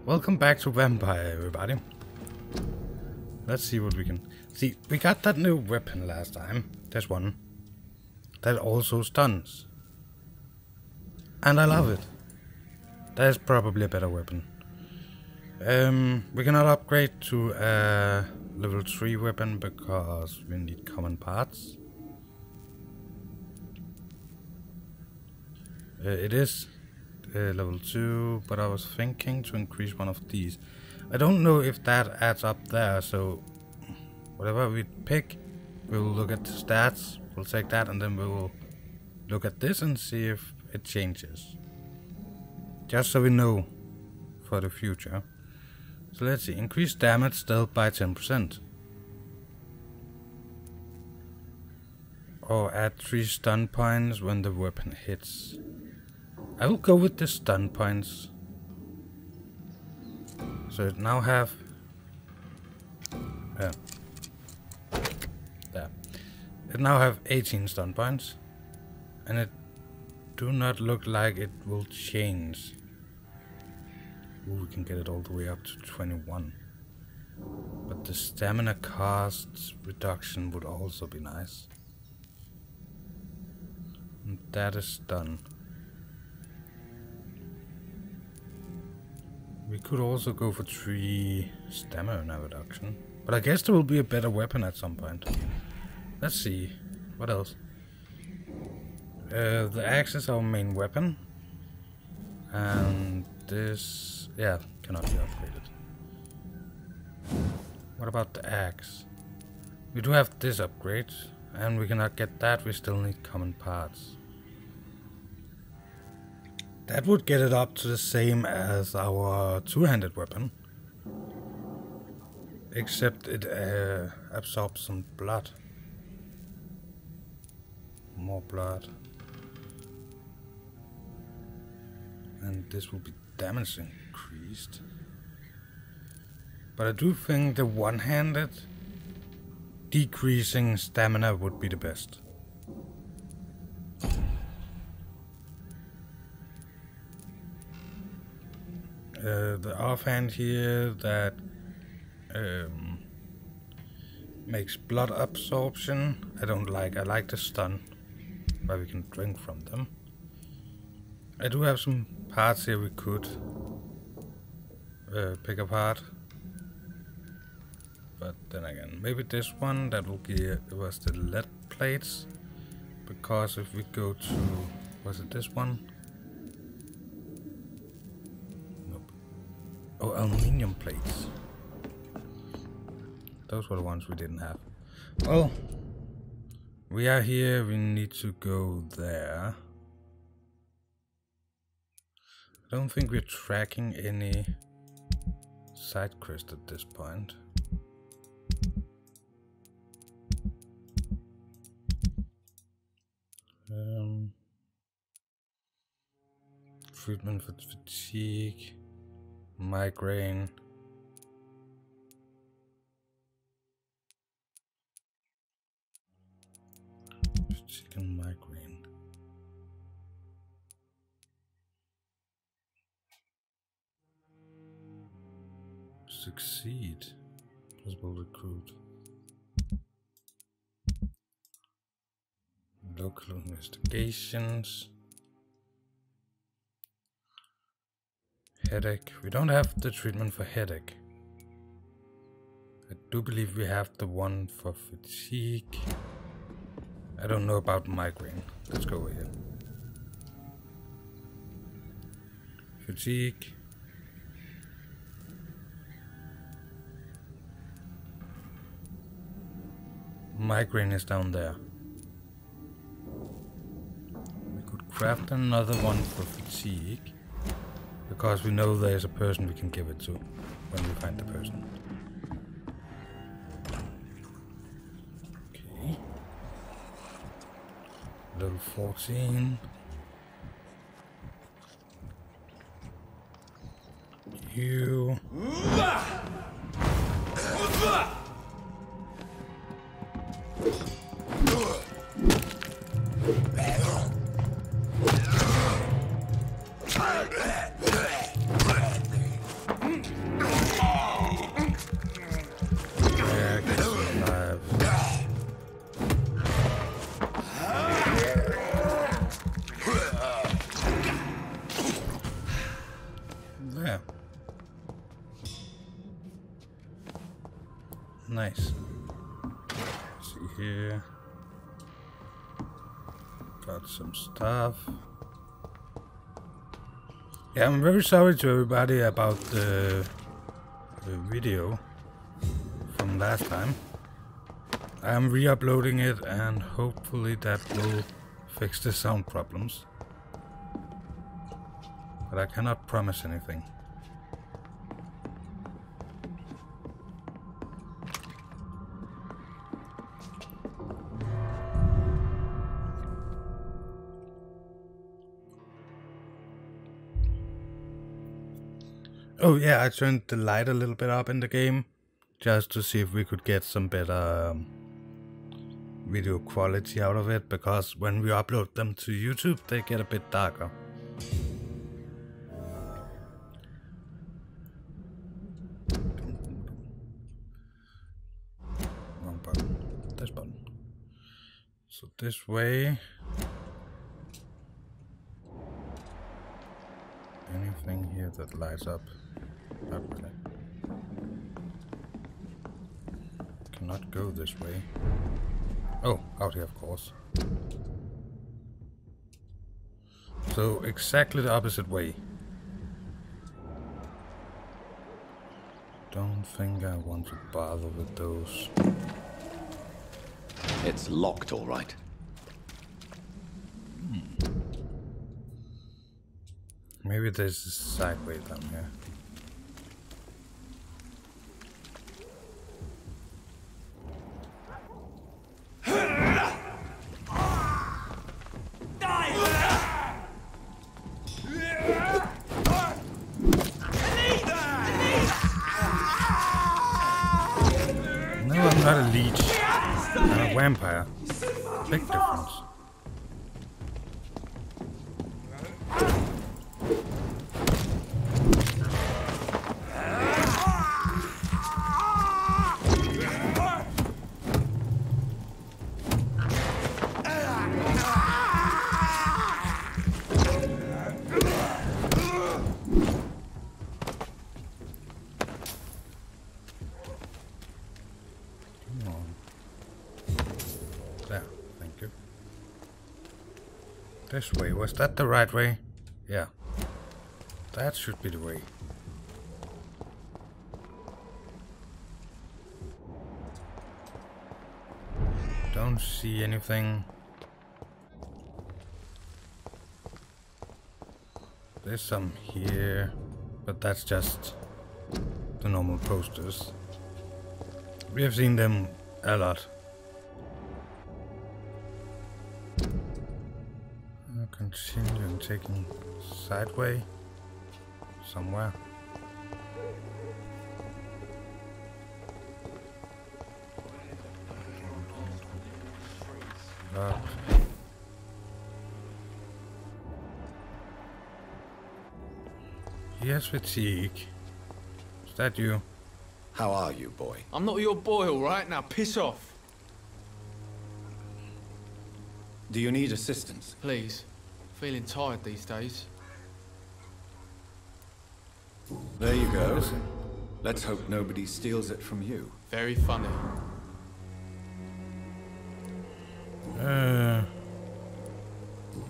Welcome back to Vampyr, everybody. Let's see what we can... See, we got that new weapon last time. This one. That also stuns. And I love it. That is probably a better weapon. We cannot upgrade to a level 3 weapon because we need common parts. It is level 2, but I was thinking to increase one of these. I don't know if that adds up there, so whatever we pick, we will look at the stats, we'll take that, and then we will look at this and see if it changes. Just so we know for the future. So let's see, increase damage stealth by 10%. Or add 3 stun points when the weapon hits. I will go with the stun points. So it now have... there. It now have 18 stun points. And it do not look like it will change. Ooh, we can get it all the way up to 21. But the stamina cost reduction would also be nice. And that is done. We could also go for 3 stamina reduction. But I guess there will be a better weapon at some point. Let's see. What else? The axe is our main weapon. And this... yeah, cannot be upgraded. What about the axe? We do have this upgrade. And we cannot get that. We still need common parts. That would get it up to the same as our two-handed weapon. Except it absorbs some blood. More blood. And this will be damage increased. But I do think the one-handed decreasing stamina would be the best. The offhand here that makes blood absorption. I don't like. I like the stun, where we can drink from them. I do have some parts here we could pick apart, but then again, maybe this one that will give us the lead plates, because if we go to, was it this one? Oh, aluminium plates. Those were the ones we didn't have. Well, we are here, we need to go there. I don't think we're tracking any side quest at this point. Treatment for fatigue. Migraine. Chicken migraine. Succeed. Possible recruit. Local investigations. Headache. We don't have the treatment for headache. I do believe we have the one for fatigue. I don't know about migraine. Let's go over here. Fatigue. Migraine is down there. We could craft another one for fatigue. Because we know there's a person we can give it to when we find the person. Okay. Level 14. You. There. Nice. Let's see here. Got some stuff. Yeah, I'm very sorry to everybody about the video from last time. I'm re-uploading it and hopefully that will fix the sound problems. But I cannot promise anything. Oh yeah, I turned the light a little bit up in the game just to see if we could get some better video quality out of it, because when we upload them to YouTube they get a bit darker. Wrong button. This button. So this way. Anything here that lights up? Not really. Cannot go this way. Oh, out here, of course. So exactly the opposite way. Don't think I want to bother with those. It's locked, all right. Maybe there's a side way down here. No, I'm not a leech. I'm a vampire. Big difference. This way, was that the right way? Yeah. That should be the way. Don't see anything. There's some here, but that's just the normal posters. We have seen them a lot. Continue and taking sideway somewhere. Up. Yes, fatigue. Is that you? How are you, boy? I'm not your boy, all right? Now piss off. Do you need assistance? Please. Feeling tired these days. There you go. Let's hope nobody steals it from you. Very funny.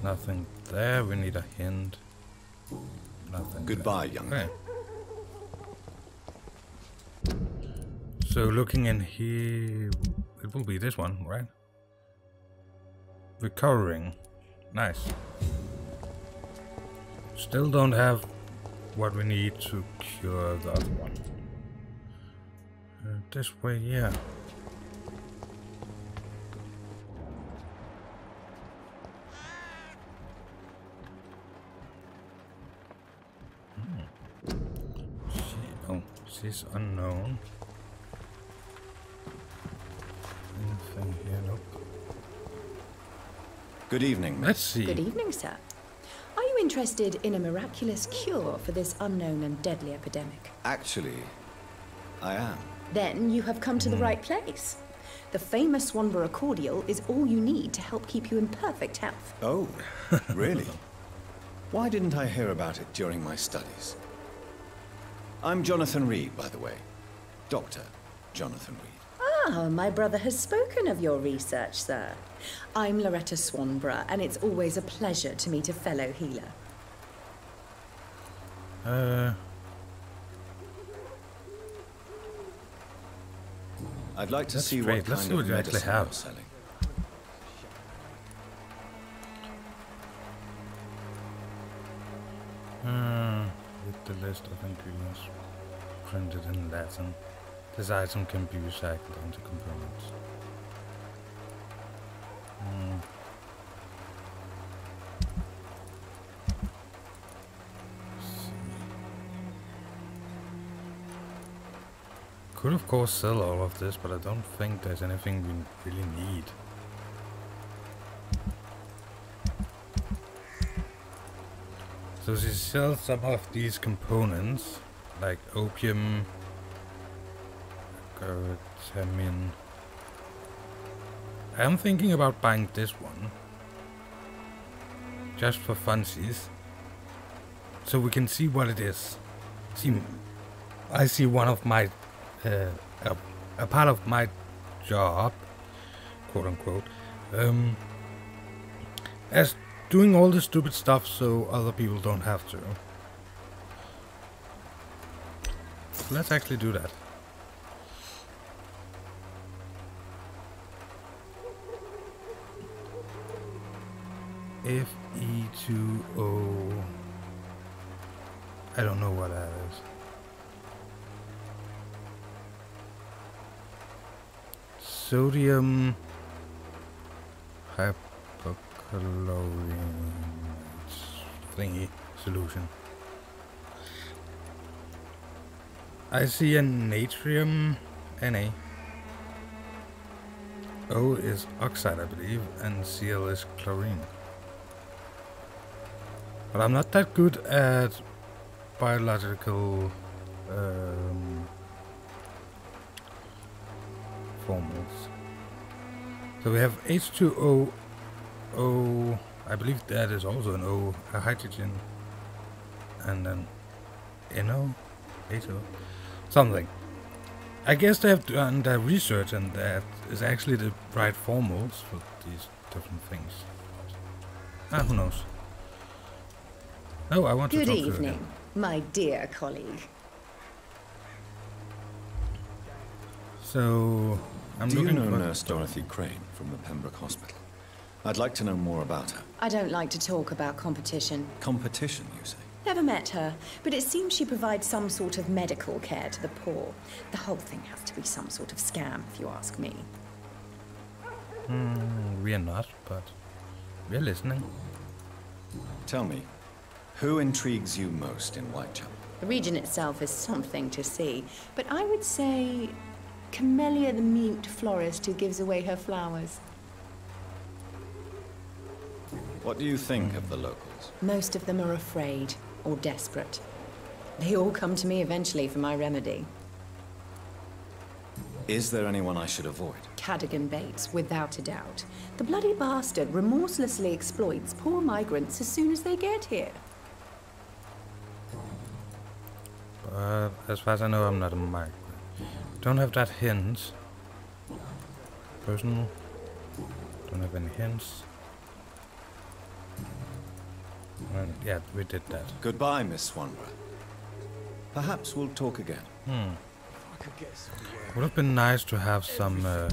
Nothing there. We need a hint. Nothing. Goodbye, young man. Okay. So looking in here, it will be this one, right? Recovering. Nice. Still don't have what we need to cure the other one. This way, yeah. Oh, she's unknown. Anything here? Nope. Good evening, miss. Let's see. Good evening, sir. Are you interested in a miraculous cure for this unknown and deadly epidemic? Actually, I am. Then you have come to the right place. The famous Swanborough cordial is all you need to help keep you in perfect health. Oh, really? Why didn't I hear about it during my studies? I'm Jonathan Reid, by the way. Dr. Jonathan Reid. Ah, my brother has spoken of your research, sir. I'm Loretta Swanborough, and it's always a pleasure to meet a fellow healer. I'd like to That's see great. what Let's kind see what of you actually medicine have. you're selling. With the list of ingredients printed in Latin. This item can be recycled into components. Could of course sell all of this, but I don't think there's anything we really need. So she sells some of these components, like opium, ketamine. I am thinking about buying this one, just for funsies, so we can see what it is. I see one of my, a part of my job, quote unquote, as doing all the stupid stuff so other people don't have to. Let's actually do that. Fe2O. I don't know what that is. Sodium hypochlorite thingy solution. I see a natrium Na. O is oxide, I believe, and Cl is chlorine. But I'm not that good at biological formulas. So we have H2O, O, I believe that is also an O, a hydrogen, and then NO, HO, something. I guess they have done their research and that is actually the right formulas for these different things. Who knows? Oh, I want to talk to Good her again. evening, my dear colleague. So, I'm Do you looking know for... Nurse Dorothy Crane from the Pembroke Hospital? I'd like to know more about her. I don't like to talk about competition. Competition, you say? Never met her, but it seems she provides some sort of medical care to the poor. The whole thing has to be some sort of scam, if you ask me. We are not, but we're listening. Tell me, who intrigues you most in Whitechapel? The region itself is something to see, but I would say Camellia the mute florist who gives away her flowers. What do you think of the locals? Most of them are afraid or desperate. They all come to me eventually for my remedy. Is there anyone I should avoid? Cadogan Bates, without a doubt. The bloody bastard remorselessly exploits poor migrants as soon as they get here. But as far as I know, I'm not a migrant. Don't have that hint. Personal. Don't have any hints. Well, yeah, we did that. Goodbye, Miss Swanborough. Perhaps we'll talk again. Would have been nice to have some more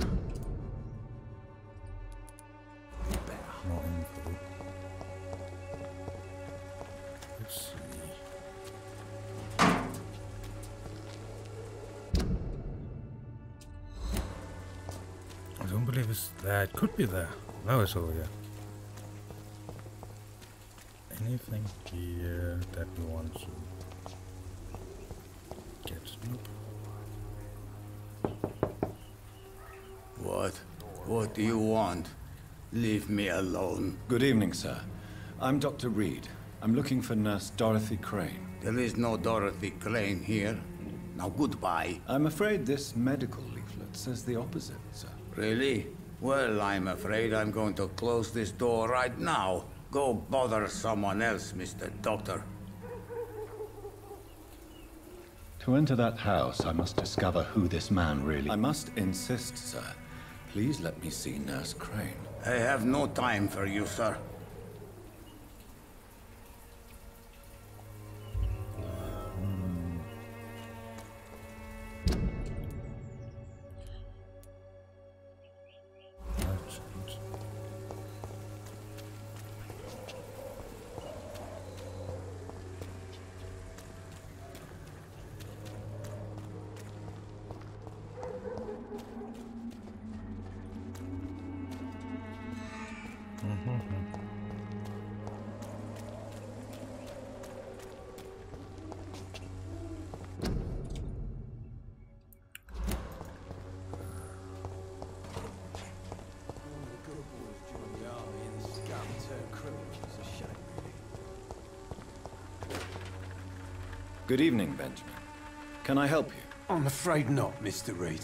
info. Let's see. I don't believe it's there. It could be there. No, it's over here. Anything here that we want to get? Nope. What do you want? Leave me alone. Good evening, sir. I'm Dr. Reid. I'm looking for Nurse Dorothy Crane. There is no Dorothy Crane here. Now goodbye. I'm afraid this medical leaflet says the opposite, sir. Really? Well, I'm afraid I'm going to close this door right now. Go bother someone else, Mr. Doctor. To enter that house, I must discover who this man really... I must insist, sir. Please let me see Nurse Crane. I have no time for you, sir. Good evening, Benjamin. Can I help you? I'm afraid not, Mr. Reid.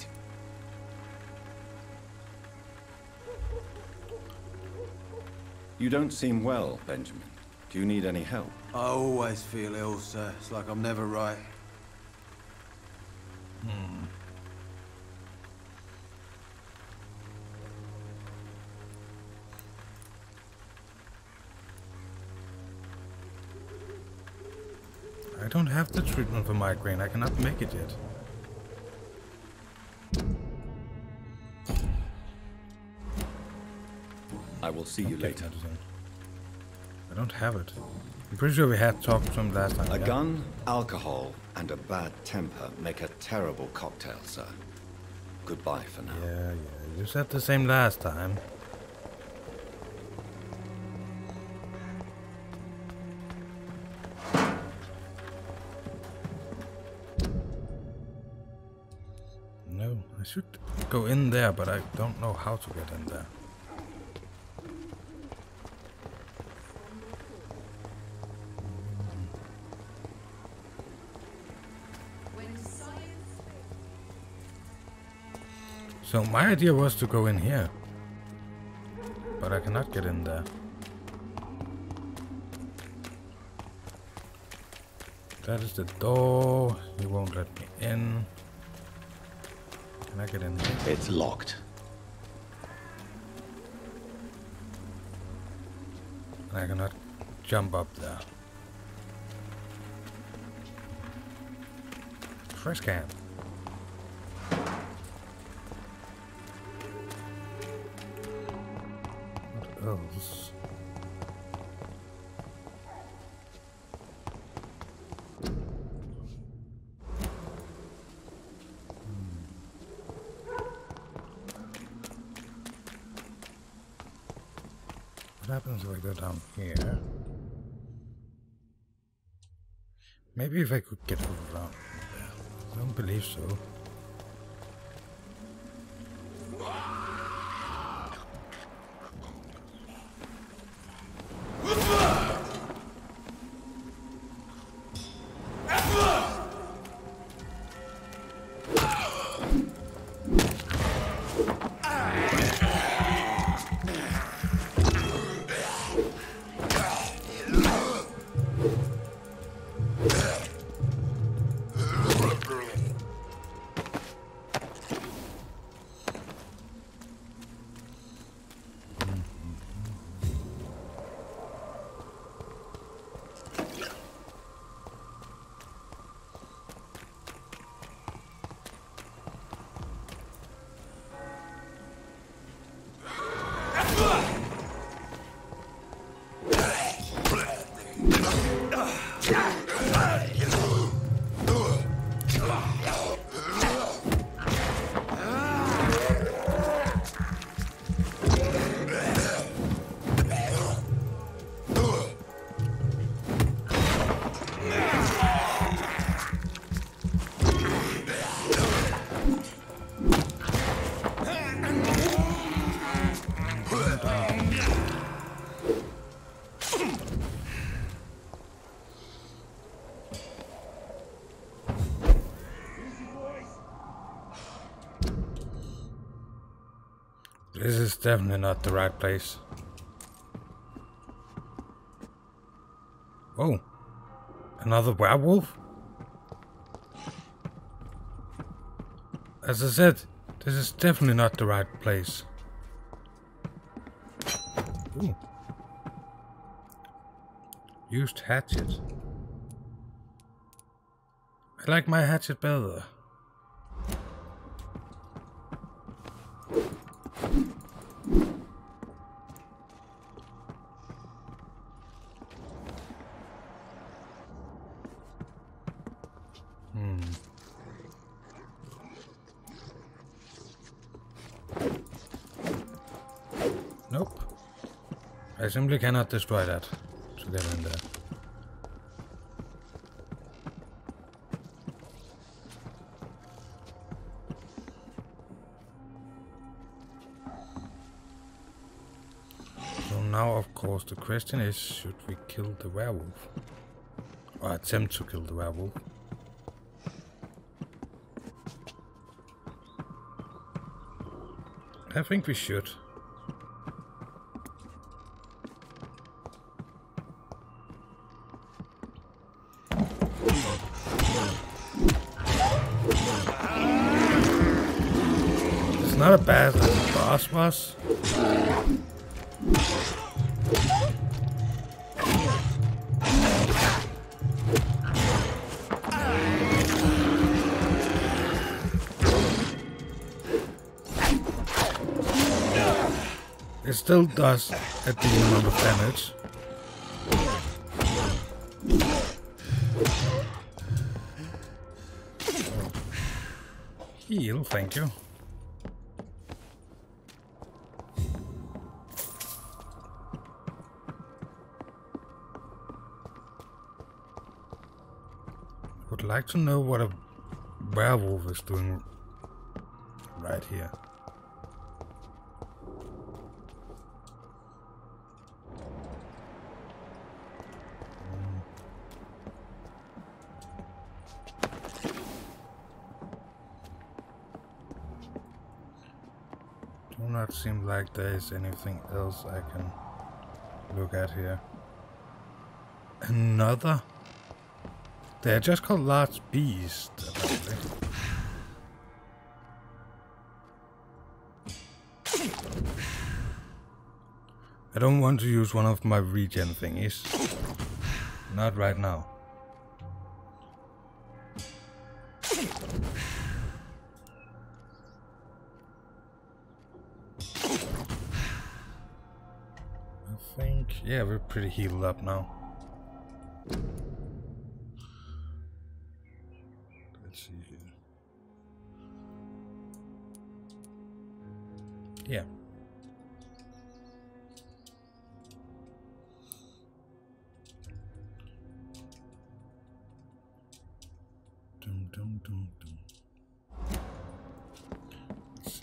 You don't seem well, Benjamin. Do you need any help? I always feel ill, sir. It's like I'm never right. I don't have the treatment for migraine. I cannot make it yet. I will see you later. Medicine. I don't have it. I'm pretty sure we had talked to him last time. A gun, alcohol, and a bad temper make a terrible cocktail, sir. Goodbye for now. Yeah. You said the same last time. No, I should go in there, but I don't know how to get in there. So my idea was to go in here, but I cannot get in there. That is the door. He won't let me in. Can I get in here? It's locked. And I cannot jump up there. Fresh can. What else? What happens if I go down here? Maybe if I could get around there. I don't believe so. This is definitely not the right place. Oh, another werewolf? As I said, this is definitely not the right place. Ooh. Used hatchet. I like my hatchet better. Nope. I simply cannot destroy that to get in there. So now, of course, the question is, should we kill the werewolf? Or attempt to kill the werewolf? I think we should. It's not as bad as the boss was. It still does a decent amount of damage. Heal, thank you. Would like to know what a werewolf is doing right here. Do not seem like there is anything else I can look at here. Another? They're just called large beast, apparently. I don't want to use one of my regen thingies. Not right now. I think, yeah, we're pretty healed up now. Let's see here. Yeah. Dum, dum, dum, dum. Let's see.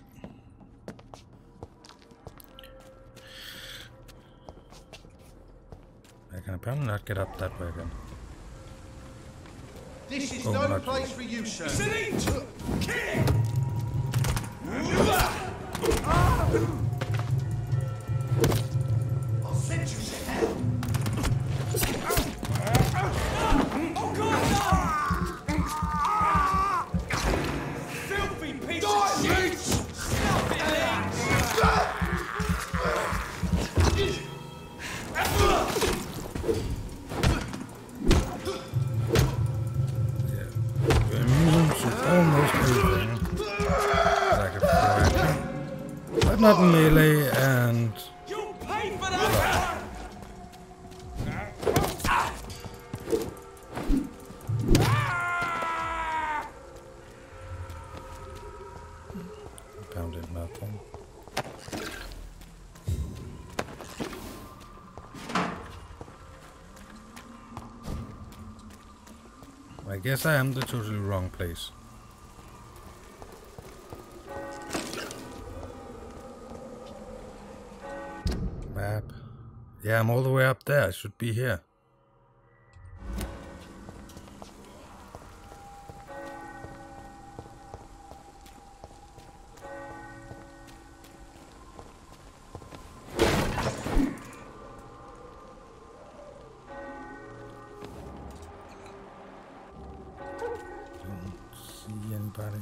I can apparently not get up that way again. This is Oh, no not place for you, sir. I'll send you to hell. Oh God! Filthy piece of shit! Stop it, We're immune to almost everything. Like a frag. But not melee and... You'll pay for that! Pounded nothing. I guess I am the totally wrong place. Map. Yeah, I'm all the way up there. I should be here. Don't see anybody.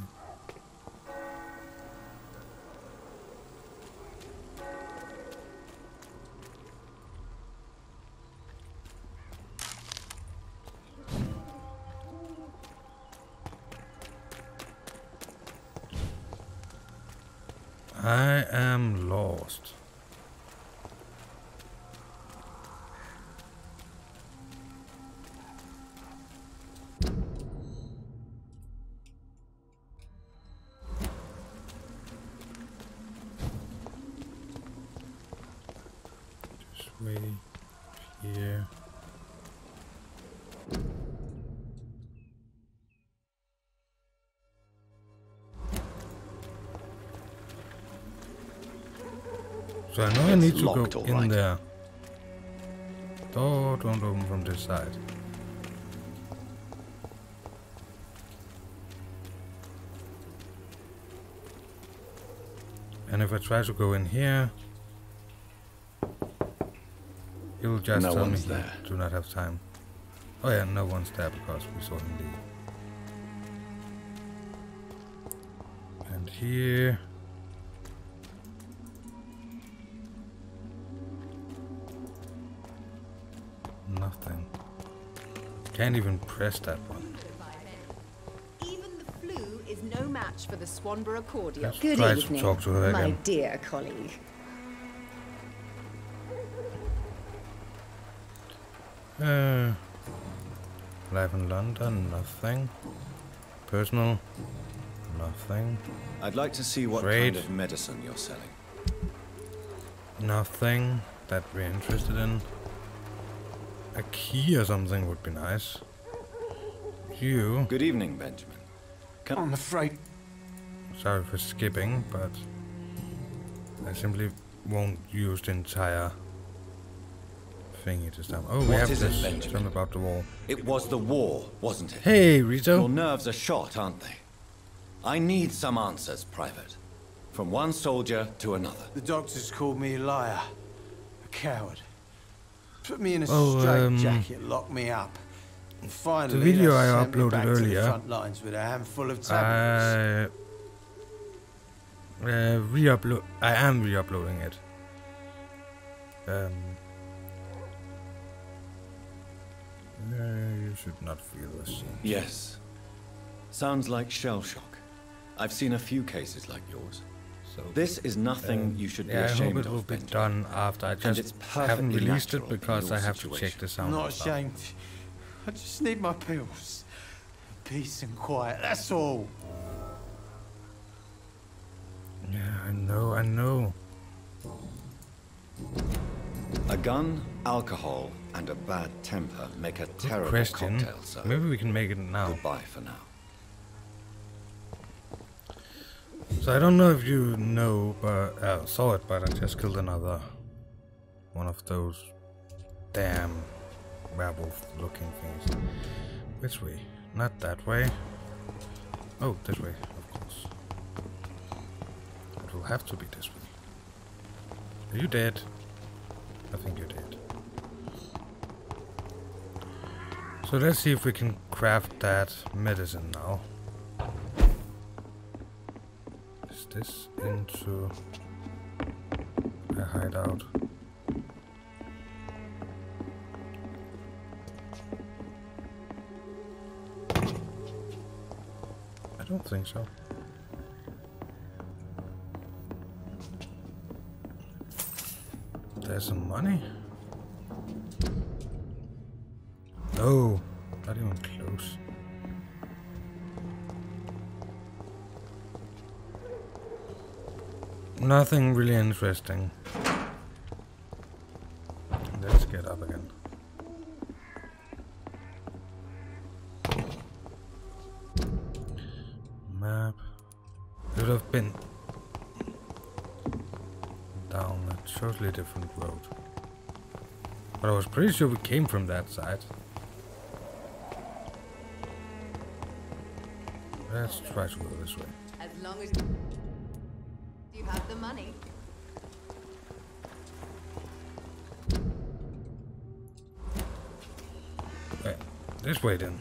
I am lost. This way, here. So I know I need to go in there. Door don't open from this side. And if I try to go in here, he'll just tell me I do not have time. Oh yeah, no one's there because we saw him leave. And here. Nothing. Can't even press that one. Even the flu is no match for the Swanborough cordial. Let's Good try evening, to talk to her my again. dear colleague. Life in London, nothing. Personal, nothing. I'd like to see what Reid. kind of medicine you're selling. Nothing that we're interested in. A key or something would be nice. You. Good evening, Benjamin. I'm afraid. Sorry for skipping, but I simply won't use the entire thingy this time. Oh, we What have is it, this Benjamin? film about the wall. It was the war, wasn't it? Hey, Your Rito. nerves are shot, aren't they? I need some answers, Private. From one soldier to another. The doctors called me a liar. A coward. Put me in a Oh, straitjacket, locked me up. And finally, the video they I sent me uploaded back to the earlier, front lines with a handful of tablets. I am re-uploading it. You should not feel ashamed. Yes. Sounds like shell shock. I've seen a few cases like yours. So This is nothing you should be yeah, I hope ashamed it will of, be Benjamin. done after. I it's just haven't perfectly released it natural in because your I have to situation. check the I'm sound. not and stuff. ashamed. I just need my pills. Peace and quiet, that's all. Yeah, I know. A gun, alcohol, and a bad temper make a Good terrible question. cocktail, sir. Maybe we can make it now. Goodbye for now. So I don't know if you know, but saw it, but I just killed another one of those damn werewolf-looking things. Which way? Not that way. Oh, this way, of course. It will have to be this way. Are you dead? I think you're dead. So let's see if we can craft that medicine now. Is this into a hideout? I don't think so. There's some money. No, not even close. Nothing really interesting. Let's get up again. Map. It would have been down a totally different road. But I was pretty sure we came from that side. Let's try to go this way. As long as you have the money. This way then.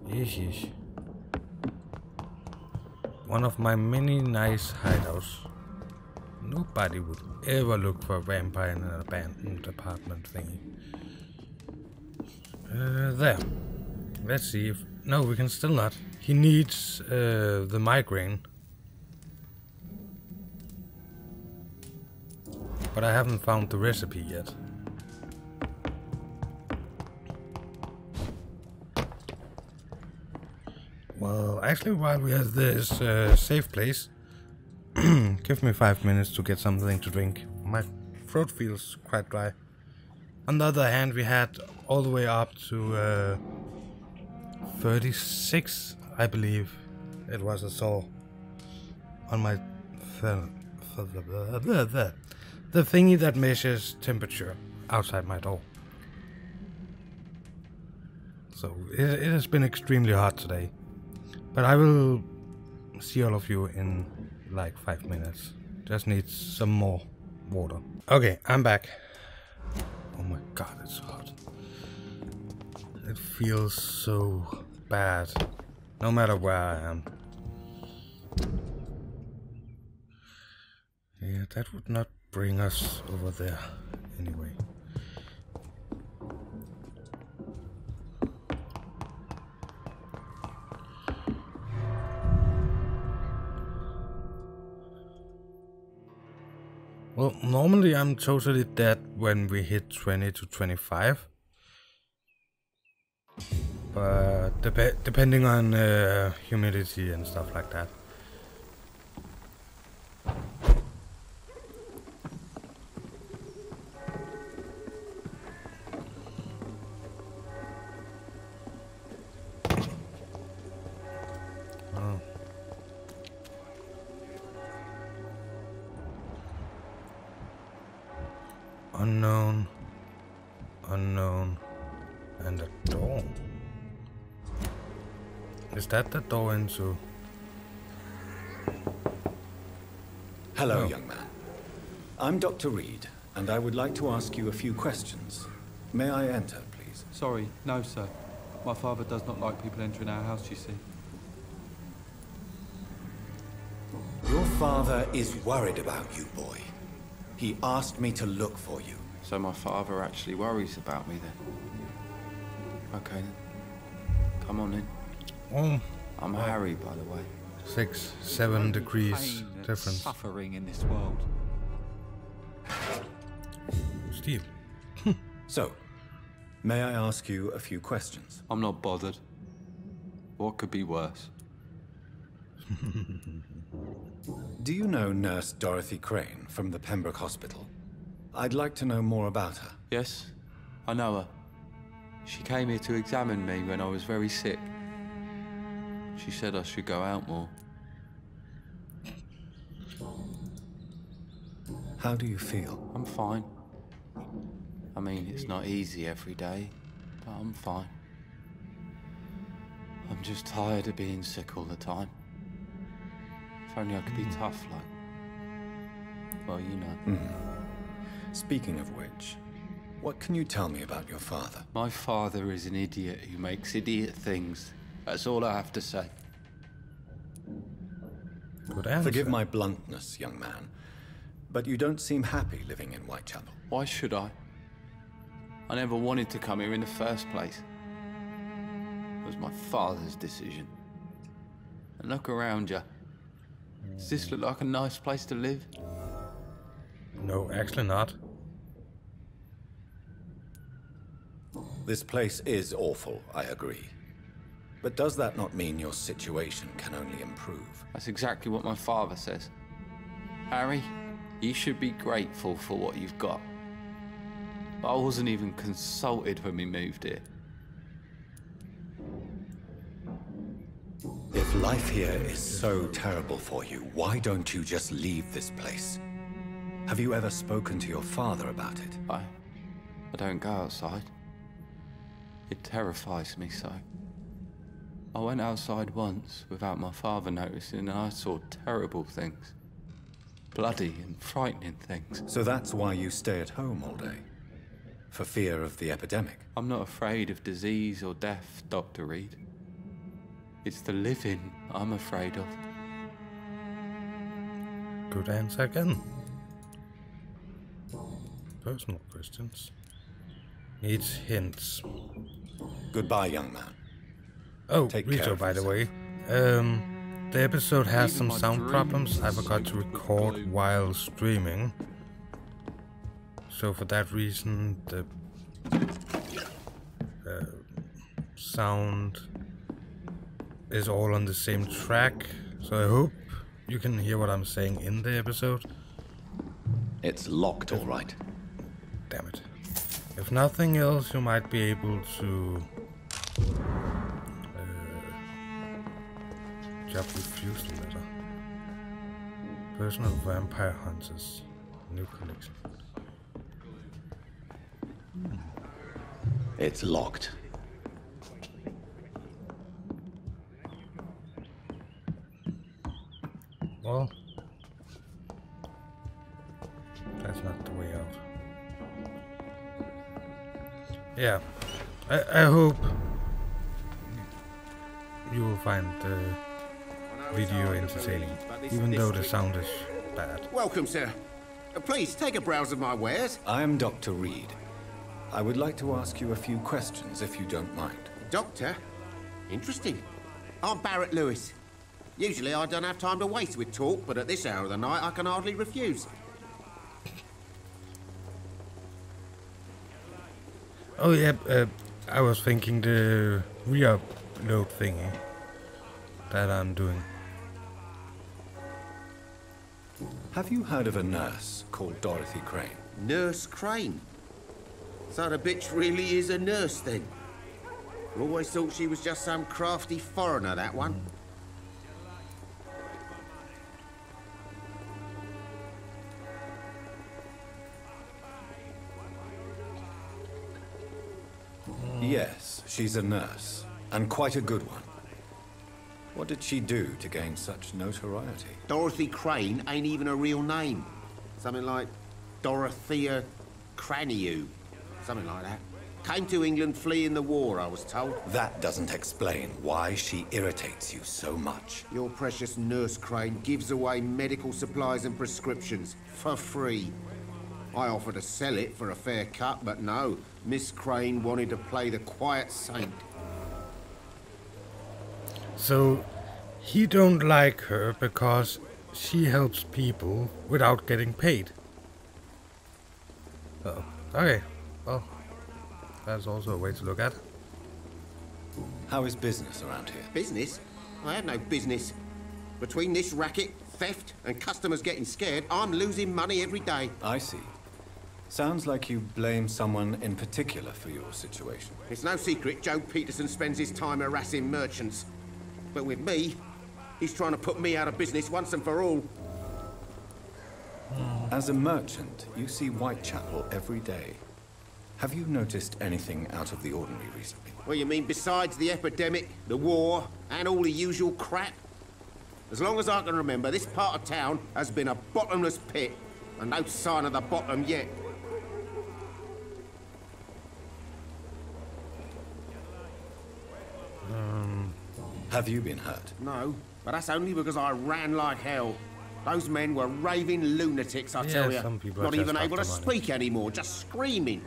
Yeesh. One of my many nice hideouts. Nobody would ever look for a vampire in an abandoned apartment thingy. There. Let's see if... No, we can still not. He needs the migraine. But I haven't found the recipe yet. Well, actually, while we have this safe place, give me 5 minutes to get something to drink. My throat feels quite dry. On the other hand, we had all the way up to 36, I believe it was I saw on my the thingy that measures temperature outside my door. So it has been extremely hot today. But I will see all of you in like 5 minutes. Just need some more water. Okay, I'm back. Oh my god, it's hot. It feels so bad. No matter where I am. Yeah, that would not bring us over there anyway. Well, normally I'm totally dead when we hit 20 to 25. But depending on humidity and stuff like that. Unknown, unknown, and a door. Is that the door into... Hello, young man. I'm Dr. Reid, and I would like to ask you a few questions. May I enter, please? Sorry, no, sir. My father does not like people entering our house, you see. Your father is worried about you, boy. He asked me to look for you. So my father actually worries about me then? Okay then. Come on in. Oh, I'm Harry, by the way. 6, 7 degrees Pain and difference. suffering in this world. Steve. So, may I ask you a few questions? I'm not bothered. What could be worse? Do you know Nurse Dorothy Crane from the Pembroke Hospital? I'd like to know more about her. Yes, I know her. She came here to examine me when I was very sick. She said I should go out more. How do you feel? I'm fine. I mean, it's not easy every day, but I'm fine. I'm just tired of being sick all the time. If only I could be tough like... Well, you know. Speaking of which, what can you tell me about your father? My father is an idiot who makes idiot things. That's all I have to say. Good answer. Forgive my bluntness, young man, but you don't seem happy living in Whitechapel. Why should I? I never wanted to come here in the first place. It was my father's decision. And look around you. Does this look like a nice place to live? No, actually not. This place is awful, I agree. But does that not mean your situation can only improve? That's exactly what my father says. Harry, you should be grateful for what you've got. I wasn't even consulted when we moved here. If life here is so terrible for you, why don't you just leave this place? Have you ever spoken to your father about it? I don't go outside. It terrifies me so. I went outside once without my father noticing and I saw terrible things. Bloody and frightening things. So that's why you stay at home all day? For fear of the epidemic? I'm not afraid of disease or death, Dr. Reid. It's the living I'm afraid of. Good answer again. Personal questions. Needs hints. Goodbye, young man. Oh, Take Rito, care of by the yourself. way. The episode has Even some my sound problems. dreams I are forgot to sacred record before you. while streaming. So for that reason, the sound is all on the same track. So I hope you can hear what I'm saying in the episode. It's locked, all right. Damn it. If nothing else, you might be able to job refusal letter. Personal vampire hunters. New collection. It's locked. Well, that's not the way out. Yeah, I hope you will find the video entertaining, even though the sound is bad. Welcome, sir. Please take a browse of my wares. I am Dr. Reid. I would like to ask you a few questions, if you don't mind. Doctor? Interesting. I'm Barrett Lewis. Usually I don't have time to waste with talk, but at this hour of the night I can hardly refuse. Oh yeah, I was thinking the re-upload thingy that I'm doing. Have you heard of a nurse called Dorothy Crane? Nurse Crane? So the bitch really is a nurse then? I always thought she was just some crafty foreigner, that one. Yes, she's a nurse, and quite a good one. What did she do to gain such notoriety? Dorothy Crane ain't even a real name. Something like Dorothea Craniu. Something like that. Came to England fleeing the war, I was told. That doesn't explain why she irritates you so much. Your precious Nurse Crane gives away medical supplies and prescriptions for free. I offered to sell it for a fair cut, but no. Miss Crane wanted to play the quiet saint. So he don't like her because she helps people without getting paid. Oh, okay. Well, that's also a way to look at it. How is business around here? Business? I have no business. Between this racket, theft, and customers getting scared, I'm losing money every day. I see. Sounds like you blame someone in particular for your situation. It's no secret Joe Peterson spends his time harassing merchants. But with me, he's trying to put me out of business once and for all. As a merchant, you see Whitechapel every day. Have you noticed anything out of the ordinary recently? Well, you mean besides the epidemic, the war, and all the usual crap? As long as I can remember, this part of town has been a bottomless pit, and no sign of the bottom yet. Have you been hurt? No, but that's only because I ran like hell. Those men were raving lunatics, I tell you. some people Not are even just able to after money. speak anymore, just screaming.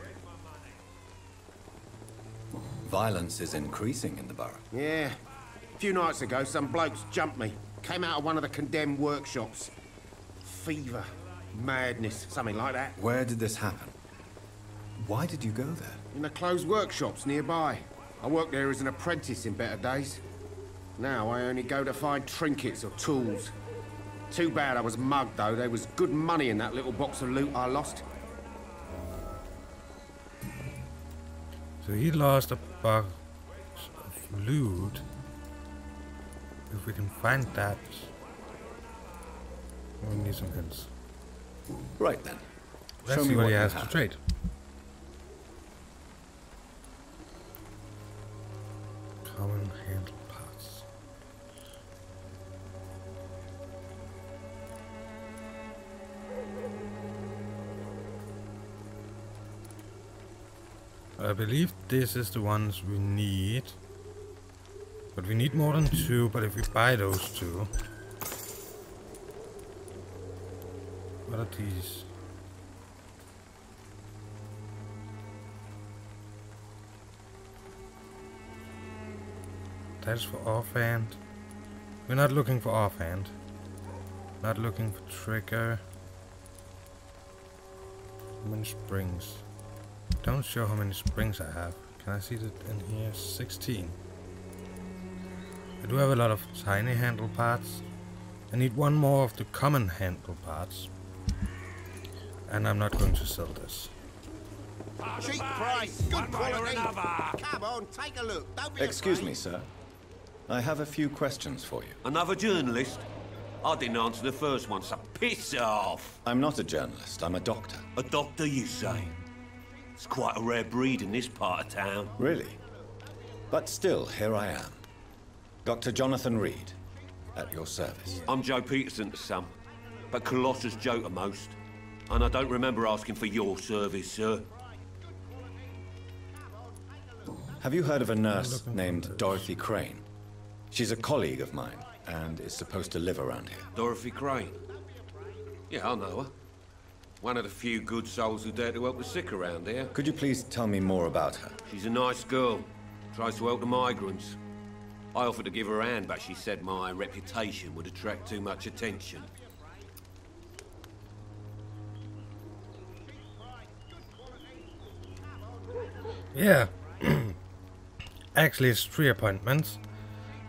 Violence is increasing in the borough. Yeah. A few nights ago, some blokes jumped me. Came out of one of the condemned workshops. Fever, madness, something like that. Where did this happen? Why did you go there? In the closed workshops nearby. I worked there as an apprentice in better days. Now I only go to find trinkets or tools. Too bad I was mugged, though. There was good money in that little box of loot I lost. So he lost a box of loot. If we can find that, we need some hints. Right then. Let's Show see me what what he you has to have. trade. Common handle parts. I believe this is the ones we need. But we need more than two, but if we buy those two... What are these? That's for offhand. We're not looking for offhand. Not looking for trigger. How many springs? Don't show how many springs I have. Can I see that in here? 16. I do have a lot of tiny handle parts. I need one more of the common handle parts. And I'm not going to sell this. Cheap price, good quality. Come on, take a look. Don't be Excuse me, sir. I have a few questions for you. Another journalist? I didn't answer the first one, so piss off. I'm not a journalist, I'm a doctor. A doctor, you say? It's quite a rare breed in this part of town. Really? But still, here I am. Dr. Jonathan Reid, at your service. I'm Joe Peterson to some, but Colossus Joe to most. And I don't remember asking for your service, sir. Have you heard of a nurse named Dorothy Crane? She's a colleague of mine, and is supposed to live around here. Dorothy Crane? Yeah, I know her. One of the few good souls who dare to help the sick around here. Could you please tell me more about her? She's a nice girl. Tries to help the migrants. I offered to give her a hand, but she said my reputation would attract too much attention. Yeah. Actually, it's 3 appointments.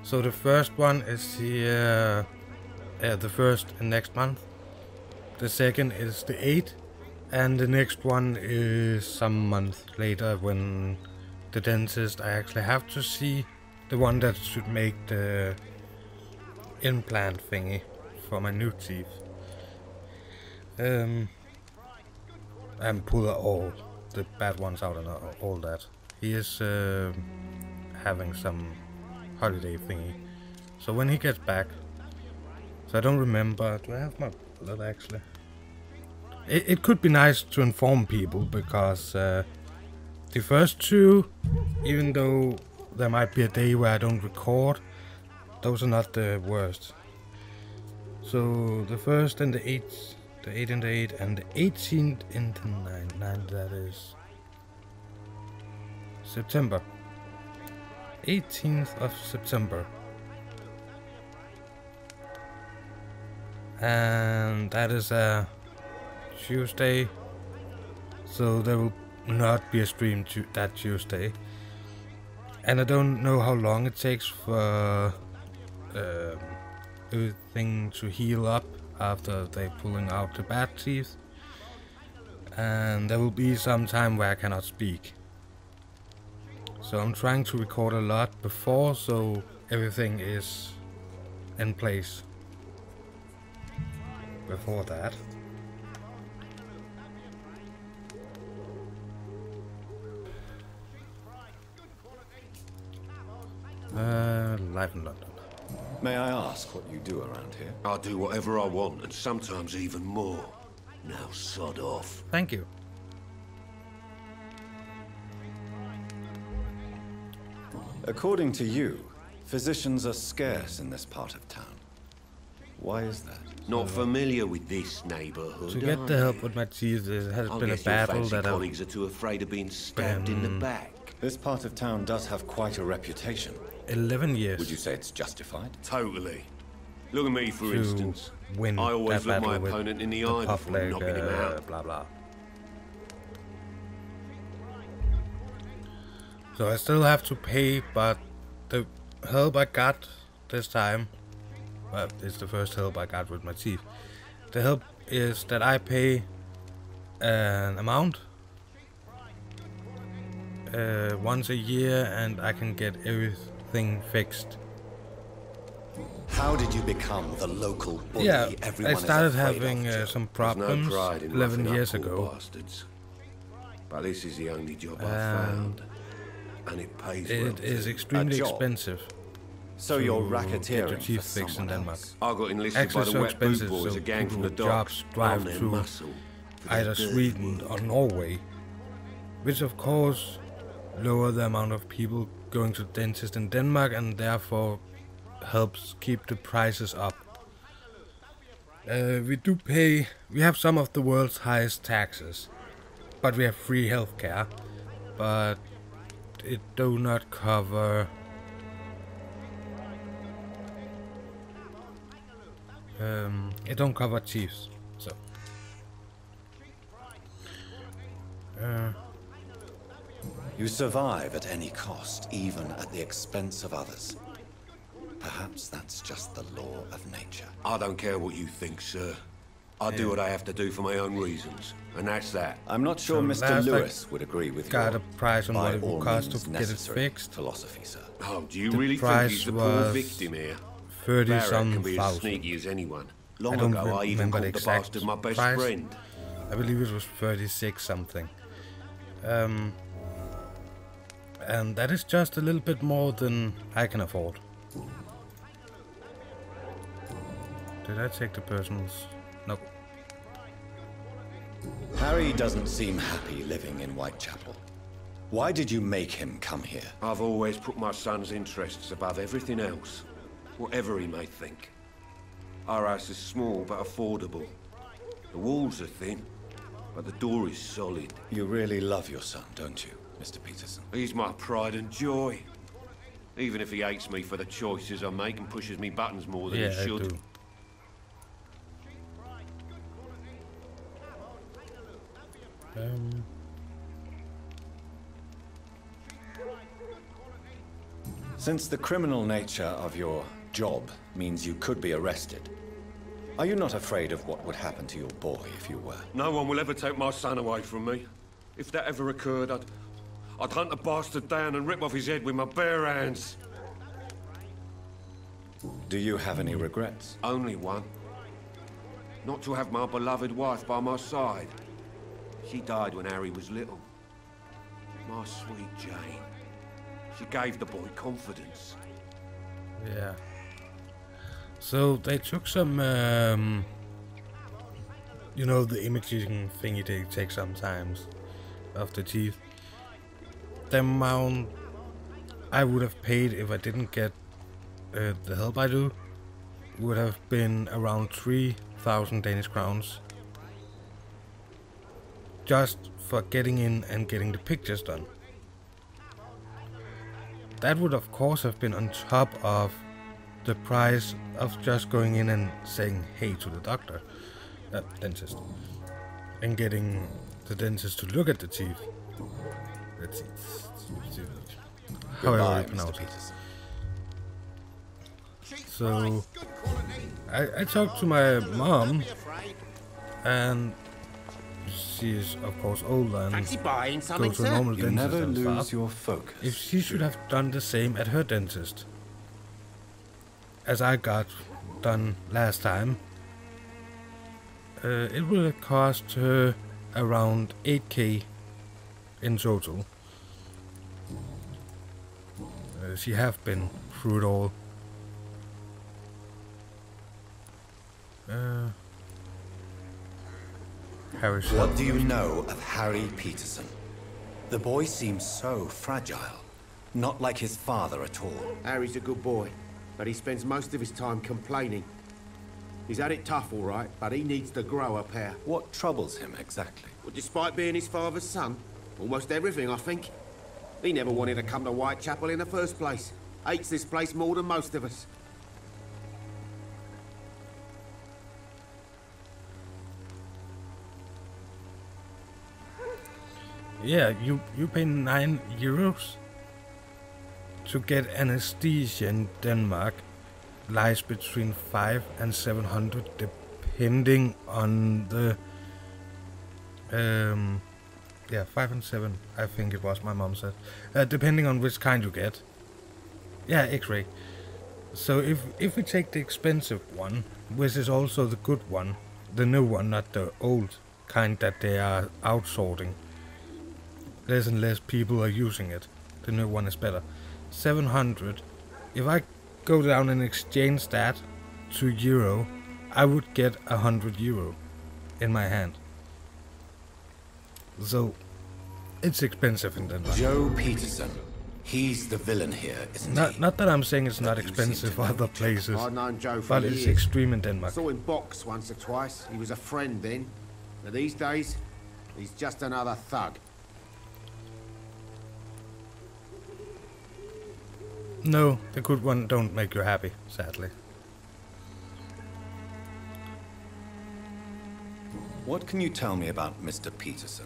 So the first one is the first in next month. The second is the 8th, and the next one is some month later when the dentist I actually have to see, the one that should make the implant thingy for my new teeth. And pull all the bad ones out and all that. He is having some holiday thingy. So when he gets back, so I don't remember. Do I have my blood actually? It could be nice to inform people because the first 2, even though there might be a day where I don't record, those are not the worst. So the 1st and the 8th, the 8th and the 8th, and the 18th and the 9th, that is September. 18th of September. And that is a Tuesday, so there will not be a stream that Tuesday. And I don't know how long it takes for everything to heal up after they're pulling out the bad teeth. And there will be some time where I cannot speak. So I'm trying to record a lot before, so everything is in place before that. Life in London. May I ask what you do around here? I do whatever I want, and sometimes even more. Now sod off. Thank you. According to you, physicians are scarce in this part of town. Why is that? Not familiar with this neighborhood. To get the help with my teeth, there has been a battle that colleagues are too afraid of being stabbed in the back. This part of town does have quite a reputation. 11 years. Would you say it's justified? Totally. Look at me, for instance. Win I always that look my battle opponent in the with eye before public, knocking him out. blah blah. So I still have to pay, but the help I got this time, well, it's the first help I got with my teeth. The help is that I pay an amount once a year, and I can get everything fixed. How did you become the local bully everyone I started is afraid having of? some problems 11 years ago. Bastards. But this is the only job I found. And it pays well. It is extremely expensive. So you're get your racketeering teeth for fixed in someone Denmark. else. I got enlisted by Actually, the so Wet Boot expensive, Boys, so a gang from people the with docks. jobs drive On their to muscle for their either dirty Sweden work. or Norway, which of course lower the amount of people going to the dentist in Denmark, and therefore helps keep the prices up. We do pay. We have some of the world's highest taxes, but we have free healthcare. But it do not cover. It don't cover chiefs, so. You survive at any cost, even at the expense of others. Perhaps that's just the law of nature. I don't care what you think, sir. I do what I have to do for my own reasons, and that's that. I'm not sure Mr. Lewis would agree with got your, a price on what it will cost to get it necessary fixed. philosophy, sir. Oh, do you The really think price he's the poor was victim here? 30-some can be as thousand. sneaky as anyone. I Long don't ago, I even remember called the the exact bastard my best price. friend. I believe it was 36 something. And that is just a little bit more than I can afford. Did I take the personals? Nope. Harry doesn't seem happy living in Whitechapel. Why did you make him come here? I've always put my son's interests above everything else, whatever he may think. Our house is small but affordable. The walls are thin, but the door is solid. You really love your son, don't you, Mr. Peterson? He's my pride and joy. Even if he hates me for the choices I make and pushes me buttons more than he should. I do. Since the criminal nature of your job means you could be arrested, are you not afraid of what would happen to your boy if you were? No one will ever take my son away from me. If that ever occurred, I'd hunt the bastard down and rip off his head with my bare hands. Do you have any regrets? Only one. Not to have my beloved wife by my side. She died when Harry was little. My sweet Jane. She gave the boy confidence. Yeah. So they took some, you know, the imaging thingy they take sometimes of the teeth. The amount I would have paid if I didn't get the help I do would have been around 3,000 Danish crowns. Just for getting in and getting the pictures done. That would of course have been on top of the price of just going in and saying hey to the doctor, dentist, and getting the dentist to look at the teeth. However you pronounce it. So I talked to my mom, and she is of course older and goes to a normal dentist never and lose stuff. your focus. If she should have done the same at her dentist as I got done last time, it will cost her around 8k in total. She have been through it all. What do you know of Harry Peterson? The boy seems so fragile. Not like his father at all. Harry's a good boy, but he spends most of his time complaining. He's had it tough, all right, but he needs to grow a pair. What troubles him exactly? Well, despite being his father's son, almost everything, I think. He never wanted to come to Whitechapel in the first place. Hates this place more than most of us. Yeah, you pay €9 to get anesthesia in Denmark. Lies between 500 and 700, depending on the 5 and 7. I think it was my mom said, depending on which kind you get. Yeah, X-ray. So if we take the expensive one, which is also the good one, the new one, not the old kind that they are outsourcing. Less and less people are using it. The new one is better. 700. If I go down and exchange that to euro, I would get €100 in my hand. So it's expensive in Denmark. Joe Peterson, He's the villain here, isn't he? Not that I'm saying it's not expensive for other places, I've known Joe for but years. it's extreme in Denmark. Saw him box once or twice. He was a friend then. But these days, he's just another thug. No, the good one don't make you happy, sadly. What can you tell me about Mr. Peterson?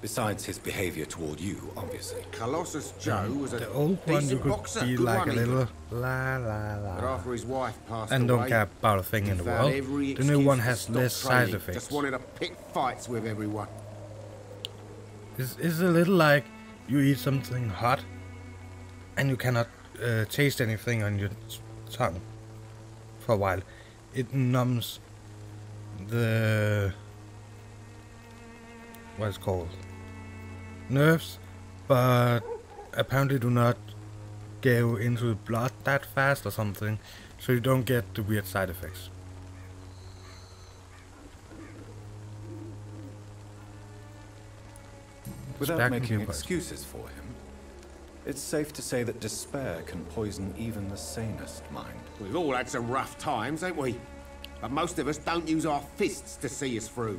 Besides his behavior toward you, obviously. Colossus Joe was a The old one you decent could boxer, be good like one a even. little la la But la. after his wife passed And away, don't care about a thing in the found world. every The new excuse one to has stop less side training. effects. Just wanted to pick fights with everyone. It's a little like you eat something hot and you cannot taste anything on your tongue for a while. It numbs the what it's called nerves, but apparently do not go into the blood that fast or something, so you don't get the weird side effects. Without Back making in excuses for him, it's safe to say that despair can poison even the sanest mind. We've all had some rough times, ain't we? But most of us don't use our fists to see us through.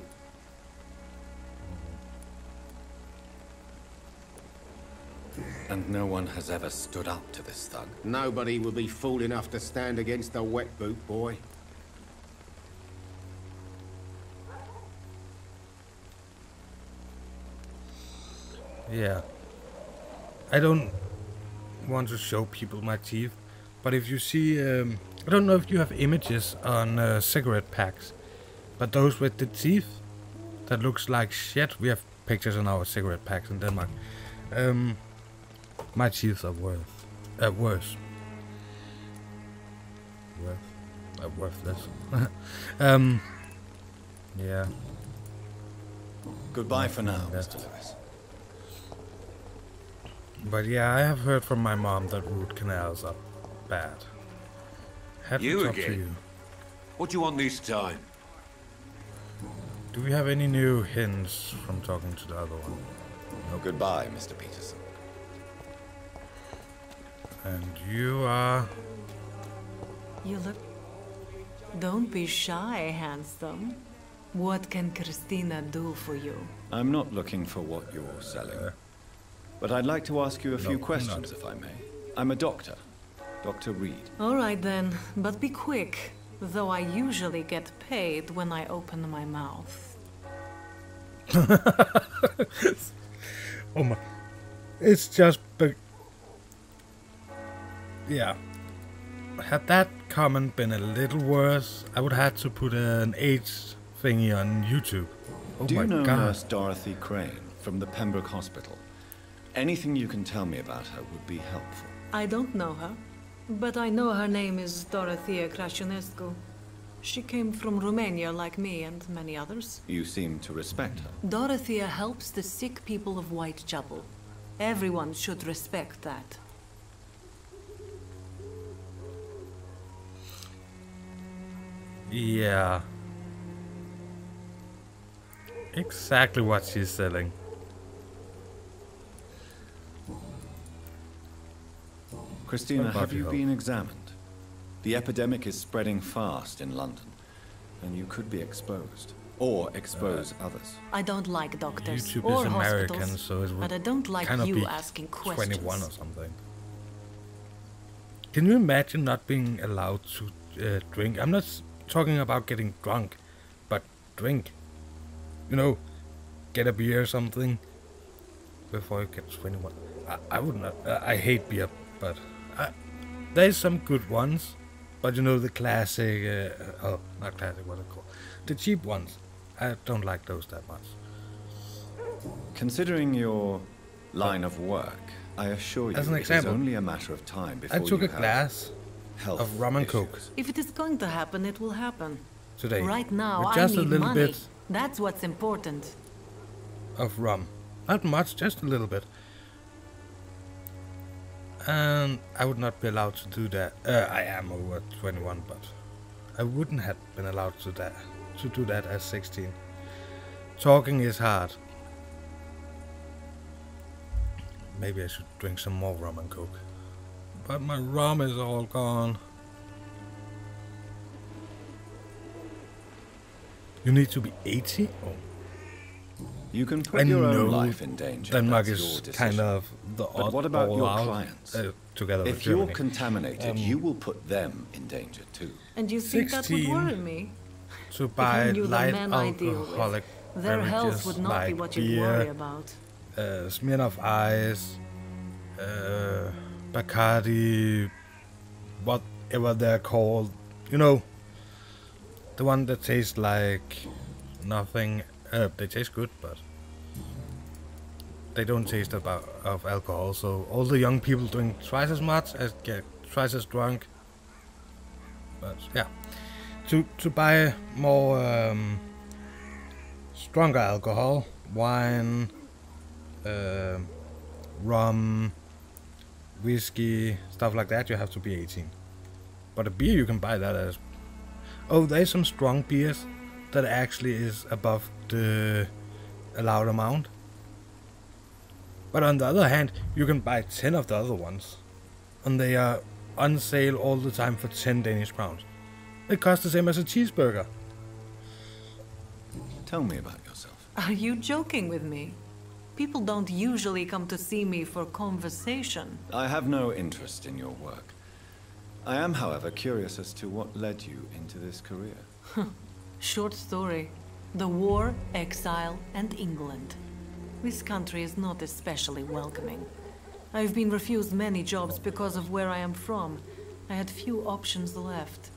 And no one has ever stood up to this thug. Nobody will be fool enough to stand against a wet boot boy. Yeah. I don't want to show people my teeth, but if you see, I don't know if you have images on cigarette packs, but those with the teeth that looks like shit. We have pictures on our cigarette packs in Denmark. My teeth are worse. Worthless. Yeah. Goodbye for now, Mr. Lewis. But yeah, I have heard from my mom that root canals are bad. Have to You talk to again? you. What do you want this time? Do we have any new hints from talking to the other one? Oh, goodbye, Mr. Peterson. And you are... You look... Don't be shy, handsome. What can Christina do for you? I'm not looking for what you're selling. But I'd like to ask you a few questions, if I may. I'm a doctor. Dr. Reid. All right then, but be quick. Though I usually get paid when I open my mouth. Oh my... It's just... Yeah. Had that comment been a little worse, I would have to put an age thingy on YouTube. Oh Do my you know god. Nurse Dorothy Crane from the Pembroke Hospital? Anything you can tell me about her would be helpful. I don't know her, but I know her name is Dorothea Crăciunescu. She came from Romania like me and many others. You seem to respect her. Dorothea helps the sick people of Whitechapel. Everyone should respect that. Yeah. Exactly what she's selling. Christina, have you been examined? The epidemic is spreading fast in London, and you could be exposed. Or expose others. I don't like doctors YouTube or is American, hospitals, so it would but I don't like kind of you be asking questions. 21 or something. Can you imagine not being allowed to drink? I'm not talking about getting drunk, but drink. You know, get a beer or something before you get 21. I would not. I hate beer, but there's some good ones. But you know the classic. Oh, not classic. What are they called? The cheap ones. I don't like those that much. Considering your line of work, I assure you As an it is example, only a matter of time before I took you a have glass health of rum and issues. coke If it is going to happen, it will happen. today. Right now, with I just need a little money. bit That's what's important. of rum. Not much, just a little bit. And I would not be allowed to do that. I am over 21, but I wouldn't have been allowed to do that as 16. Talking is hard. Maybe I should drink some more rum and coke. But my rum is all gone. You need to be 80? Oh. You can put your own life in danger. Denmark is kind of the odd. But what about your clients? Together with if you're Germany. contaminated, you will put them in danger too. And you think that would worry me? To buy light alcoholic their health would not like be what you worry about. Smirnoff Ice, Bacardi, whatever they're called. You know, the one that tastes like nothing. They taste good, but they don't taste of alcohol. So all the young people drink twice as much, get twice as drunk. But yeah, to buy more stronger alcohol, wine, rum, whiskey, stuff like that, you have to be 18. But a beer you can buy that as. Oh, there's some strong beers that actually is above the allowed amount. But on the other hand, you can buy 10 of the other ones, and they are on sale all the time for 10 Danish crowns. It costs the same as a cheeseburger. Tell me about yourself. Are you joking with me? People don't usually come to see me for conversation. I have no interest in your work. I am, however, curious as to what led you into this career. Short story. The war, exile, and England. This country is not especially welcoming. I've been refused many jobs because of where I am from. I had few options left.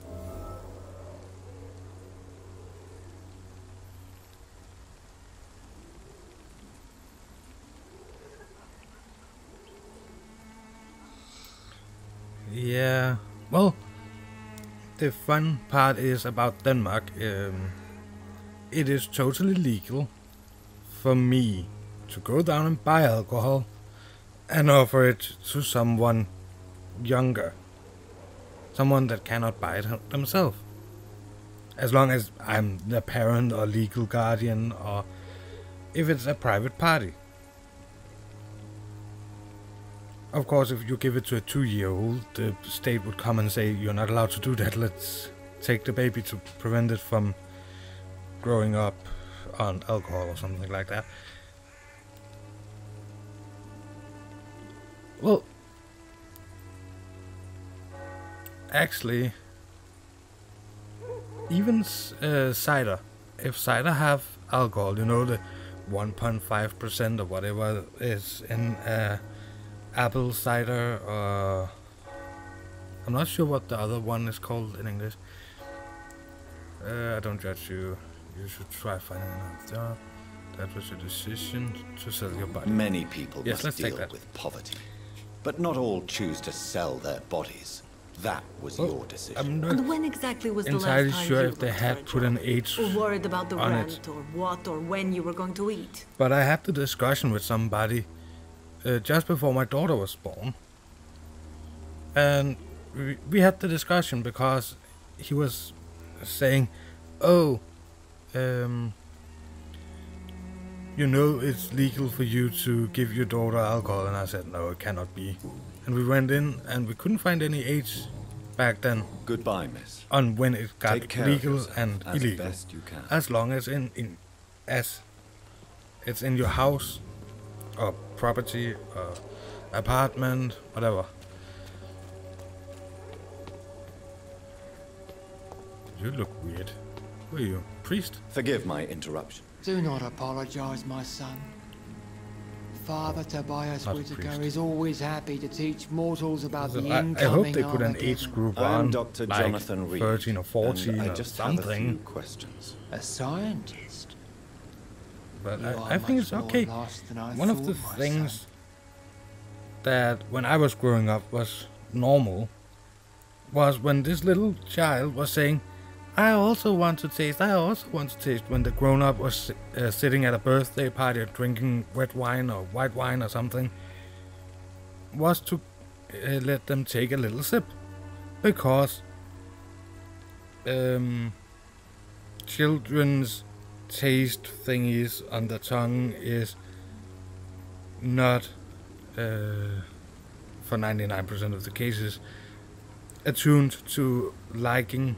Yeah, well, the fun part is about Denmark. It is totally legal for me to go down and buy alcohol and offer it to someone younger. Someone that cannot buy it themselves. As long as I'm the parent or legal guardian, or if it's a private party. Of course, if you give it to a 2-year-old, the state would come and say, you're not allowed to do that, let's take the baby to prevent it from growing up on alcohol or something like that. Well, actually, even cider. If cider have alcohol, you know, the 1.5% or whatever is in apple cider, or I'm not sure what the other one is called in English. I don't judge you. You should try finding another job. That was a decision to sell your body. Many people must deal with poverty, but not all choose to sell their bodies. That was your decision. I'm not and when exactly was the last entirely time sure you if they looked had for a put job? an age Or worried about the on rent, it. or what, or when you were going to eat? But I had the discussion with somebody just before my daughter was born. And we had the discussion because he was saying, oh, you know it's legal for you to give your daughter alcohol. And I said, no, it cannot be. And we went in and we couldn't find any age back then. Goodbye, miss. On when it got Take care legal of and as illegal. best you can. As long as as it's in your house or property or apartment, whatever. You look weird. Who are you? Priest? Forgive my interruption. Do not apologize, my son. Father Tobias Not a Whitaker priest. is always happy to teach mortals about the I incoming hope they put an Armageddon. age group I am on, Dr. like Jonathan Reid, 13 or 14 and I or just have a something. few questions. A scientist? But You I are think it's much more okay. lost than I One of the thought, my things that when I was growing up was normal was when this little child was saying, I also want to taste, I also want to taste, when the grown-up was sitting at a birthday party or drinking red wine or white wine or something, was to let them take a little sip. Because children's taste thingies on the tongue is not for 99% of the cases, attuned to liking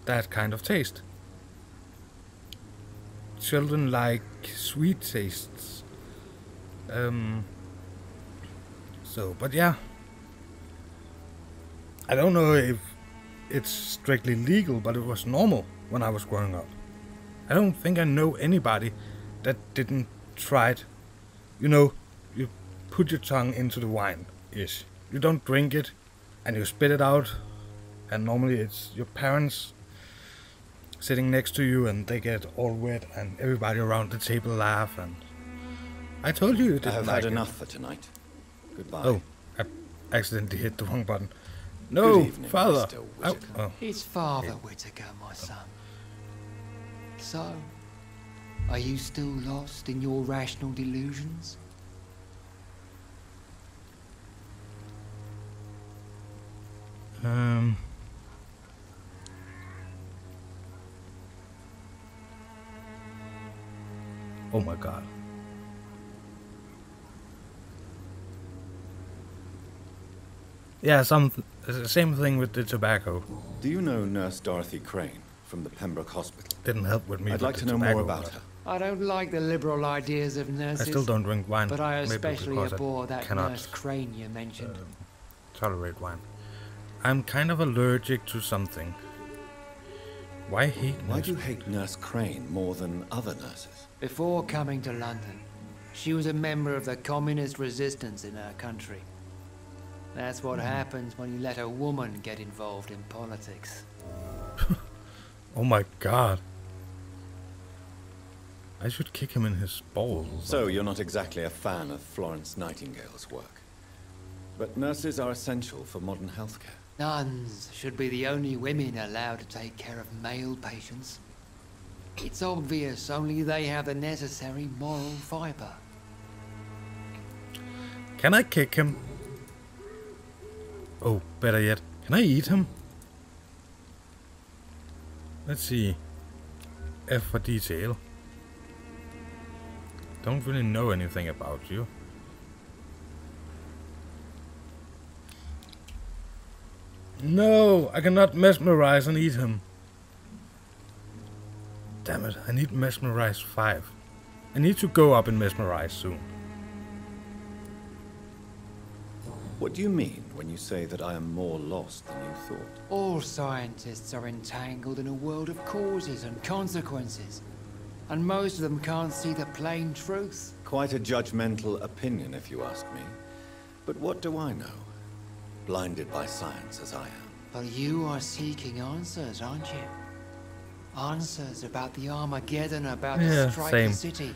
that kind of taste. Children like sweet tastes. But yeah, I don't know if it's strictly legal, but it was normal when I was growing up. I don't think I know anybody that didn't try it. You know, you put your tongue into the wine-ish. You don't drink it, and you spit it out, and normally it's your parents sitting next to you, and they get all wet, and everybody around the table laugh, and I told you didn't I have like had it. enough for tonight. Goodbye. Oh, I accidentally hit the wrong button. No, Good evening, Father. Mr. Oh, Whittaker. oh. It's Father Whittaker, my son. So, are you still lost in your rational delusions? Oh my God. Yeah, same thing with the tobacco. Do you know Nurse Dorothy Crane from the Pembroke Hospital? Didn't help with me. I'd with like the to know tobacco, more about but her. I don't like the liberal ideas of nurses. I still don't drink wine. But I maybe especially because abhor I that cannot Nurse Crane you mentioned. tolerate wine. I'm kind of allergic to something. Why hate Why nurse? do you hate Nurse Crane more than other nurses? Before coming to London, she was a member of the communist resistance in her country. That's what happens when you let a woman get involved in politics. Oh my God. I should kick him in his balls. So you're not exactly a fan of Florence Nightingale's work. But nurses are essential for modern healthcare. Nuns should be the only women allowed to take care of male patients. It's obvious only they have the necessary moral fiber. Can I kick him? Oh, better yet, can I eat him? Let's see. F for detail. Don't really know anything about you. No, I cannot mesmerize and eat him. Damn it, I need mesmerize 5. I need to go up in mesmerize soon. What do you mean when you say that I am more lost than you thought? All scientists are entangled in a world of causes and consequences. And most of them can't see the plain truth. Quite a judgmental opinion, if you ask me. But what do I know? Blinded by science as I am. But you are seeking answers, aren't you? Answers about the Armageddon, about the Striker City.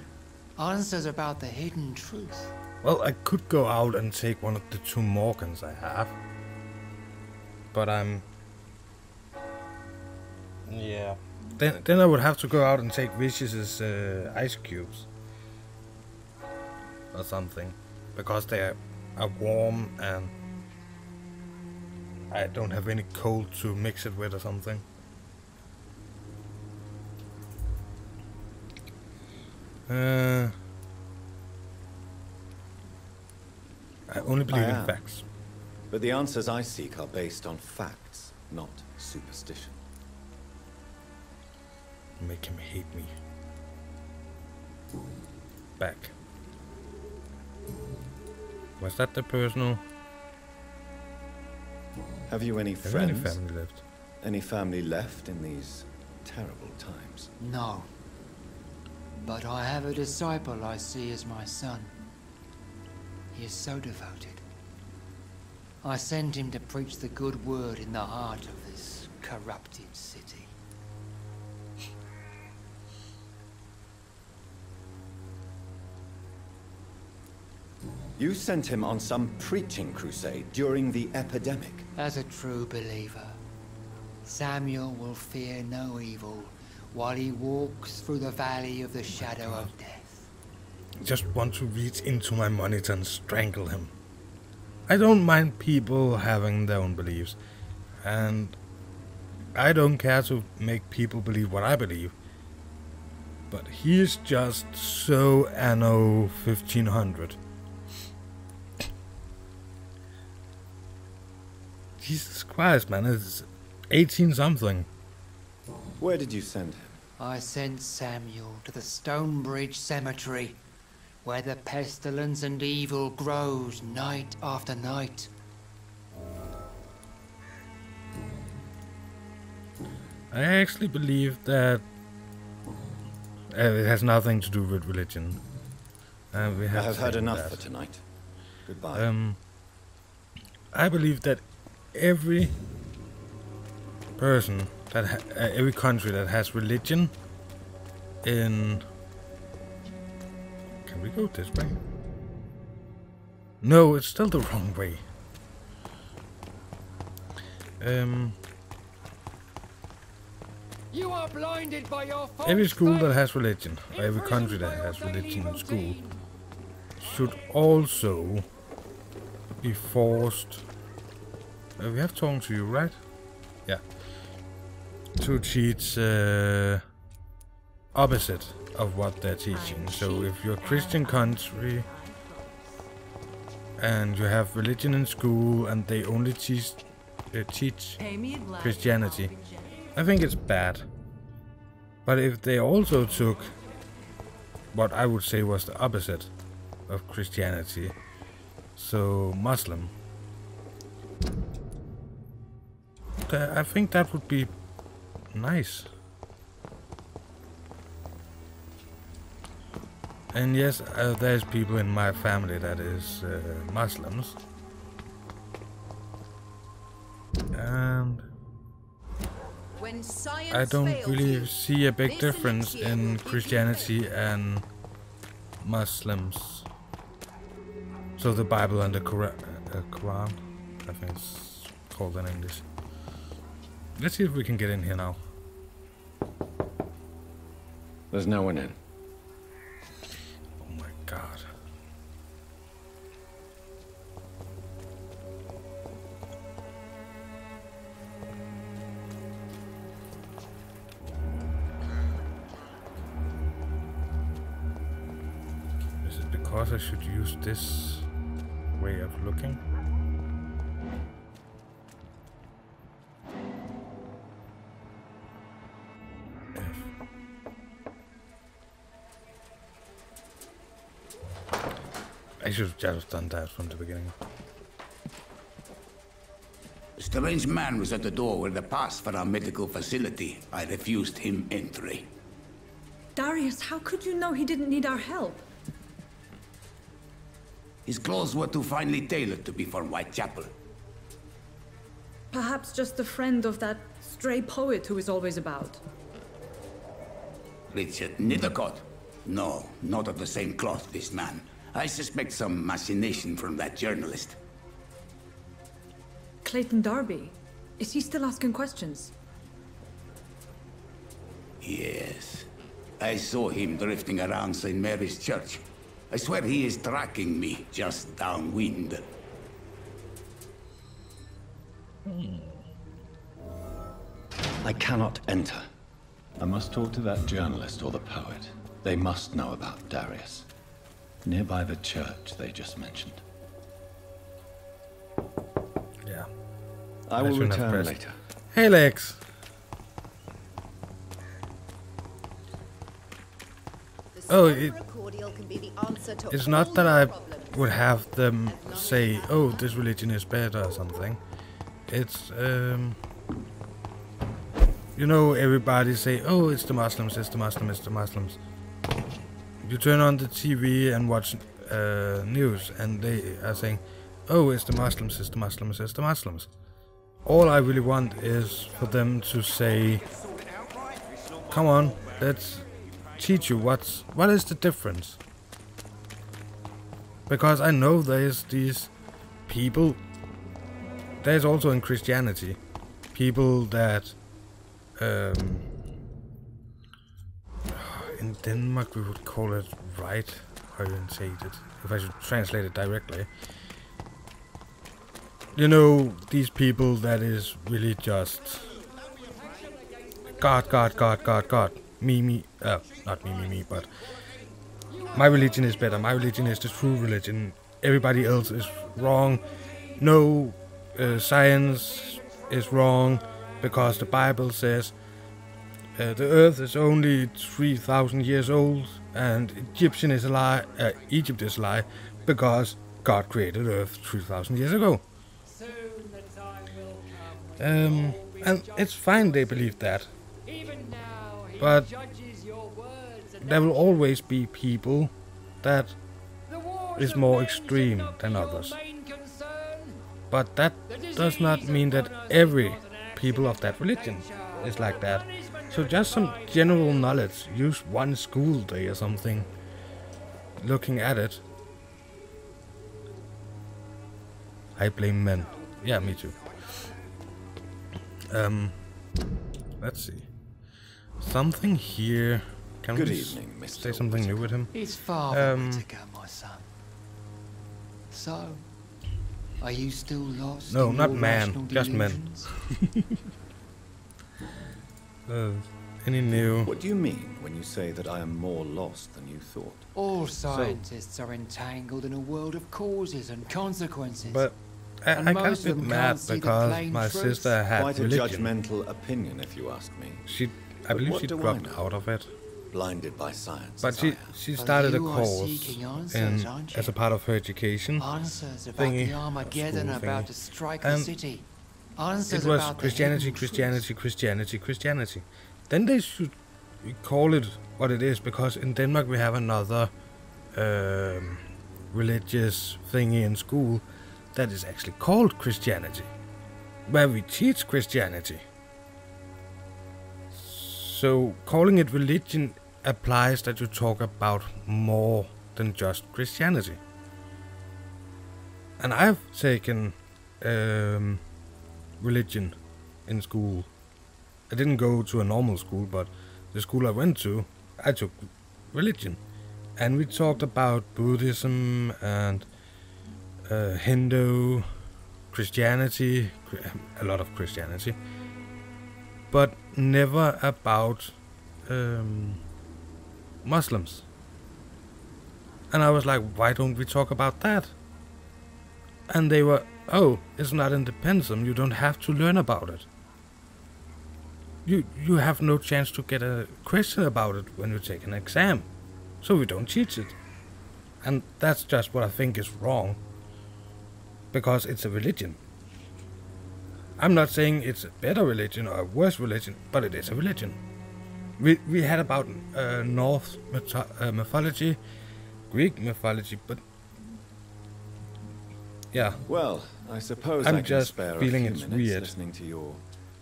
Answers about the hidden truth. Well, I could go out and take one of the 2 Morgans I have. But I'm... yeah. Then I would have to go out and take Vicious's ice cubes. Or something. Because they are warm and I don't have any cold to mix it with or something. I only believe in facts. But the answers I seek are based on facts, not superstition. Make him hate me. Back. Was that the personal? Have you any friends? Any family left? Any family left in these terrible times? No. But I have a disciple I see as my son. He is so devoted. I sent him to preach the good word in the heart of this corrupted city. You sent him on some preaching crusade during the epidemic. As a true believer, Samuel will fear no evil while he walks through the valley of the shadow of death. I just want to reach into my monitor and strangle him. I don't mind people having their own beliefs, and I don't care to make people believe what I believe. But he's just so anno 1500. Jesus Christ, man, it's 18 something. Where did you send him? I sent Samuel to the Stonebridge Cemetery, where the pestilence and evil grows night after night. I actually believe that it has nothing to do with religion. We I have had enough that. for tonight. Goodbye. I believe that every person that every country that has religion in... Can we go this way? No, it's still the wrong way. You are blinded by your Every school that has religion, or every country that has religion in school, should also be forced. We have talked to you, right? Yeah. To teach opposite of what they're teaching. So if you're a Christian country and you have religion in school and they only teach Christianity, I think it's bad. But if they also took what I would say was the opposite of Christianity, so Muslim, I think that would be nice. And yes, there's people in my family that is Muslims. And I don't really see a big difference in Christianity and Muslims. So the Bible and the Quran, I think it's called in English. Let's see if we can get in here now. There's no one in. Oh my god. Is it because I should use this way of looking? I should have just done that from the beginning. A strange man was at the door with a pass for our medical facility. I refused him entry. Darius, how could you know he didn't need our help? His clothes were too finely tailored to be from Whitechapel. Perhaps just a friend of that stray poet who is always about. Richard Nethercott? No, not of the same cloth, this man. I suspect some machination from that journalist. Clayton Darby. Is he still asking questions? Yes. I saw him drifting around St. Mary's Church. I swear he is tracking me just downwind. I cannot enter. I must talk to that journalist or the poet. They must know about Darius. Nearby the church they just mentioned. Yeah. I will return later. Hey, Lex. Oh, it's not that I would have them say, oh, this religion is better or something. It's, you know, everybody say, oh, it's the Muslims, it's the Muslims, it's the Muslims. You turn on the TV and watch news and they are saying, oh, it's the Muslims, it's the Muslims, it's the Muslims. All I really want is for them to say, come on, let's teach you what is the difference. Because I know there's these people, there's also in Christianity, people that in Denmark we would call it right orientated, if I should translate it directly. You know, these people that is really just God, God, God, God, God, me, not me, but my religion is better, my religion is the true religion, everybody else is wrong, no science is wrong because the Bible says the Earth is only 3,000 years old, and Egypt is a lie because God created Earth 3,000 years ago. And it's fine they believe that, but there will always be people that is more extreme than others. But that does not mean that every people of that religion is like that. So just some general knowledge, use one school day or something, looking at it. I blame men. Yeah, me too. Let's see. Something here. Can Good we evening, Mr. say something new with him? It's far Whittaker, my son. So, are you still lost? No, in not your man, rational just men. delusions? Any new? What do you mean when you say that I am more lost than you thought? All scientists are entangled in a world of causes and consequences. But I got a bit mad because my sister had Quite a religion. judgmental opinion, if you ask me. I believe she dropped out of it. Blinded by science. But she started a course as a part of her education Answers about thingy, the Armageddon school about thingy. to strike the And city. it Answers was about the Christianity, hidden Christianity, Christianity, Christianity. Then they should call it what it is, because in Denmark we have another religious thingy in school that is actually called Christianity, where we teach Christianity. So calling it religion applies that you talk about more than just Christianity. And I've taken religion in school. I didn't go to a normal school, but the school I went to, I took religion. And we talked about Buddhism and Hindu, Christianity, a lot of Christianity, but never about Muslims. And I was like, why don't we talk about that? And they were, oh, it's not in the pensum, you don't have to learn about it. You have no chance to get a question about it when you take an exam, so we don't teach it. And that's just what I think is wrong, because it's a religion. I'm not saying it's a better religion or a worse religion, but it is a religion. We had about Norse mythology, Greek mythology, but yeah. Well, I suppose I'm I can just spare feeling a few it's minutes weird. listening to your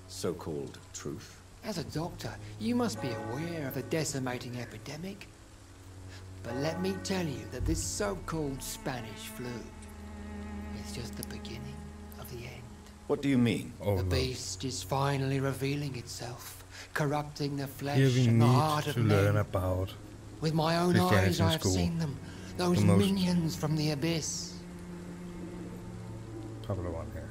so-called truth. As a doctor, you must be aware of the decimating epidemic. But let me tell you that this so-called Spanish flu is just the beginning of the end. What do you mean? The beast is finally revealing itself, corrupting the flesh Here we and the need heart to of learn men. about With my own Christianity eyes, in I have school. seen them. Those The most minions from the abyss. popular one here.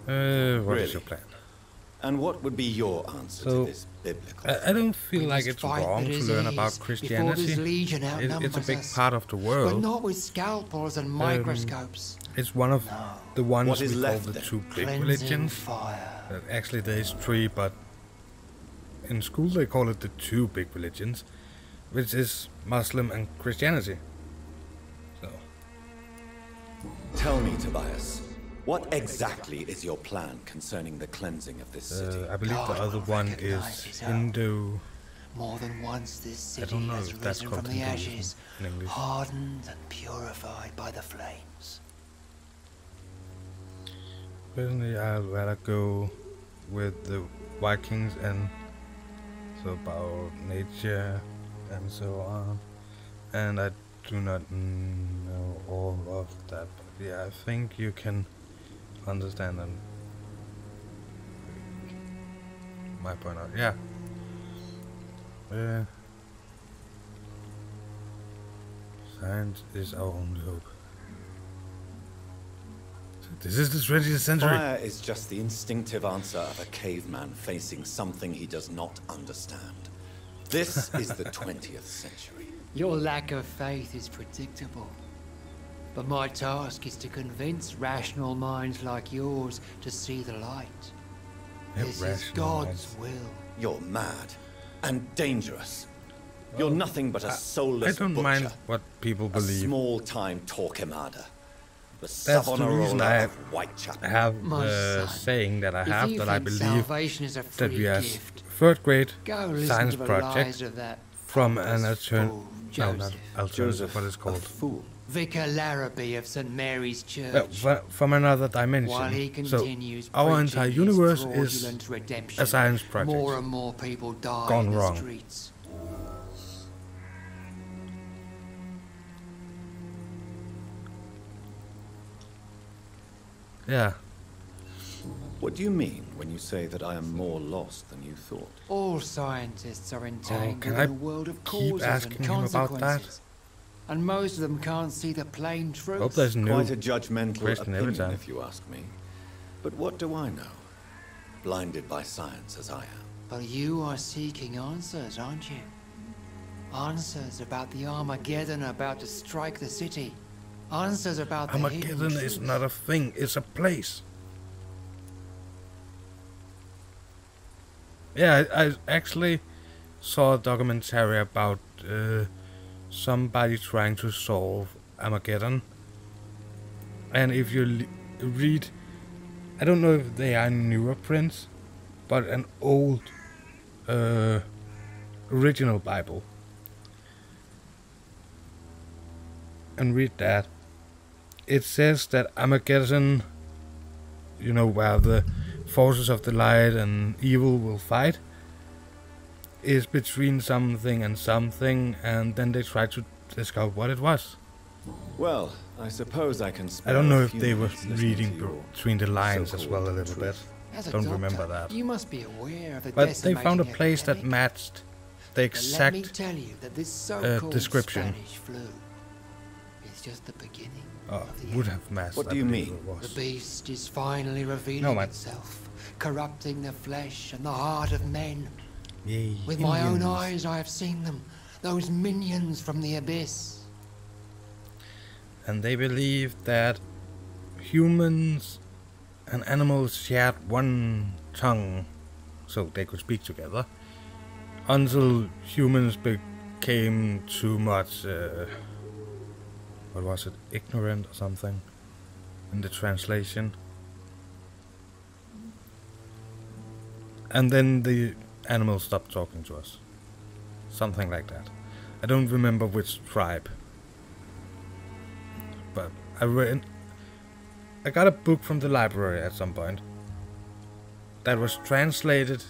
What is Really? your plan? And what would be your answer So, to this biblical? I don't feel We like must it's fight wrong the to learn disease about before Christianity. this legion It's a outnumbers big us. part of the But world. not with scalpels and microscopes. It's one of the ones What is we call left the then? two big Cleansing religions. fire. Actually, there's three, but in school they call it the two big religions, which is Muslim and Christianity. So, Tell me, Tobias, what exactly is your plan concerning the cleansing of this city? I believe the other one is Hindu. More than once this I city don't know has if that's risen called from the Hinduism ashes, in English. hardened and purified by the flames. Personally, I'd rather go with the Vikings and so about nature and so on. And I do not know all of that, but yeah, I think you can understand my point out. Yeah. Science is our only hope. This is the 20th century. Fire is just the instinctive answer of a caveman facing something he does not understand. This is the 20th century. Your lack of faith is predictable. But my task is to convince rational minds like yours to see the light. This is God's will. You're mad and dangerous. You're nothing but a soulless I don't butcher. mind what people believe. A small-time Torquemada. The That's the reason I have Whitechapel. saying that I have, that I believe salvation is a that we free are gift, third grade go listen science to the project lies of that from an Joseph. what is called? Vicar Larrabee of St. Mary's Church. From another While he dimension. So continues our entire preaching his universe is fraudulent redemption, a science project more and more people die gone in the wrong. streets. Yeah. What do you mean when you say that I am more lost than you thought? All scientists are entangled can in I a world of keep causes asking and him about consequences. And most of them can't see the plain truth. Hope there's no Quite a judgmental question every opinion, time. if you ask me. But what do I know? Blinded by science as I am. But you are seeking answers, aren't you? Answers about the Armageddon about to strike the city. Answers about the hidden Armageddon is truth. not a thing, it's a place. Yeah, I actually saw a documentary about somebody trying to solve Armageddon. And if you read, I don't know if they are newer prints, but an old original Bible, and read that, it says that Armageddon, you know, where the forces of the light and evil will fight, is between something and something, and then they try to discover what it was. Well, I suppose I can spare I don't know a if few they were minutes listening reading to your between the lines as so-called well a little bit. As a Don't doctor, remember that. You must be aware of the But they found a decimating place that epidemic. matched the But let me exact tell you that this so-called description. Spanish flu is just the beginning. Would have matched. What I do you believe mean? it was. The beast is finally No, revealing man. itself, corrupting the flesh and the heart of men. Yay, With my own Indians. eyes, I have seen them, those minions from the abyss. And they believe that humans and animals shared one tongue, so they could speak together, until humans became too much, what was it, ignorant or something, in the translation. And then the animals stopped talking to us. Something like that. I don't remember which tribe. But I got a book from the library at some point that was translated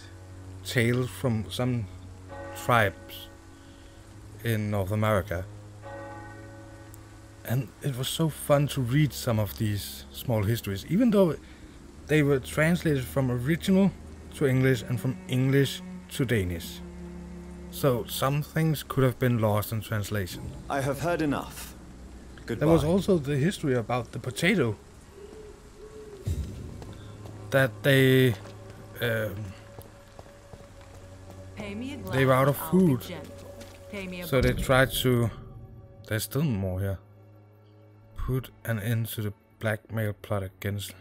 tales from some tribes in North America. And it was so fun to read some of these small histories, even though they were translated from original to English and from English to Danish. So some things could have been lost in translation. I have heard enough. Goodbye. There was also the history about the potato. That they they were out of food, so they tried to. There's still more here. Put an end to the blackmail plot against.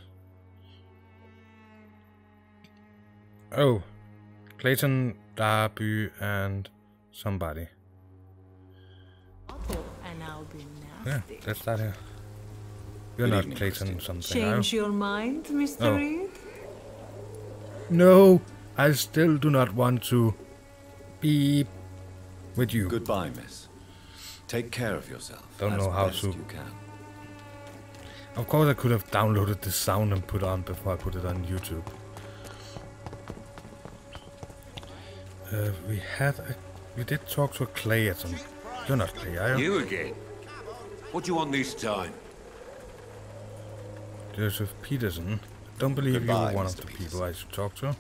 Oh, Clayton, Darby, and somebody. Yeah, that's that here. You're Good not evening, Clayton something, are you? Change your mind, Mr. Oh. Reid? No, I still do not want to be with you. Goodbye, miss. Take care of yourself. Don't as know how best to. You can. Of course, I could have downloaded the sound and put on before I put it on YouTube. We did talk to a Clay at some. You're not Clay, are you? You again? What do you want this time? Joseph Peterson. Don't believe Goodbye, you were one Mr. of the people I should talk to.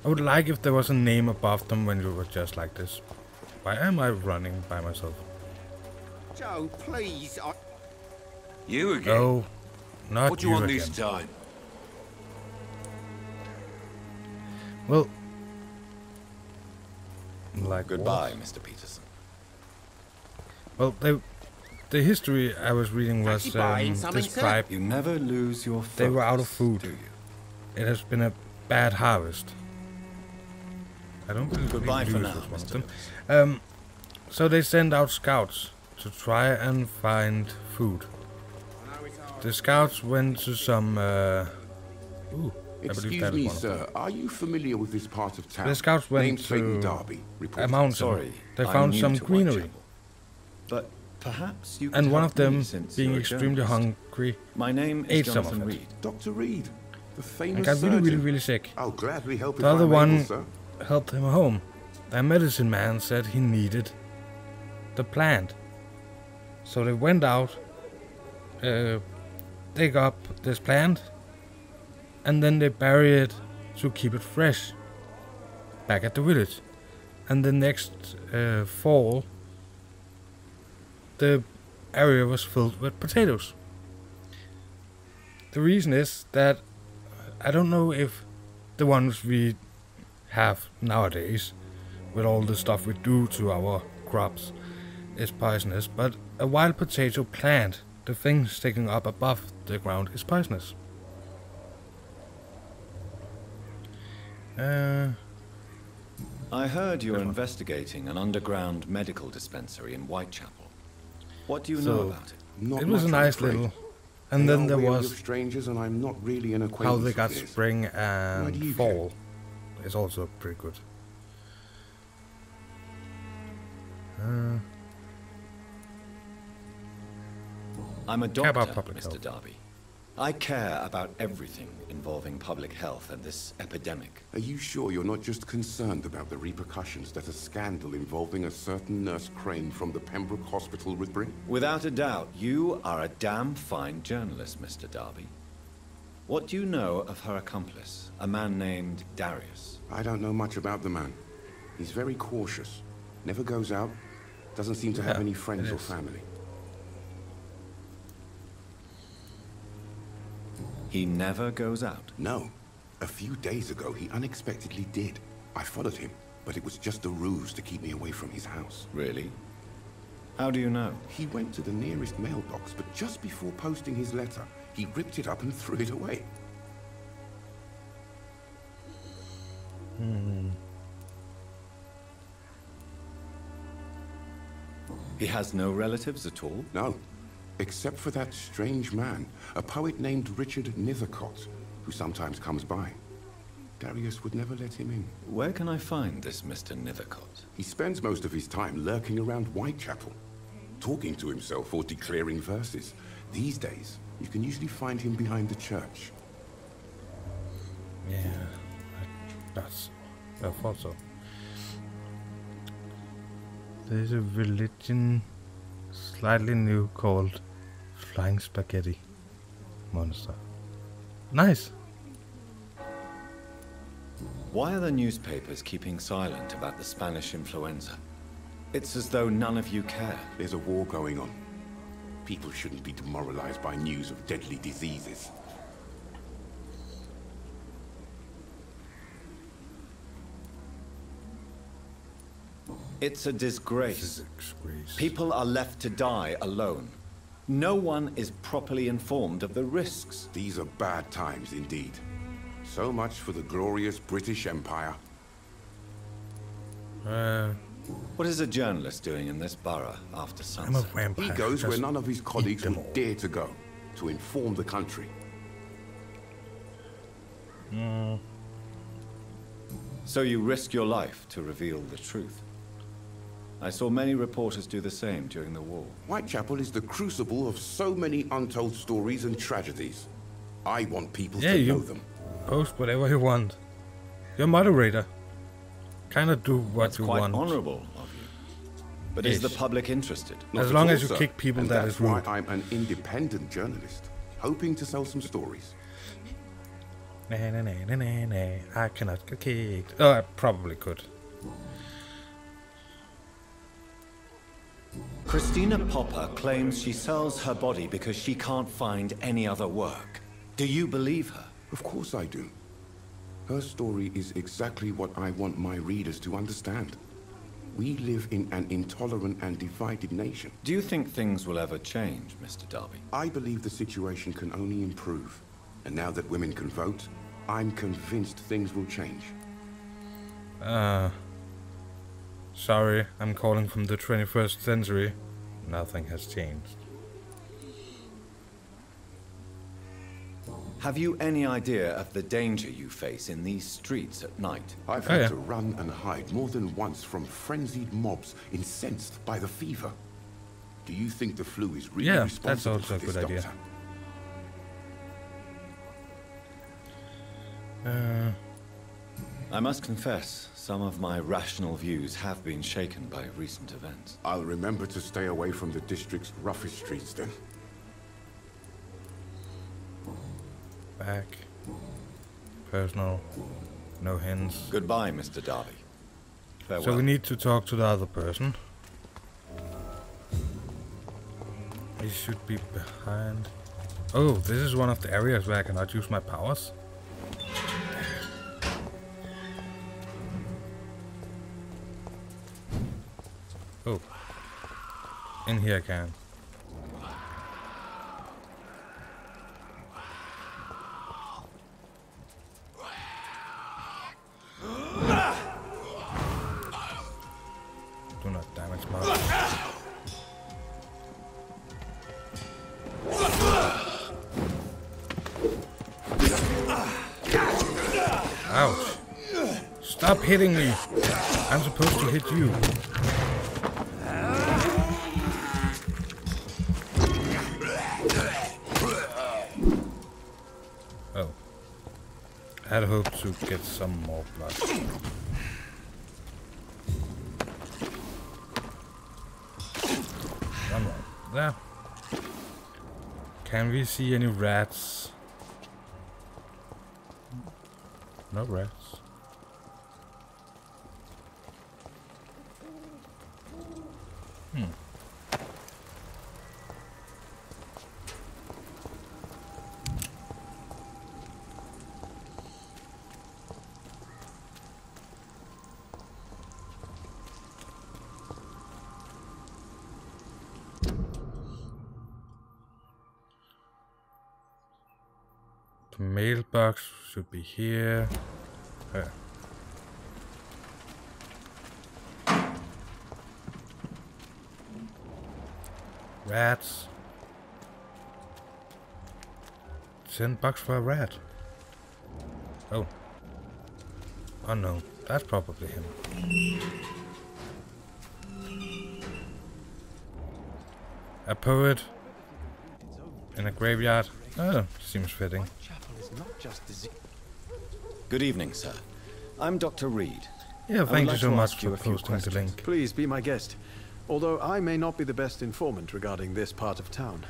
I would like if there was a name above them when you were just like this. Why am I running by myself? Joe, please. You again? No, not What do you want again. this time? Well, like Goodbye, what? Mr. Peterson. Well, the history I was reading was described. You never lose your focus, they were out of food. do you? It has been a bad harvest. I don't believe Goodbye for now, one of them. So they send out scouts to try and find food. The scouts went to some. Excuse me, sir. Are you familiar with this part of town? The scouts went to Derby, a mountain. Sorry, they found some greenery. But perhaps you. And one of them, being extremely hungry, my name is ate some Jonathan of it. Reid. Dr. Reid, the famous And got surgeon. really sick. I'll gladly help The if other I'm one able, sir. helped him home. The medicine man said he needed the plant. So they went out, dig up this plant, and then they bury it to keep it fresh back at the village. And the next fall, the area was filled with potatoes. The reason is that I don't know if the ones we have nowadays, with all the stuff we do to our crops, is poisonous, but a wild potato plant, the thing sticking up above the ground, is poisonous. I heard you're investigating an underground medical dispensary in Whitechapel. What do you know about it? It was a nice little, and then there was strangers, and I'm not really an how they acquaintance got of theirs. spring Why do you and fall. Is also pretty good. I'm a Care about doctor, public Mr. health. Darby. I care about everything involving public health and this epidemic. Are you sure you're not just concerned about the repercussions that a scandal involving a certain Nurse Crane from the Pembroke Hospital would bring? Without a doubt, you are a damn fine journalist, Mr. Darby. What do you know of her accomplice, a man named Darius? I don't know much about the man. He's very cautious. Never goes out. Doesn't seem to have any friends or family. He never goes out? No. A few days ago, he unexpectedly did. I followed him, but it was just a ruse to keep me away from his house. Really? How do you know? He went to the nearest mailbox, but just before posting his letter, he ripped it up and threw it away. He has no relatives at all? No. Except for that strange man, a poet named Richard Nithercott, who sometimes comes by. Darius would never let him in. Where can I find this Mr. Nithercott? He spends most of his time lurking around Whitechapel, talking to himself or declaring verses. These days, you can usually find him behind the church. Yeah, I thought so. There's a religion slightly new called Flying Spaghetti Monster. Nice. Why are the newspapers keeping silent about the Spanish influenza? It's as though none of you care. There's a war going on. People shouldn't be demoralized by news of deadly diseases. It's a disgrace. People are left to die alone. No one is properly informed of the risks. These are bad times indeed. So much for the glorious British Empire. What is a journalist doing in this borough after sunset? I'm a vampire. He goes where none of his colleagues would dare to go, to inform the country. So you risk your life to reveal the truth. I saw many reporters do the same during the war. Whitechapel is the crucible of so many untold stories and tragedies. I want people to know them. Post whatever you want. You're moderator. Kind of do what That's you quite want. honorable of you. But is the public interested? As long as you kick people, and that that's is rude. why I'm an independent journalist, hoping to sell some stories. I cannot get kicked. Oh, I probably could. Christina Popper claims she sells her body because she can't find any other work. Do you believe her? Of course I do. Her story is exactly what I want my readers to understand. We live in an intolerant and divided nation. Do you think things will ever change, Mr. Darby? I believe the situation can only improve. And now that women can vote, I'm convinced things will change. Sorry, I'm calling from the 21st century. Nothing has changed. Have you any idea of the danger you face in these streets at night? I've had to run and hide more than once from frenzied mobs incensed by the fever. Do you think the flu is really responsible for this, Doctor? I must confess, some of my rational views have been shaken by recent events. I'll remember to stay away from the district's roughest streets then. Back. Personal. No hints. Goodbye, Mr. Darby. Farewell. So we need to talk to the other person. He should be behind. Oh, this is one of the areas where I cannot use my powers. Oh. In here I can. Do not damage my... Ouch. Stop hitting me. I'm supposed to hit you. Oh. I had hoped to get some more blood. One more. There. Can we see any rats? No rats. The mailbox should be here. Rats. $10 for a rat. Oh. Oh no, that's probably him. A poet in a graveyard. Oh, seems fitting. Good evening, sir. I'm Dr. Reid. Yeah, thank you so much for posting the link. Please be my guest. Although I may not be the best informant regarding this part of town,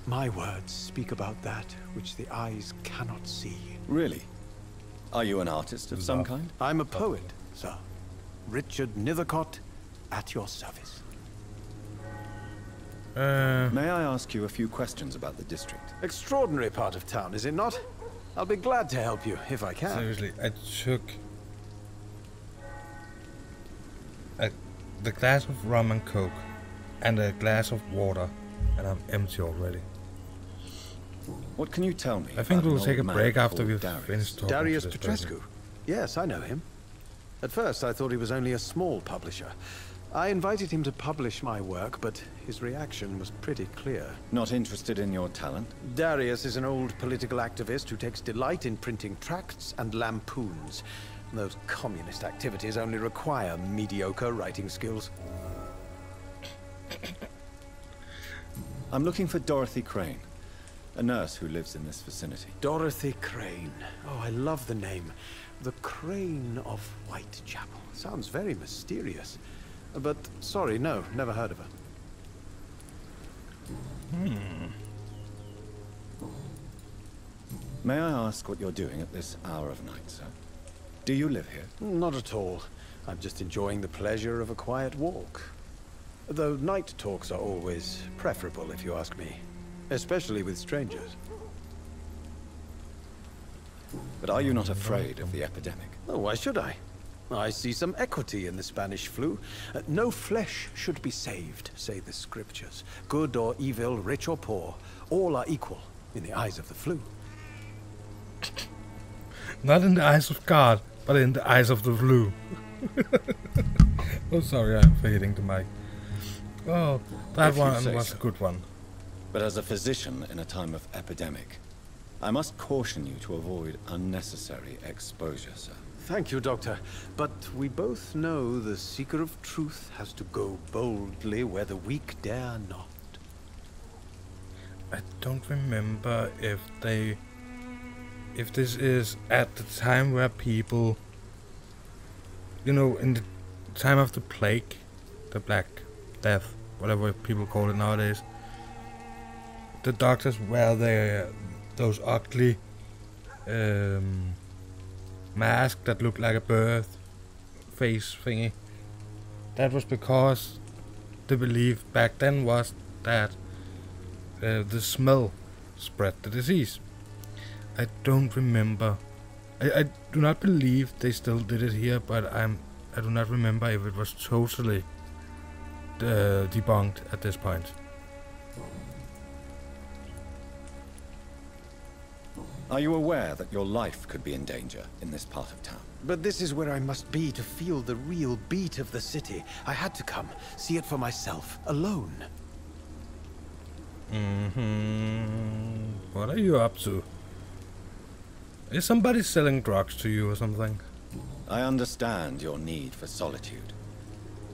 my words speak about that which the eyes cannot see. Really? Are you an artist of some kind? I'm a poet, sir. Richard Nethercott, at your service. May I ask you a few questions about the district? Extraordinary part of town, is it not? I'll be glad to help you, if I can. Seriously, I took the glass of rum and coke and a glass of water, and I'm empty already. What can you tell me? I think we'll take a break after we've finished talking Darius to this Petrescu? person. Yes, I know him. At first, I thought he was only a small publisher. I invited him to publish my work, but his reaction was pretty clear. Not interested in your talent? Darius is an old political activist who takes delight in printing tracts and lampoons. Those communist activities only require mediocre writing skills. I'm looking for Dorothy Crane, a nurse who lives in this vicinity. Dorothy Crane. Oh, I love the name. The Crane of Whitechapel. Sounds very mysterious. But, sorry, no, never heard of her. May I ask what you're doing at this hour of night, sir? Do you live here? Not at all. I'm just enjoying the pleasure of a quiet walk. Though night talks are always preferable, if you ask me. Especially with strangers. But are you not afraid of the epidemic? Oh, why should I? I see some equity in the Spanish flu. No flesh should be saved, say the scriptures. Good or evil, rich or poor, all are equal in the eyes of the flu. Not in the eyes of God, but in the eyes of the flu. Oh, sorry, I'm hitting the mic. Oh, that one was a good one. But as a physician in a time of epidemic, I must caution you to avoid unnecessary exposure, sir. Thank you, Doctor. But we both know the seeker of truth has to go boldly where the weak dare not. I don't remember if this is at the time where people, you know, in the time of the plague, the Black Death, whatever people call it nowadays, the doctors wear those ugly masks that look like a bird face thingy. That was because the belief back then was that the smell spread the disease. I don't remember. I do not believe they still did it here, but I do not remember if it was totally debunked at this point. Are you aware that your life could be in danger in this part of town? But this is where I must be to feel the real beat of the city. I had to come, see it for myself, alone. What are you up to? Is somebody selling drugs to you or something? I understand your need for solitude,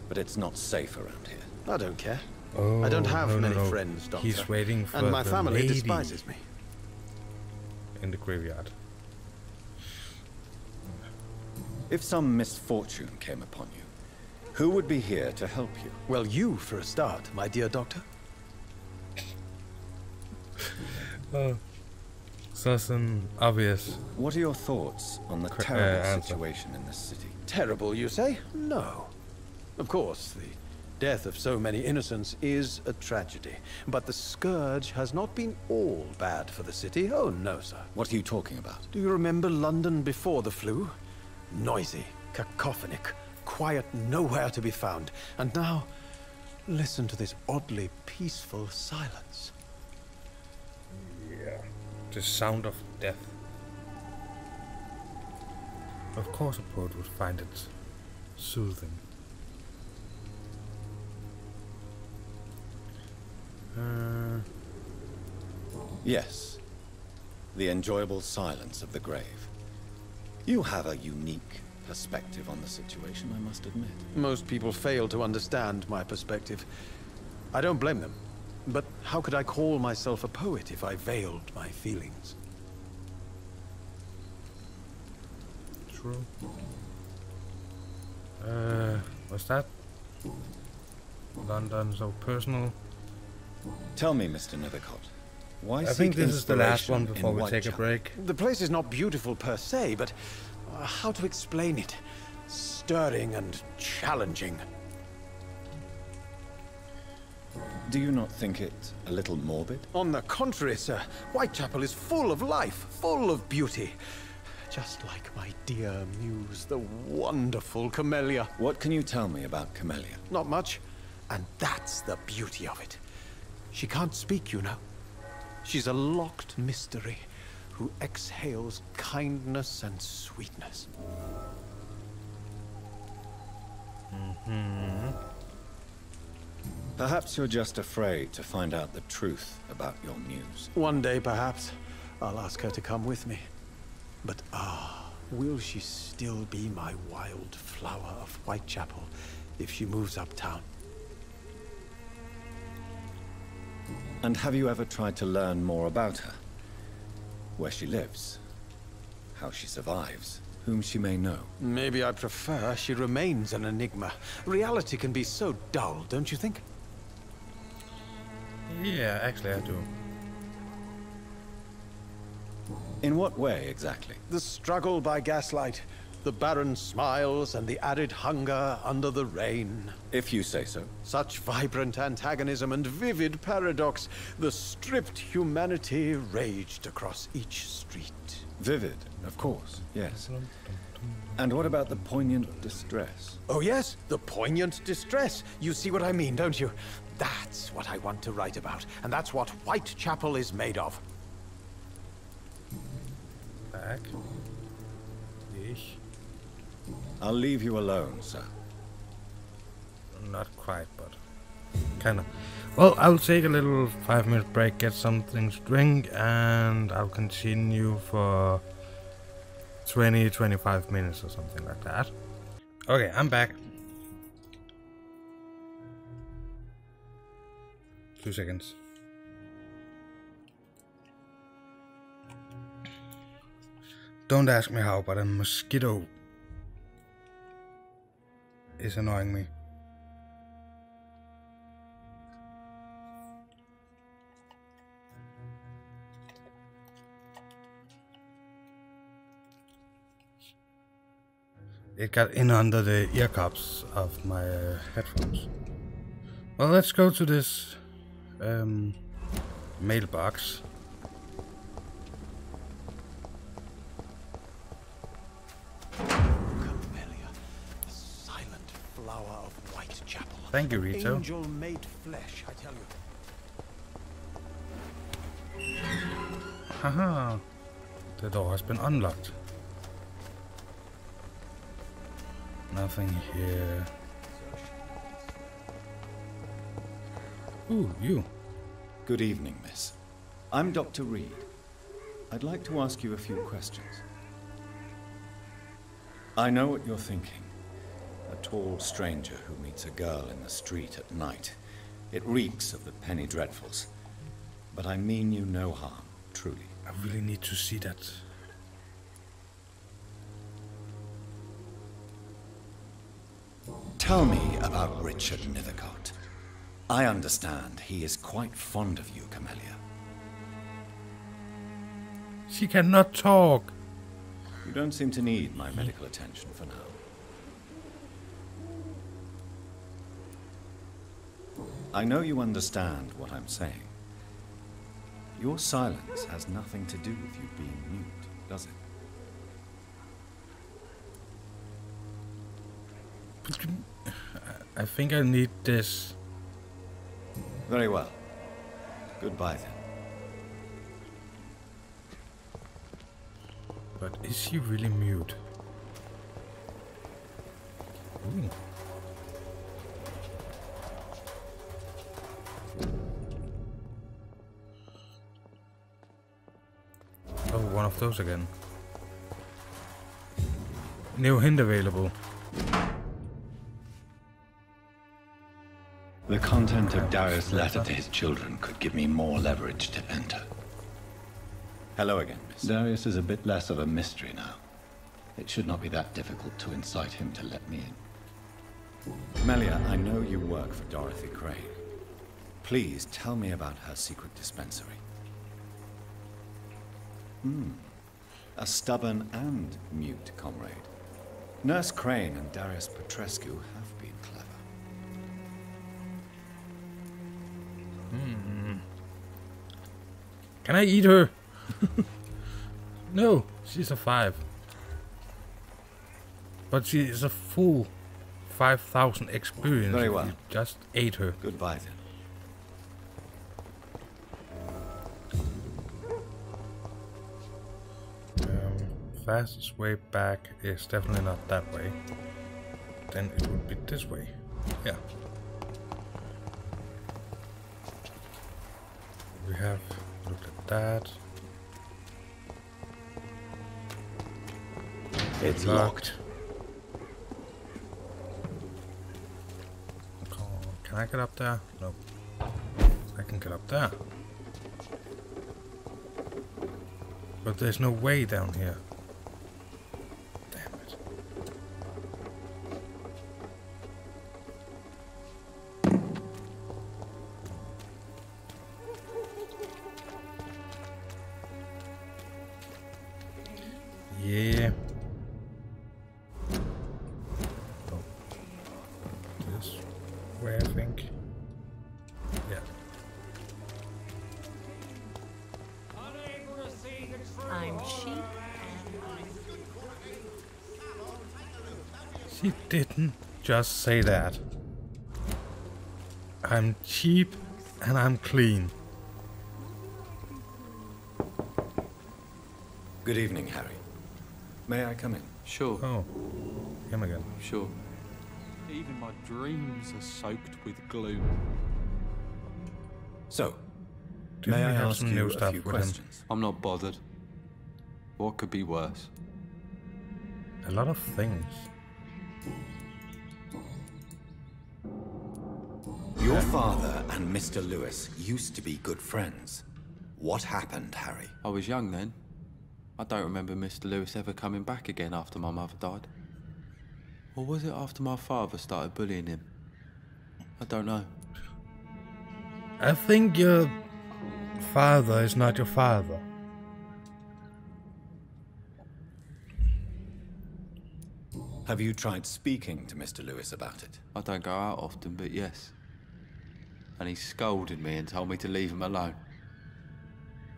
but it's not safe around here. I don't care. Oh, I don't have no, many no. friends, Doctor. He's waiting for and my the family lady despises me. In the graveyard. If some misfortune came upon you, who would be here to help you? Well, you for a start, my dear Doctor. Such an obvious. What are your thoughts on the terrible situation in this city? Terrible, you say? No. Of course, the death of so many innocents is a tragedy. But the scourge has not been all bad for the city. Oh, no, sir. What are you talking about? Do you remember London before the flu? Noisy, cacophonic, quiet nowhere to be found. And now, listen to this oddly peaceful silence. Yeah. The sound of death. Of course a poet would find it soothing. Yes. The enjoyable silence of the grave. You have a unique perspective on the situation, I must admit. Most people fail to understand my perspective. I don't blame them. But how could I call myself a poet if I veiled my feelings? True. What's that? London so personal. Tell me, Mr. Nethercott, why I think this is the last one before we take a Whitechapel? break. The place is not beautiful per se, but how to explain it? Stirring and challenging. Do you not think it a little morbid? On the contrary, sir. Whitechapel is full of life, full of beauty. Just like my dear muse, the wonderful Camellia. What can you tell me about Camellia? Not much. And that's the beauty of it. She can't speak, you know. She's a locked mystery who exhales kindness and sweetness. Perhaps you're just afraid to find out the truth about your muse. One day, perhaps, I'll ask her to come with me. But will she still be my wild flower of Whitechapel if she moves uptown? And have you ever tried to learn more about her? Where she lives? How she survives? Whom she may know? Maybe I prefer she remains an enigma. Reality can be so dull, don't you think? Yeah, actually I do. In what way, exactly? The struggle by gaslight. the barren smiles and the arid hunger under the rain. If you say so. Such vibrant antagonism and vivid paradox. The stripped humanity raged across each street. Vivid, of course, yes. And what about the poignant distress? Oh yes, the poignant distress. You see what I mean, don't you? That's what I want to write about, and that's what Whitechapel is made of. Back. I'll leave you alone, sir. Not quite, but kinda. Well, I'll take a little 5-minute break, get something to drink, and I'll continue for 20-25 minutes or something like that. Okay, I'm back. 2 seconds. Don't ask me how, but a mosquito is annoying me. It got in under the ear cups of my headphones. Well, let's go to this mailbox. Thank you, Rito. Angel made flesh, I tell you. Haha. The door has been unlocked. Nothing here. Ooh, you. Good evening, miss. I'm Dr. Reid. I'd like to ask you a few questions. I know what you're thinking. A tall stranger who meets a girl in the street at night. It reeks of the penny dreadfuls. But I mean you no harm, truly. I really need to see that. Tell me about Richard Nethercott. I understand he is quite fond of you, Camellia. She cannot talk. You don't seem to need my medical attention for now. I know you understand what I'm saying. Your silence has nothing to do with you being mute, does it? I think I need this. Very well. Goodbye then. But is she really mute? Ooh. Oh, one of those again. New hint available. The content of Darius' letter to his children could give me more leverage to enter. Hello again, miss. Darius is a bit less of a mystery now. It should not be that difficult to incite him to let me in. Melia, I know you work for Dorothy Crane. Please tell me about her secret dispensary. A stubborn and mute comrade. Nurse Crane and Darius Petrescu have been clever. Can I eat her? No, she's a 5. But she is a full 5,000 experience. Very well. You just ate her. Goodbye then. Fastest way back is definitely not that way. Then it would be this way. Yeah. We have looked at that. It's locked. Oh, can I get up there? No. I can get up there. But there's no way down here. Damn it. Yeah. She didn't just say that. I'm cheap and I'm clean. Good evening, Harry. May I come in? Sure. Oh, him again. Sure. Even my dreams are soaked with gloom. So, Didn't may I we have ask some you new a stuff few with him? questions? I'm not bothered. What could be worse? A lot of things. Your father and Mr. Lewis used to be good friends. What happened, Harry? I was young then. I don't remember Mr. Lewis ever coming back again after my mother died. Or was it after my father started bullying him? I don't know. I think your father is not your father. Have you tried speaking to Mr. Lewis about it? I don't go out often, but yes. And he scolded me and told me to leave him alone.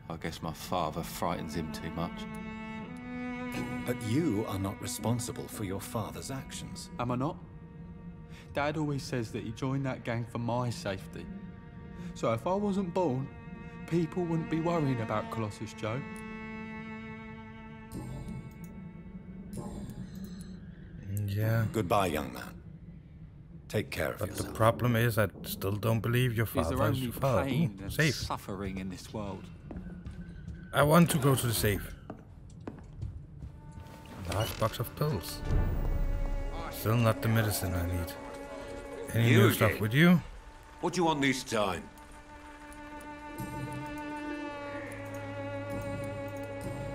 I guess my father frightens him too much. But you are not responsible for your father's actions. Am I not? Dad always says that he joined that gang for my safety. So if I wasn't born, people wouldn't be worrying about Colossus Joe. Yeah. Goodbye, young man. Take care of But yourself. the problem is, I still don't believe your Is there father is only your father. pain Ooh, and safe. suffering in this world? I want to go to the safe. Large box of pills. Still not the medicine I need. Any new stuff with you? What do you want this time?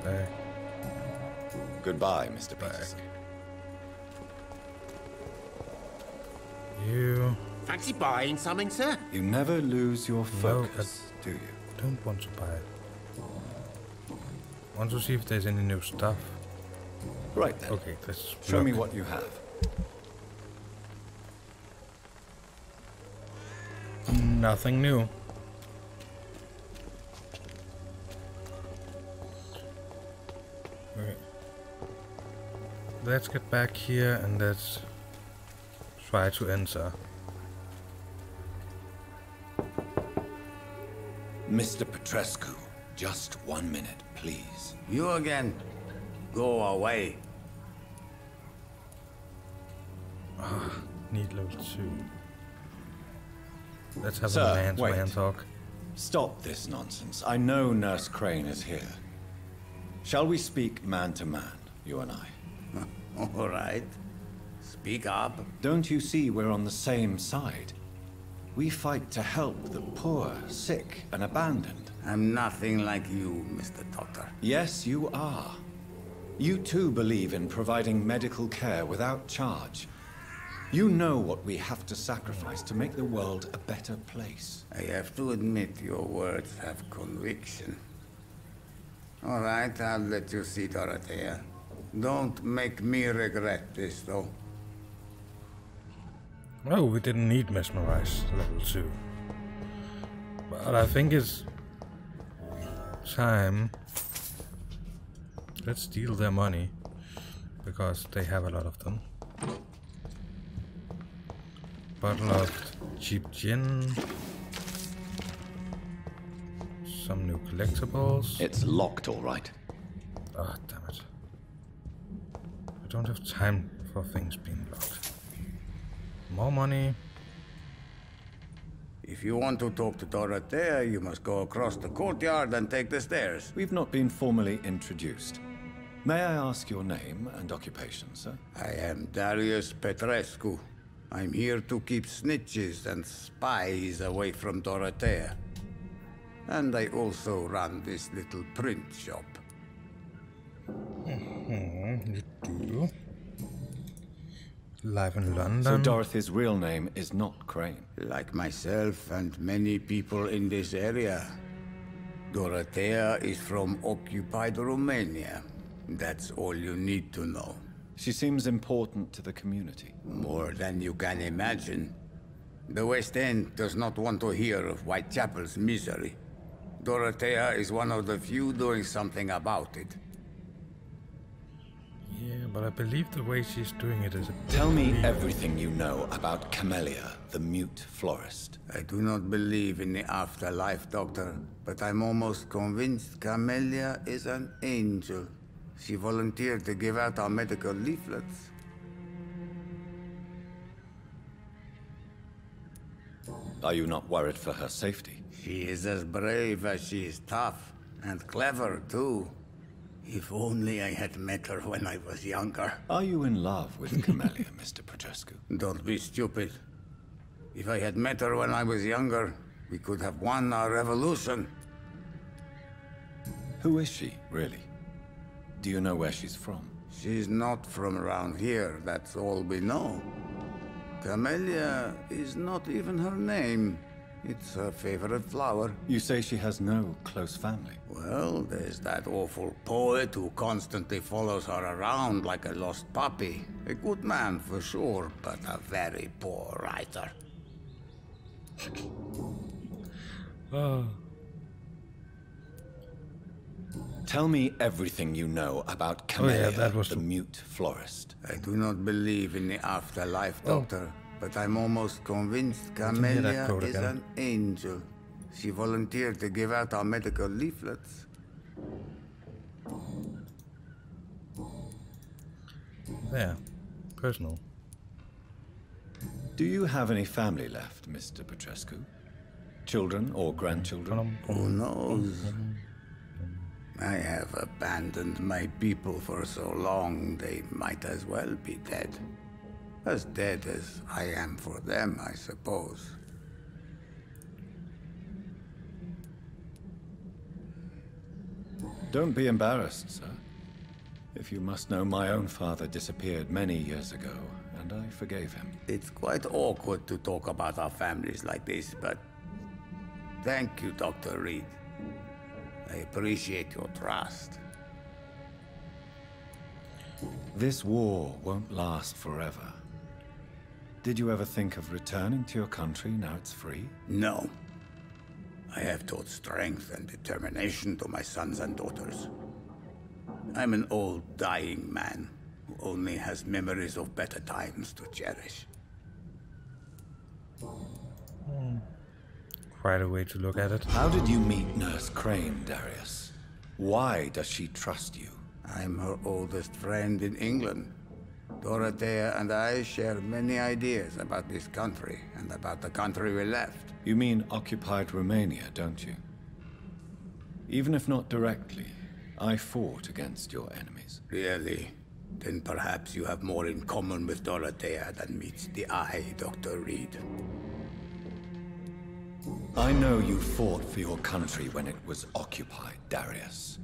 Back. Goodbye, Mr. Peterson. You Fancy buying something, sir? You never lose your focus, do you? don't want to buy it. Want to see if there's any new stuff. Right then. Okay, let's Show me look. what you have. Nothing new. Okay. Let's get back here and let's try to enter. Mr. Petrescu, just 1 minute, please. You again? Go away. Need level 2. Let's have Sir, a man's wait. man talk. Stop this nonsense. I know Nurse Crane is here. Shall we speak man to man, you and I? All right. Speak up. Don't you see we're on the same side? We fight to help the poor, sick, and abandoned. I'm nothing like you, Mr. Doctor. Yes, you are. You too believe in providing medical care without charge. You know what we have to sacrifice to make the world a better place. I have to admit your words have conviction. All right, I'll let you see Dorothea. Don't make me regret this, though. Oh, we didn't need mesmerize level 2. But I think it's time. Let's steal their money, because they have a lot of them. Bottle of cheap gin. Some new collectibles. It's locked, all right. Ah, damn it. I don't have time for things being locked. More money. If you want to talk to Dorothea, you must go across the courtyard and take the stairs. We've not been formally introduced. May I ask your name and occupation, sir? I am Darius Petrescu. I'm here to keep snitches and spies away from Dorothea. And I also run this little print shop. You do. Live in London. So Dorothy's real name is not Crane. Like myself and many people in this area, Dorothea is from occupied Romania. That's all you need to know. She seems important to the community. More than you can imagine. The West End does not want to hear of Whitechapel's misery. Dorothea is one of the few doing something about it. Yeah, but I believe the way she's doing it is a bit Tell me weird. everything you know about Camellia, the mute florist. I do not believe in the afterlife, Doctor, but I'm almost convinced Camellia is an angel. She volunteered to give out our medical leaflets. Are you not worried for her safety? She is as brave as she is tough, and clever, too. If only I had met her when I was younger. Are you in love with Camellia, Mr. Petrescu? Don't be stupid. If I had met her when I was younger, we could have won our revolution. Who is she, really? Do you know where she's from? She's not from around here, that's all we know. Camellia is not even her name. It's her favorite flower. You say she has no close family? Well, there's that awful poet who constantly follows her around like a lost puppy. A good man for sure, but a very poor writer. Tell me everything you know about Camellia, the mute florist. I do not believe in the afterlife, Doctor, but I'm almost convinced Camellia is an angel. She volunteered to give out our medical leaflets. There. Personal. Do you have any family left, Mr. Petrescu? Children or grandchildren? Who knows? I have abandoned my people for so long, they might as well be dead. As dead as I am for them, I suppose. Don't be embarrassed, sir. If you must know, my own father disappeared many years ago, and I forgave him. It's quite awkward to talk about our families like this, but thank you, Dr. Reid. I appreciate your trust. This war won't last forever. Did you ever think of returning to your country now it's free? No. I have taught strength and determination to my sons and daughters. I'm an old, dying man who only has memories of better times to cherish. Quite a way to look at it. How did you meet Nurse Crane, Darius? Why does she trust you? I'm her oldest friend in England. Dorothea and I share many ideas about this country and about the country we left. You mean occupied Romania, don't you? Even if not directly, I fought against your enemies. Really? Then perhaps you have more in common with Dorothea than meets the eye, Dr. Reid. I know you fought for your country when it was occupied, Darius.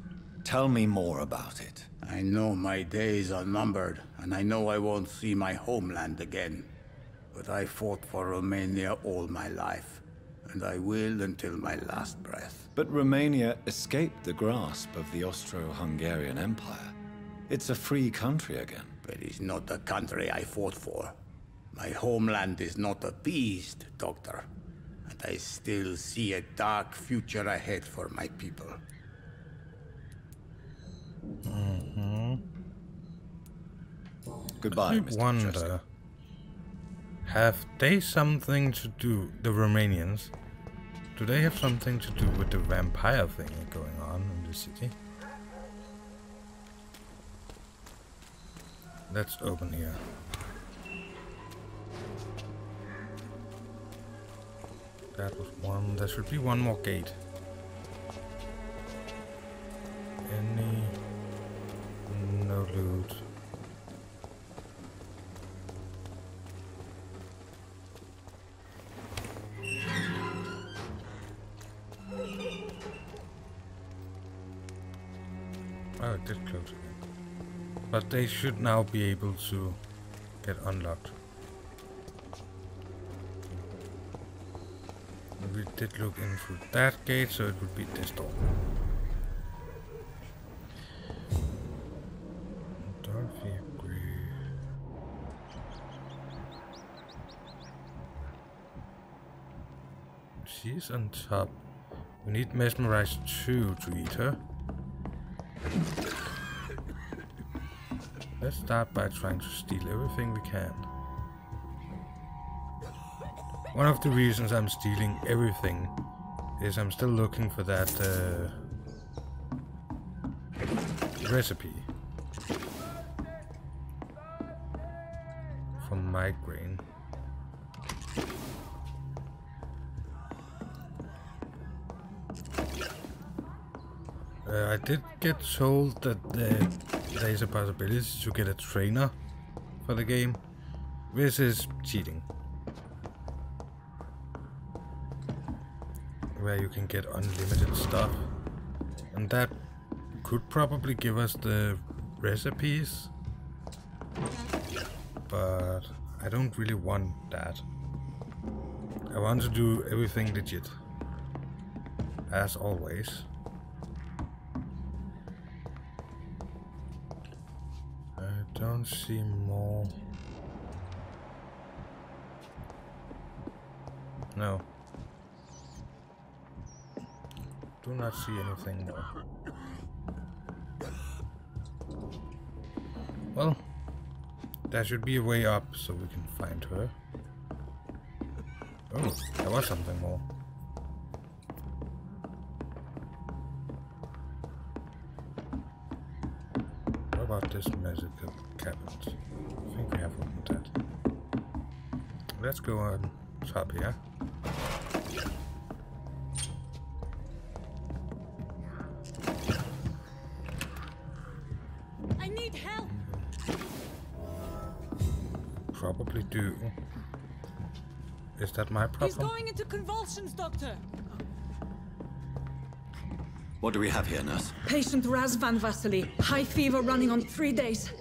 Tell me more about it. I know my days are numbered, and I know I won't see my homeland again. But I fought for Romania all my life, and I will until my last breath. But Romania escaped the grasp of the Austro-Hungarian Empire. It's a free country again. But it's not the country I fought for. My homeland is not appeased, Doctor. And I still see a dark future ahead for my people. Goodbye, I Mr. wonder, have they something to do, the Romanians? Do they have something to do with the vampire thing going on in the city? Let's open here. That was one. There should be one more gate. No loot. Oh, it did close again. But they should now be able to get unlocked. We did look in through that gate, so it would be this door. She's on top. We need Mesmerize 2 to eat her. Let's start by trying to steal everything we can. One of the reasons I'm stealing everything is I'm still looking for that recipe for migraine. I did get told that there is a possibility to get a trainer for the game, which is cheating. Where you can get unlimited stuff, and that could probably give us the recipes, but I don't really want that. I want to do everything legit, as always. I don't see more. No. Do not see anything more. Well, there should be a way up so we can find her. Oh, there was something more. What about this magical cabinet? I think we have opened that. Let's go on top here. Probably do. Is that my problem? He's going into convulsions, Doctor. What do we have here, nurse? Patient Raz Van Vasily. High fever running on 3 days.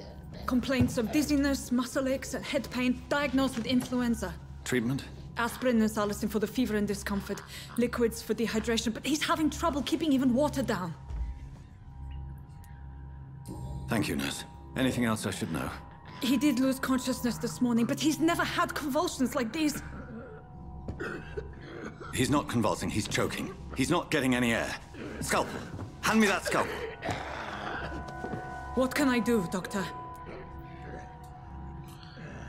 Complaints of dizziness, muscle aches, and head pain. Diagnosed with influenza. Treatment? Aspirin and salicin for the fever and discomfort. Liquids for dehydration, but he's having trouble keeping even water down. Thank you, nurse. Anything else I should know? He did lose consciousness this morning, but he's never had convulsions like these. He's not convulsing, he's choking. He's not getting any air. Scalpel! Hand me that scalpel! What can I do, Doctor?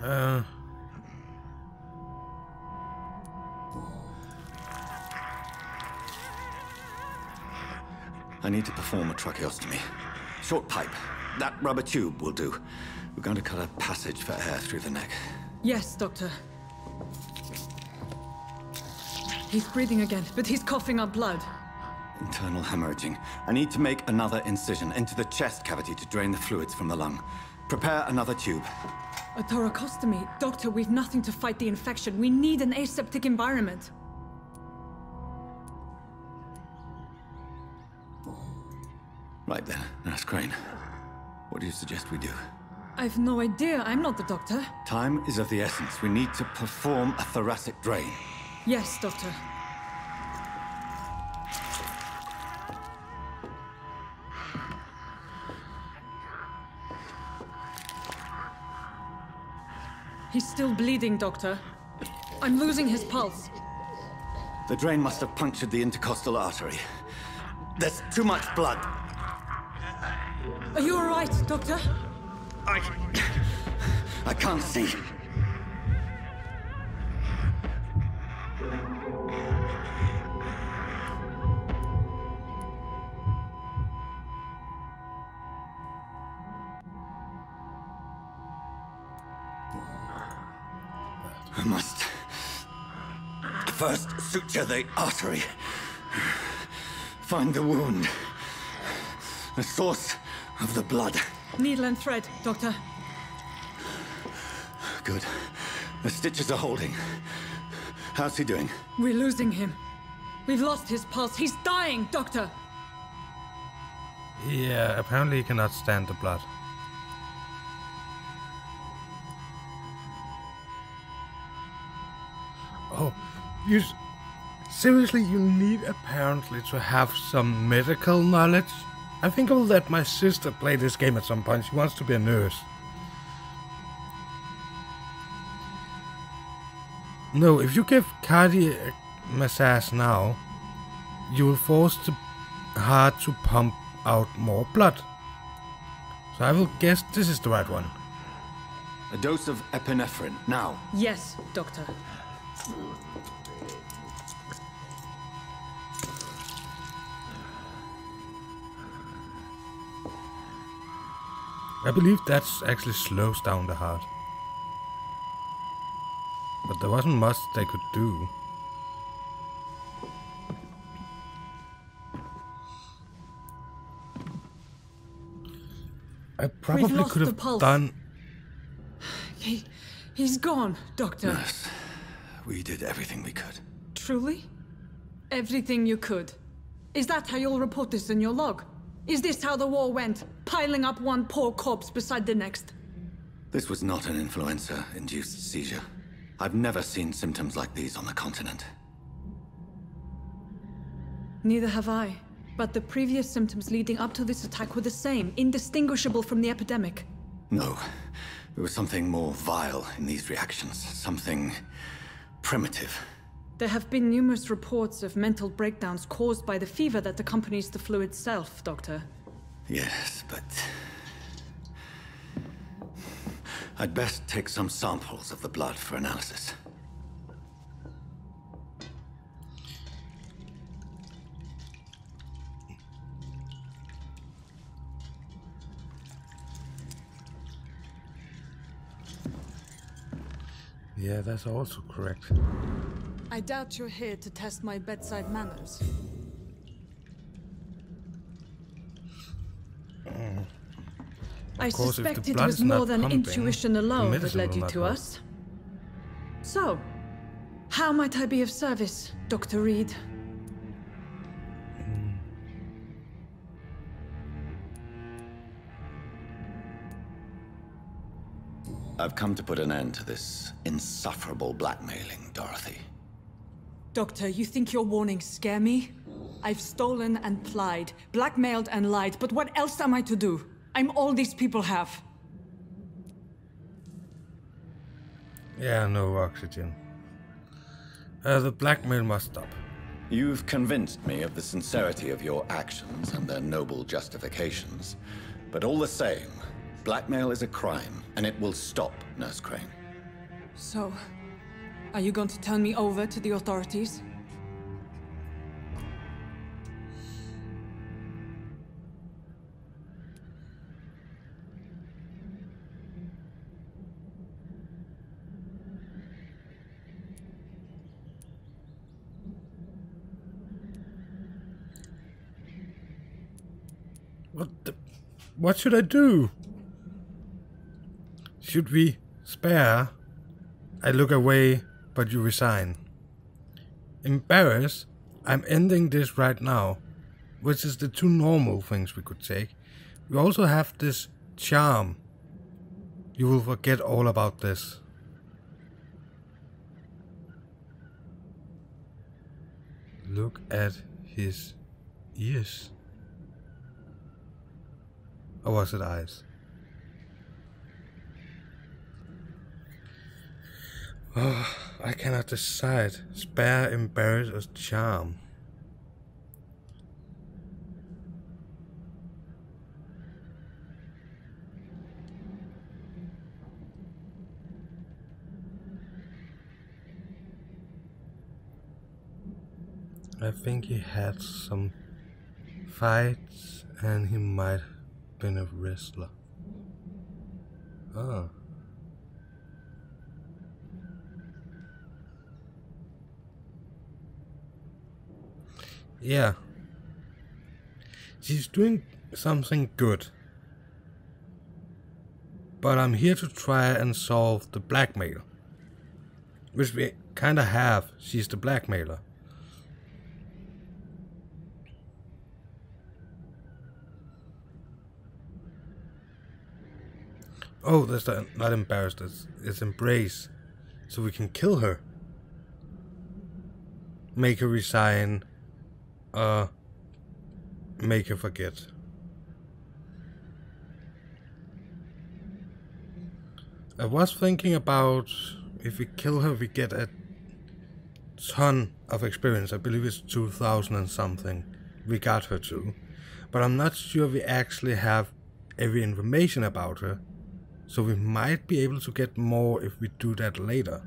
I need to perform a tracheostomy. Short pipe. That rubber tube will do. We're going to cut a passage for air through the neck. Yes, Doctor. He's breathing again, but he's coughing up blood. Internal hemorrhaging. I need to make another incision into the chest cavity to drain the fluids from the lung. Prepare another tube. A thoracostomy? Doctor, we've nothing to fight the infection. We need an aseptic environment. Right then, Nurse Crane. What do you suggest we do? I've no idea. I'm not the doctor. Time is of the essence. We need to perform a thoracic drain. Yes, Doctor. He's still bleeding, Doctor. I'm losing his pulse. The drain must have punctured the intercostal artery. There's too much blood. Are you all right, Doctor? I can't see. I must first suture the artery. Find the wound. The source of the blood. Needle and thread, Doctor. Good. The stitches are holding. How's he doing? We're losing him. We've lost his pulse. He's dying, Doctor. Yeah, apparently he cannot stand the blood. Oh, seriously, you need apparently to have some medical knowledge? I think I'll let my sister play this game at some point. She wants to be a nurse. No, if you give cardiac massage now, you will force the heart to pump out more blood. So I will guess this is the right one. A dose of epinephrine, now. Yes, Doctor. I believe that actually slows down the heart. But there wasn't much they could do. I probably could have done... He's gone, Doctor. Nurse, we did everything we could. Truly? Everything you could? Is that how you'll report this in your log? Is this how the war went? Piling up one poor corpse beside the next? This was not an influenza-induced seizure. I've never seen symptoms like these on the continent. Neither have I. But the previous symptoms leading up to this attack were the same, indistinguishable from the epidemic. No. There was something more vile in these reactions. Something primitive. There have been numerous reports of mental breakdowns caused by the fever that accompanies the flu itself, Doctor. Yes, but... I'd best take some samples of the blood for analysis. Yeah, that's also correct. I doubt you're here to test my bedside manners. I suspect it was more than intuition alone that led you to us. So, how might I be of service, Dr. Reid? I've come to put an end to this insufferable blackmailing, Dorothy. Doctor, you think your warnings scare me? I've stolen and plied, blackmailed and lied, but what else am I to do? I'm all these people have. Yeah, no oxygen. The blackmail must stop. You've convinced me of the sincerity of your actions and their noble justifications. But all the same, blackmail is a crime, and it will stop, Nurse Crane. So, are you going to turn me over to the authorities? What should I do? Should we spare? I look away, but you resign. Embarrass? I'm ending this right now, which is the two normal things we could take. We also have this charm. You will forget all about this. Look at his ears. Or was it eyes? Oh, I cannot decide. Spare, embarrass, or charm. I think he had some fights and he might have been a wrestler. Ah. Yeah. She's doing something good. But I'm here to try and solve the blackmail. Which we kinda have. She's the blackmailer. Oh, that's not embarrassed, it's embrace. So we can kill her. Make her resign. Make her forget. I was thinking about if we kill her we get a ton of experience. I believe it's 2000 and something we got her to. But I'm not sure we actually have every information about her. So we might be able to get more if we do that later.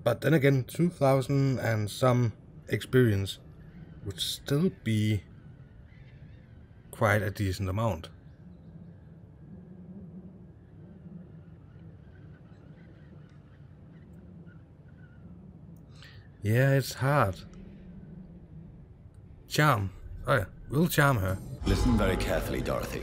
But then again, 2,000 and some experience would still be quite a decent amount. Yeah, it's hard. Charm. Oh yeah, we'll charm her. Listen very carefully, Dorothy.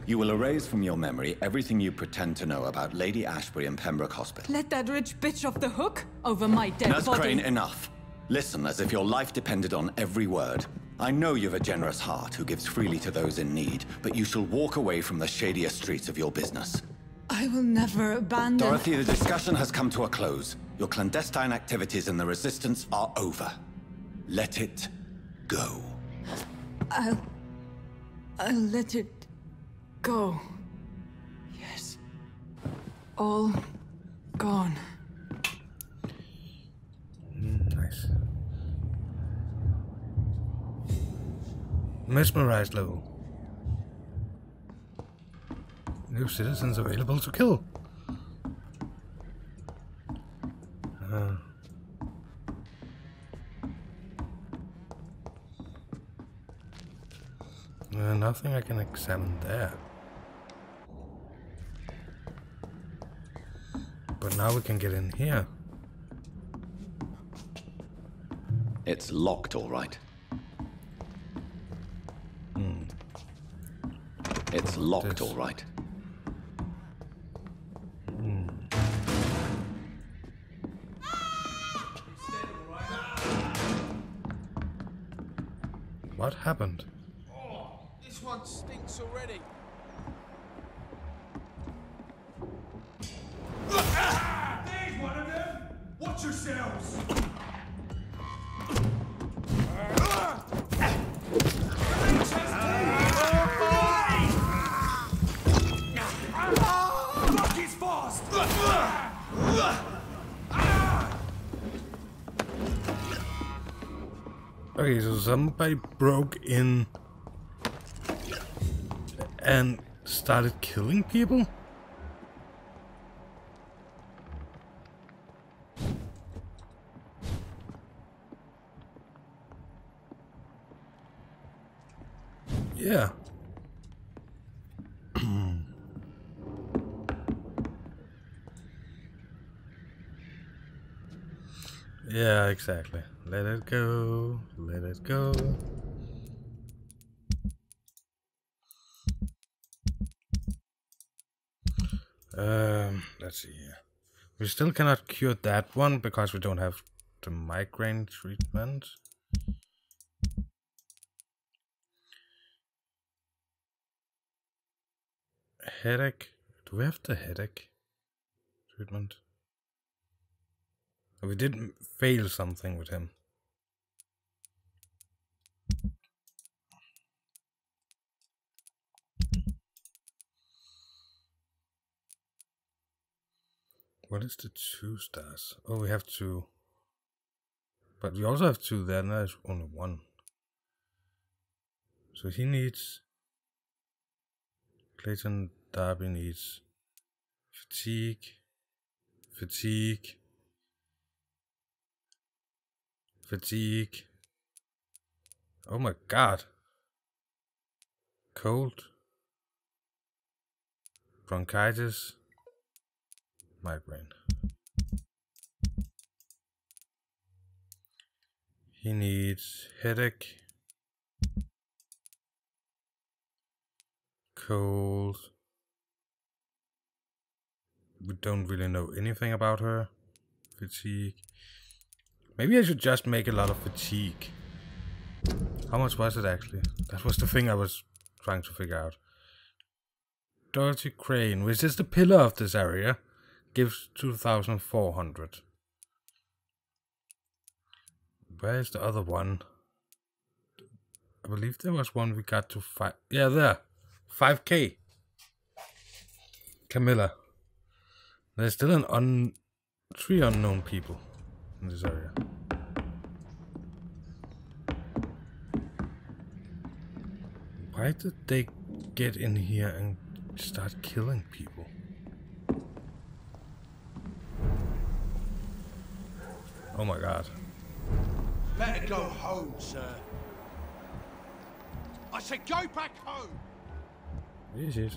You will erase from your memory everything you pretend to know about Lady Ashbury and Pembroke Hospital. Let that rich bitch off the hook over my dead Nurse body. Crane, enough. Listen as if your life depended on every word. I know you've a generous heart who gives freely to those in need, but you shall walk away from the shadier streets of your business. I will never abandon... Dorothy, the discussion has come to a close. Your clandestine activities in the Resistance are over. Let it go. I'll let it go. Yes. All gone. Nice. Mesmerized level. New citizens available to kill. Nothing I can examine there. But now we can get in here. It's locked, all right. It's locked, all right. What happened? Oh, this one stinks already. There's one of them. Watch yourselves. Fuck, he's fast. Okay, so somebody broke in and started killing people? Yeah. Yeah, exactly. Let it go. Let it go. Let's see here. We still cannot cure that one because we don't have the migraine treatment. Headache. Do we have the headache treatment? We did fail something with him. What is the 2 stars? Oh, we have 2. But we also have 2 there, and there's only 1. So he needs... Clayton Darby needs... Fatigue. Fatigue. Fatigue. Oh my god. Cold. Bronchitis. Migraine. He needs headache. Cold. We don't really know anything about her. Fatigue. Maybe I should just make a lot of fatigue. How much was it actually? That was the thing I was trying to figure out. Dorothy Crane, which is the pillar of this area, gives 2,400. Where is the other one? I believe there was one we got to 5. Yeah, there. 5k. Camilla. There's still 3 unknown people in this area. Why did they get in here and start killing people. Oh my god. Let her go home, sir. I said go back home! Is it?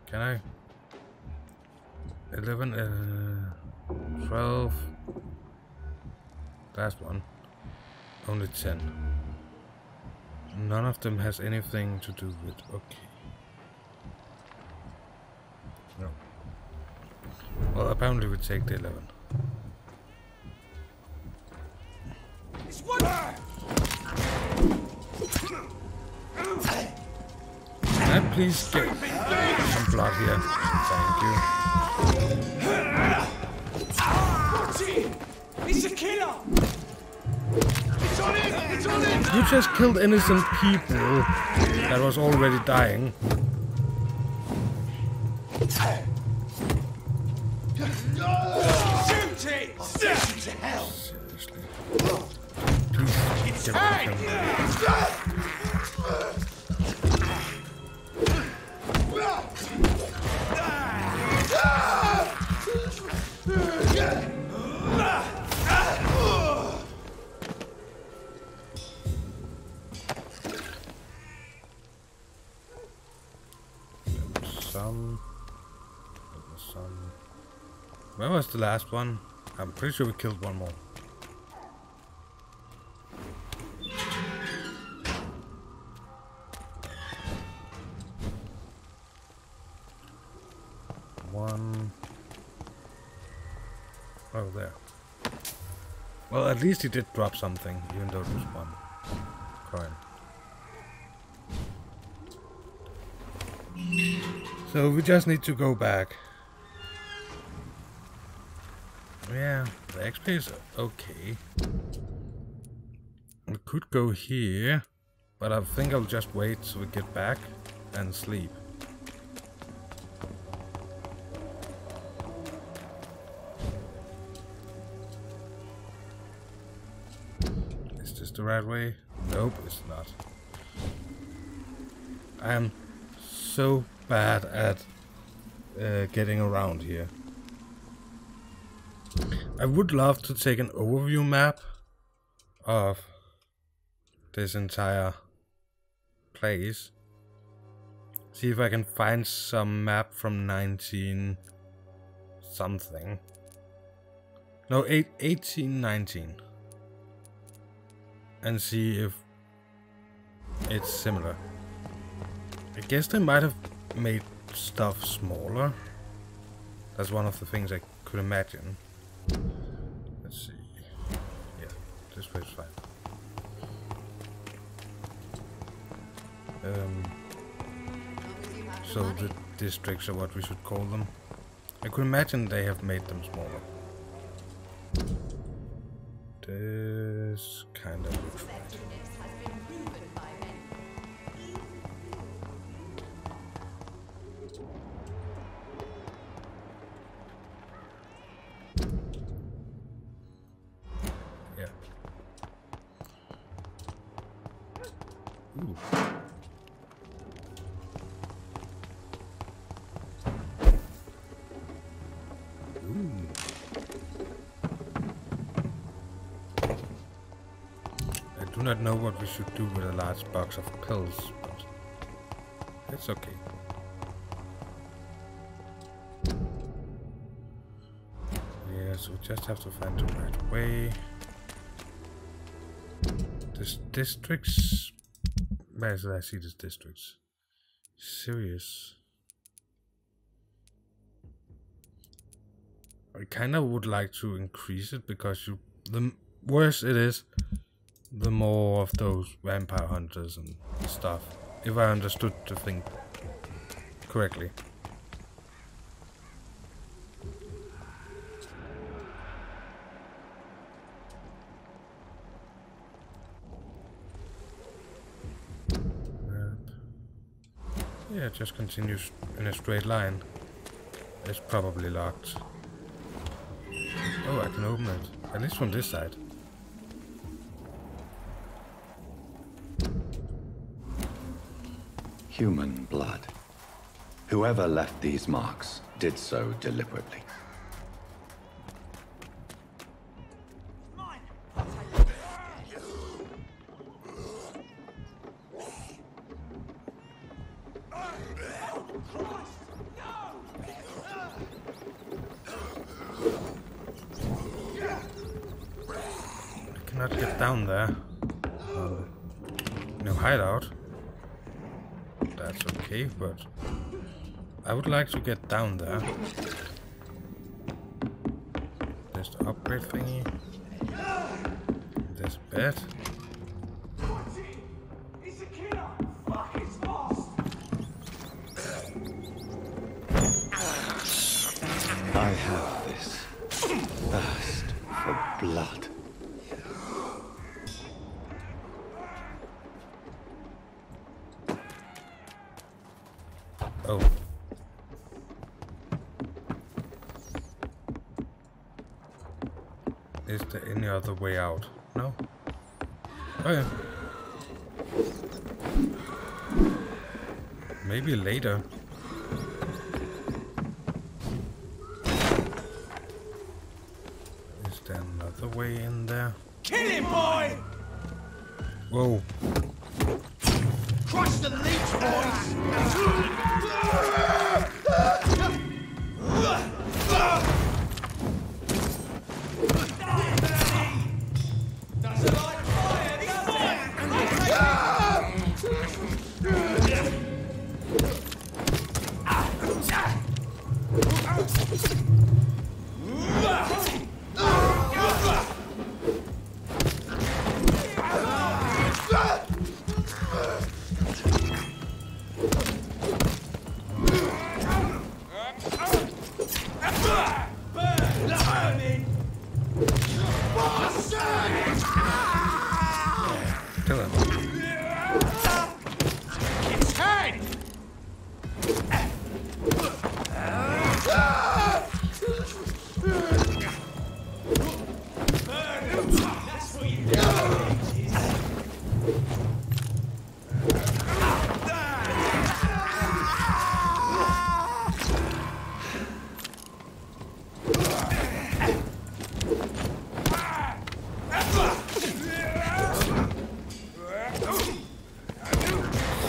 Can I? 11, 12. Last one. Only 10. None of them has anything to do with... Okay. No. Well, apparently we take the 11. Can I please get some blood here? Thank you. He's a killer! It's on him! It's on him! You just killed innocent people that was already dying. Shoot it! Send you to hell! Seriously. Please get rid of him. Where was the last one? I'm pretty sure we killed one more. One. Oh, there. Well, at least he did drop something, even though it was one coin. So we just need to go back. Yeah, the XP is okay. We could go here, but I think I'll just wait till we get back and sleep. Is this the right way? Nope, it's not. I am so bad at getting around here. I would love to take an overview map of this entire place. See if I can find some map from 19 something. No, 1819. And see if it's similar. I guess they might have made stuff smaller. That's one of the things I could imagine. Let's see. Yeah, this way is fine. So the districts are what we should call them. I could imagine they have made them smaller. This kind of looks right. I do not know what we should do with a large box of pills, but it's okay. Yes, we just have to find the right way. This districts. Where did I see these districts? Serious. I kind of would like to increase it because the worse it is, the more of those vampire hunters and stuff. If I understood the thing correctly. Yeah, it just continues in a straight line. It's probably locked. Oh, I can open it. At least from this side. Human blood. Whoever left these marks did so deliberately. I cannot get down there. No hideout. That's okay, but I would like to get down there. There's the upgrade thingy. There's a bed. I have this thirst for blood. Oh. Is there any other way out? No? Oh yeah. Maybe later. Is there another way in there? Kill him, boy! Whoa. Crush the leech, boys!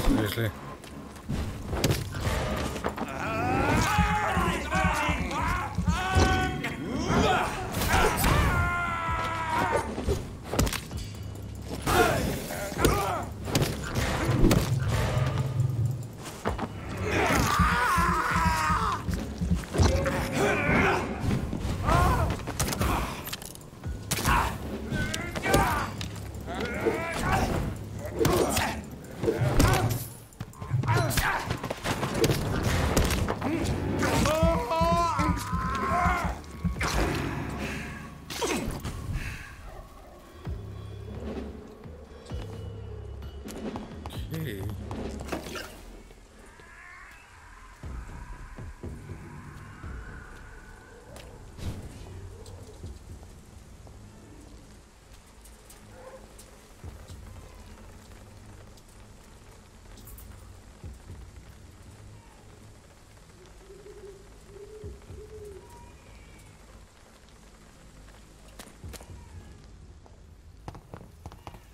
Seriously.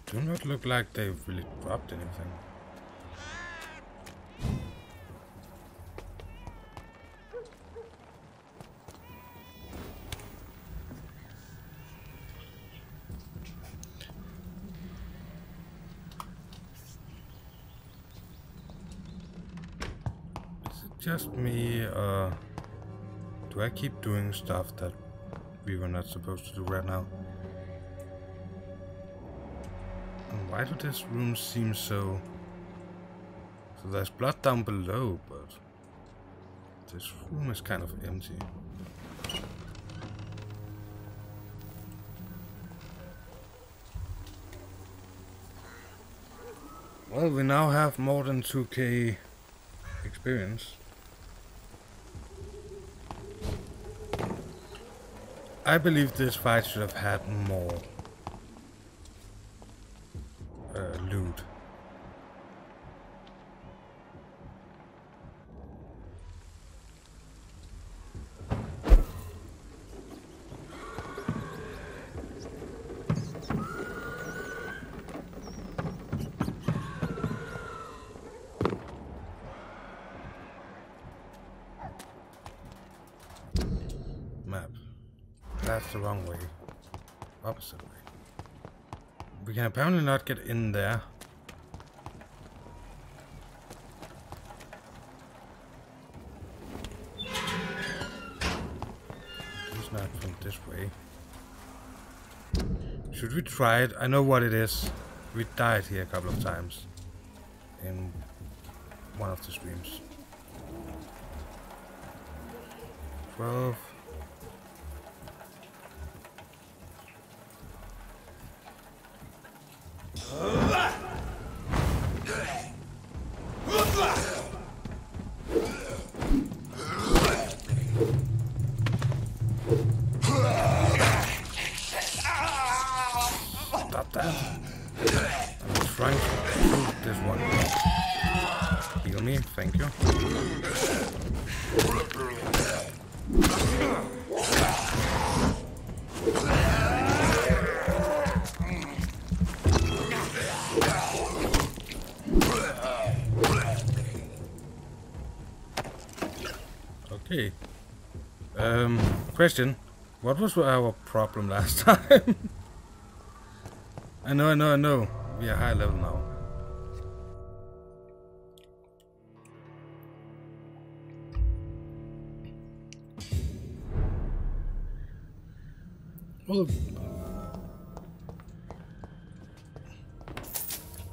Do not look like they've really dropped anything. Is it just me, do I keep doing stuff that we were not supposed to do right now? Why do this room seem so... So there's blood down below, but this room is kind of empty. Well, we now have more than 2k experience. I believe this fight should have had more loot. the wrong way. Opposite way. We can apparently not get in there. It's not from this way. Should we try it? I know what it is. We died here a couple of times in one of the streams. 12. Stop that. I'm trying to shoot this one. Heal me, thank you. Okay. Question. What was our problem last time? I know. We are high level now. Well,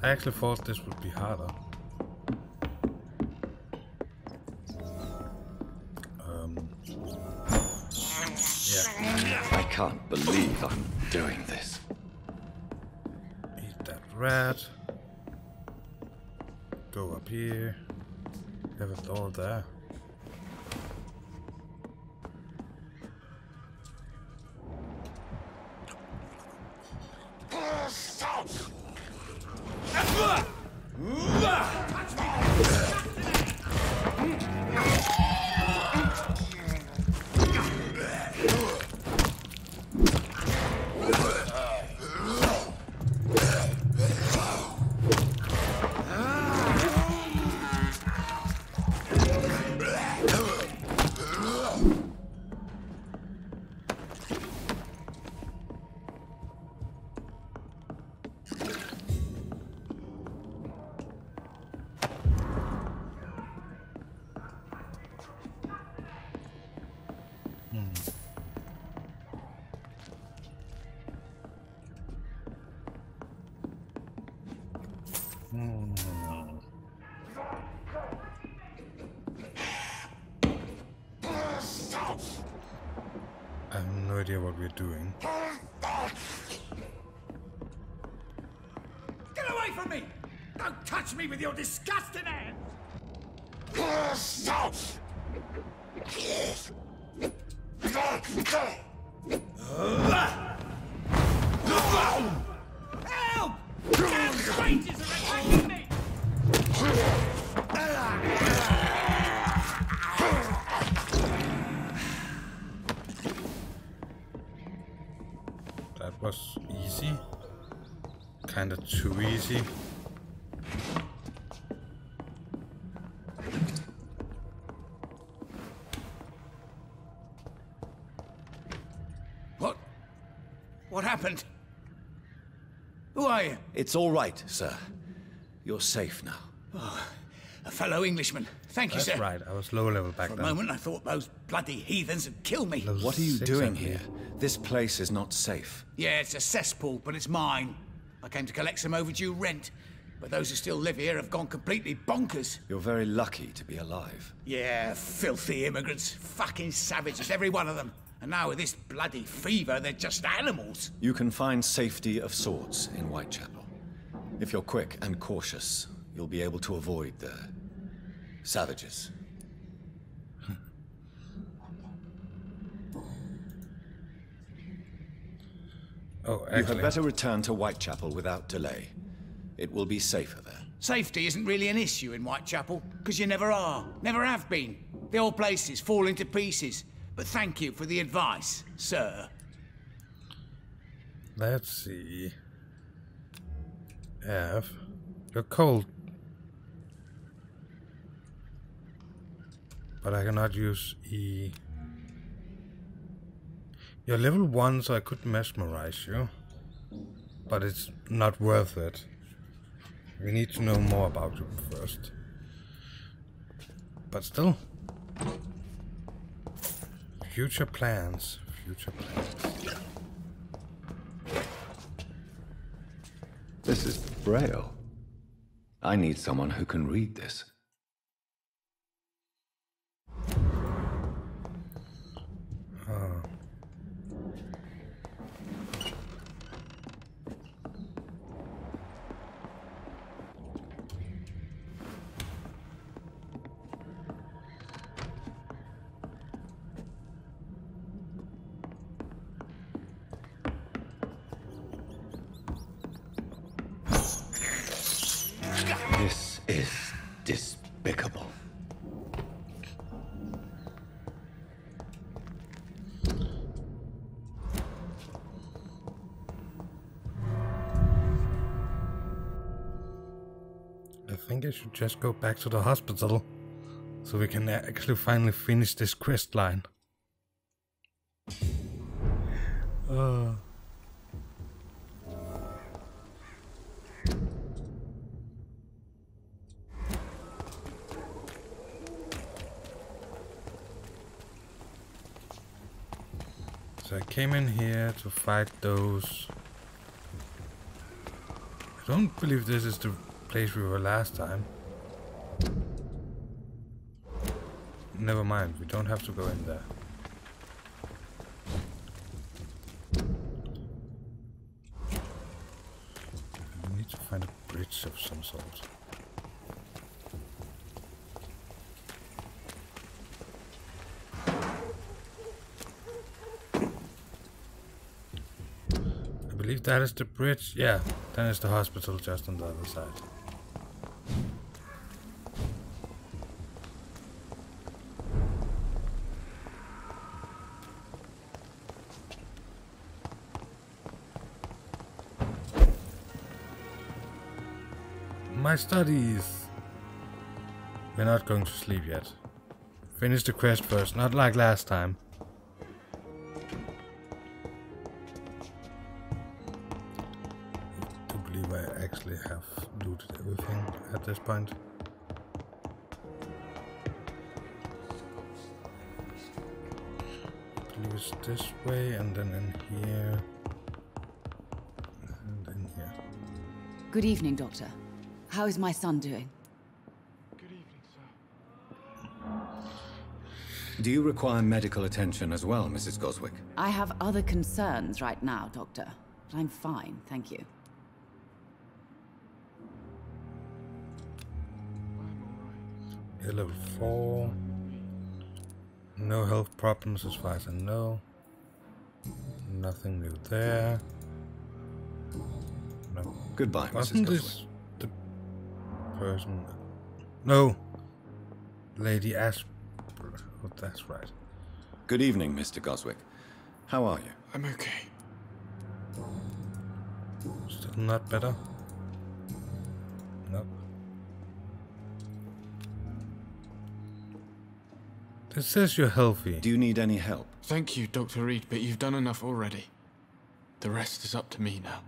I actually thought this would be harder. I can't believe I'm doing this. Eat that rat. Go up here. Have it all there. I have no idea what we're doing. Get away from me! Don't touch me with your disgusting hands! Help! Damn strangers are attacking me! That was easy. Kinda too easy. What happened? Who are you? It's all right, sir. You're safe now. Oh, a fellow Englishman. Thank you, sir. That's right. I was low level back then. then. For a moment, I thought those bloody heathens had killed me. What are you doing here? This place is not safe. Yeah, it's a cesspool, but it's mine. I came to collect some overdue rent, but those who still live here have gone completely bonkers. You're very lucky to be alive. Yeah, filthy immigrants. Fucking savages, every one of them. And now with this bloody fever, they're just animals. You can find safety of sorts in Whitechapel. If you're quick and cautious, you'll be able to avoid the savages. Oh, you had better return to Whitechapel without delay. It will be safer there. Safety isn't really an issue in Whitechapel, because you never are. Never have been. The old places fall into pieces. But thank you for the advice, sir. Let's see. F. You're cold. But I cannot use E. You're level 1, so I could mesmerize you. But it's not worth it. We need to know more about you first. But still. Future plans. Future plans. This is Braille. I need someone who can read this. This is despicable. I think I should just go back to the hospital so we can actually finally finish this quest line. So I came in here to fight those. I don't believe this is the place we were last time. Never mind, we don't have to go in there. We need to find a bridge of some sort. I believe that is the bridge. Yeah, then it's the hospital just on the other side. My studies. We're not going to sleep yet. Finish the quest first, not like last time. I do believe I actually have looted everything at this point. I believe it's this way and then in here. And in here. Good evening, Doctor. How is my son doing? Good evening, sir. Do you require medical attention as well, Mrs. Goswick? I have other concerns right now, Doctor. But I'm fine, thank you. You're level 4. No health problems as far as I know. Nothing new there. No. Goodbye, Wasn't Mrs. this Goswick. the person? No. Lady Asp. Oh, that's right. Good evening, Mr. Goswick. How are you? I'm okay. Still not better? Nope. It says you're healthy. Do you need any help? Thank you, Dr. Reid, but you've done enough already. The rest is up to me now.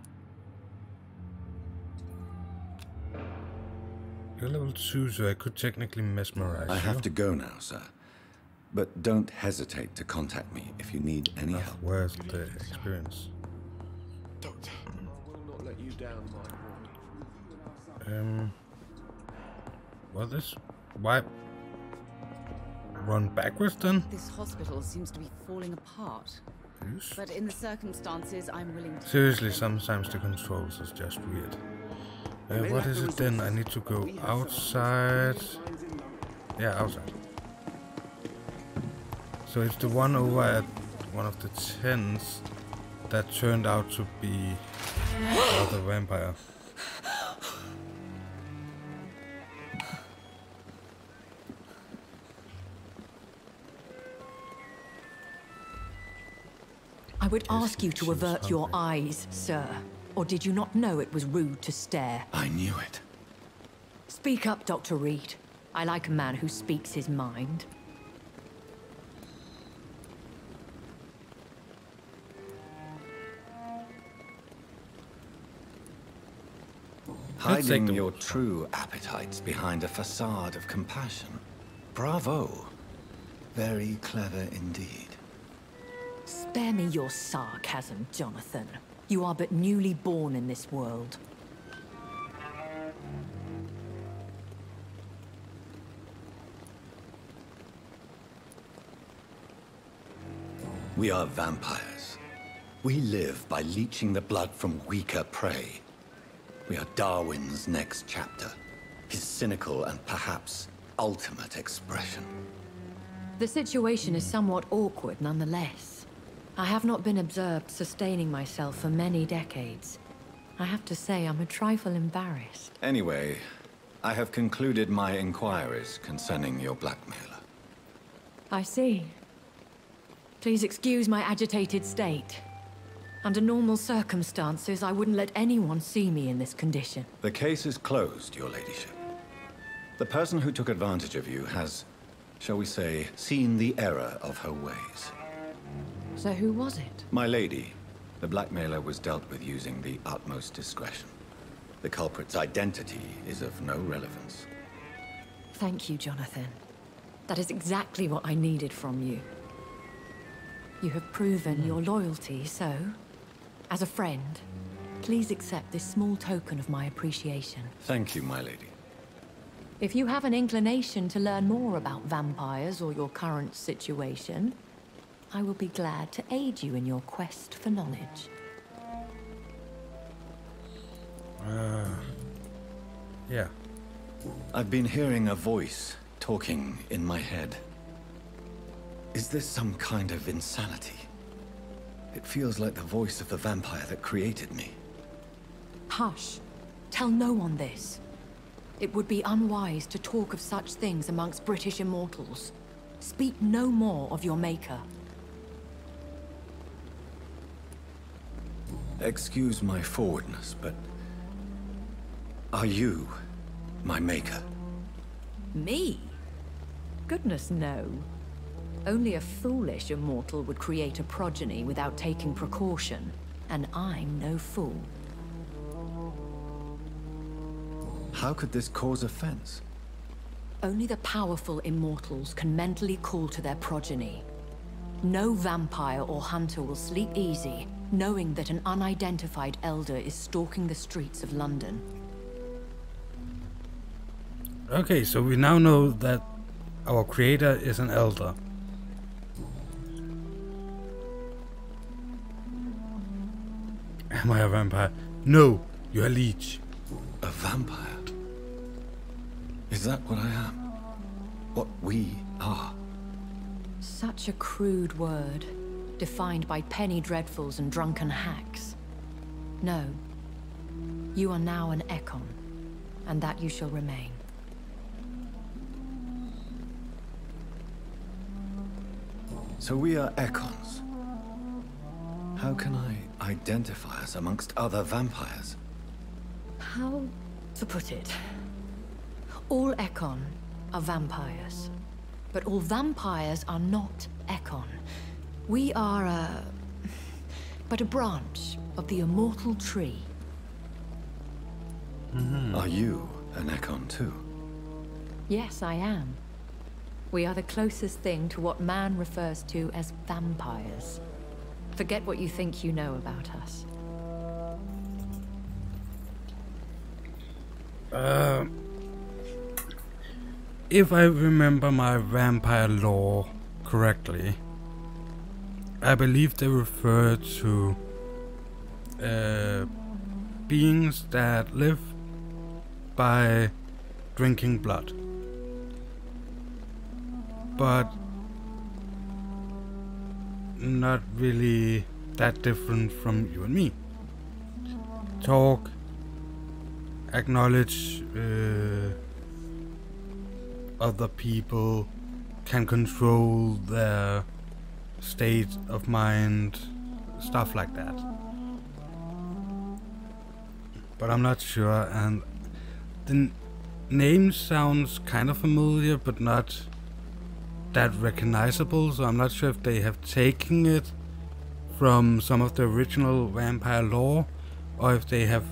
You're level 2, so I could technically mesmerize you. I have to go now, sir. But don't hesitate to contact me if you need any help. Where's the experience? Doctor, I will not let you down, my boy. Well, this... Why... Run backwards then? This hospital seems to be falling apart. Yes. But in the circumstances, I'm willing to... Seriously, sometimes the controls is just weird. What is it then? I need to go outside. Yeah, outside. So it's the one over at one of the tents that turned out to be the vampire. I would ask you to avert your eyes, sir. Or did you not know it was rude to stare? I knew it. Speak up, Dr. Reid. I like a man who speaks his mind. Hiding your true appetites behind a facade of compassion. Bravo. Very clever indeed. Spare me your sarcasm, Jonathan. You are but newly born in this world. We are vampires. We live by leeching the blood from weaker prey. We are Darwin's next chapter. His cynical and perhaps ultimate expression. The situation is somewhat awkward nonetheless. I have not been observed sustaining myself for many decades. I have to say I'm a trifle embarrassed. Anyway, I have concluded my inquiries concerning your blackmailer. I see. Please excuse my agitated state. Under normal circumstances, I wouldn't let anyone see me in this condition. The case is closed, your ladyship. The person who took advantage of you has, shall we say, seen the error of her ways. So who was it? My lady, the blackmailer was dealt with using the utmost discretion. The culprit's identity is of no relevance. Thank you, Jonathan. That is exactly what I needed from you. You have proven your loyalty, so, as a friend, please accept this small token of my appreciation. Thank you, my lady. If you have an inclination to learn more about vampires or your current situation, I will be glad to aid you in your quest for knowledge. Yeah. I've been hearing a voice talking in my head. Is this some kind of insanity? It feels like the voice of the vampire that created me. Hush. Tell no one this. It would be unwise to talk of such things amongst British immortals. Speak no more of your maker. Excuse my forwardness, but are you my maker? Me? Goodness, no. Only a foolish immortal would create a progeny without taking precaution, and I'm no fool. How could this cause offense? Only the powerful immortals can mentally call to their progeny. No vampire or hunter will sleep easy, knowing that an unidentified elder is stalking the streets of London. Okay, so we now know that our creator is an elder. Am I a vampire? No, you're a leech. A vampire? Is that what I am? What we are? Such a crude word, defined by penny dreadfuls and drunken hacks. No. You are now an Ekon, and that you shall remain. So we are Ekons. How can I identify us amongst other vampires? How to put it? All Ekon are vampires. But all vampires are not Ekon. We are but a branch of the immortal tree. Are you an Ekon too? Yes, I am. We are the closest thing to what man refers to as vampires. Forget what you think you know about us. If I remember my vampire lore correctly, I believe they refer to beings that live by drinking blood. But not really that different from you and me. Talk, acknowledge other people, can control their state of mind, stuff like that. But I'm not sure, and the name sounds kind of familiar, but not that recognizable, so I'm not sure if they have taken it from some of the original vampire lore, or if they have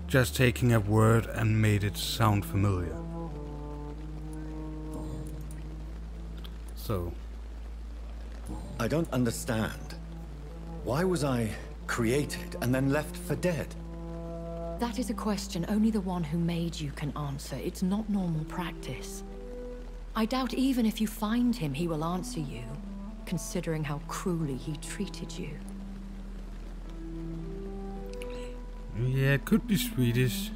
just taking a word and made it sound familiar. So... I don't understand. Why was I created and then left for dead? That is a question only the one who made you can answer. It's not normal practice. I doubt even if you find him, he will answer you, considering how cruelly he treated you. Yeah, it could be Swedish.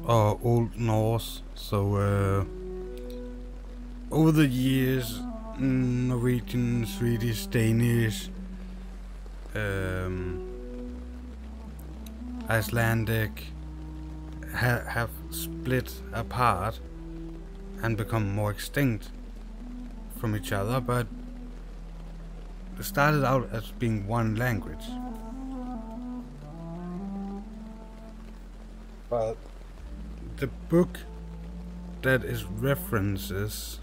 Or Old Norse. So, over the years, Norwegian, Swedish, Danish, Icelandic have split apart and become more extinct from each other, but it started out as being one language. But the book that is references,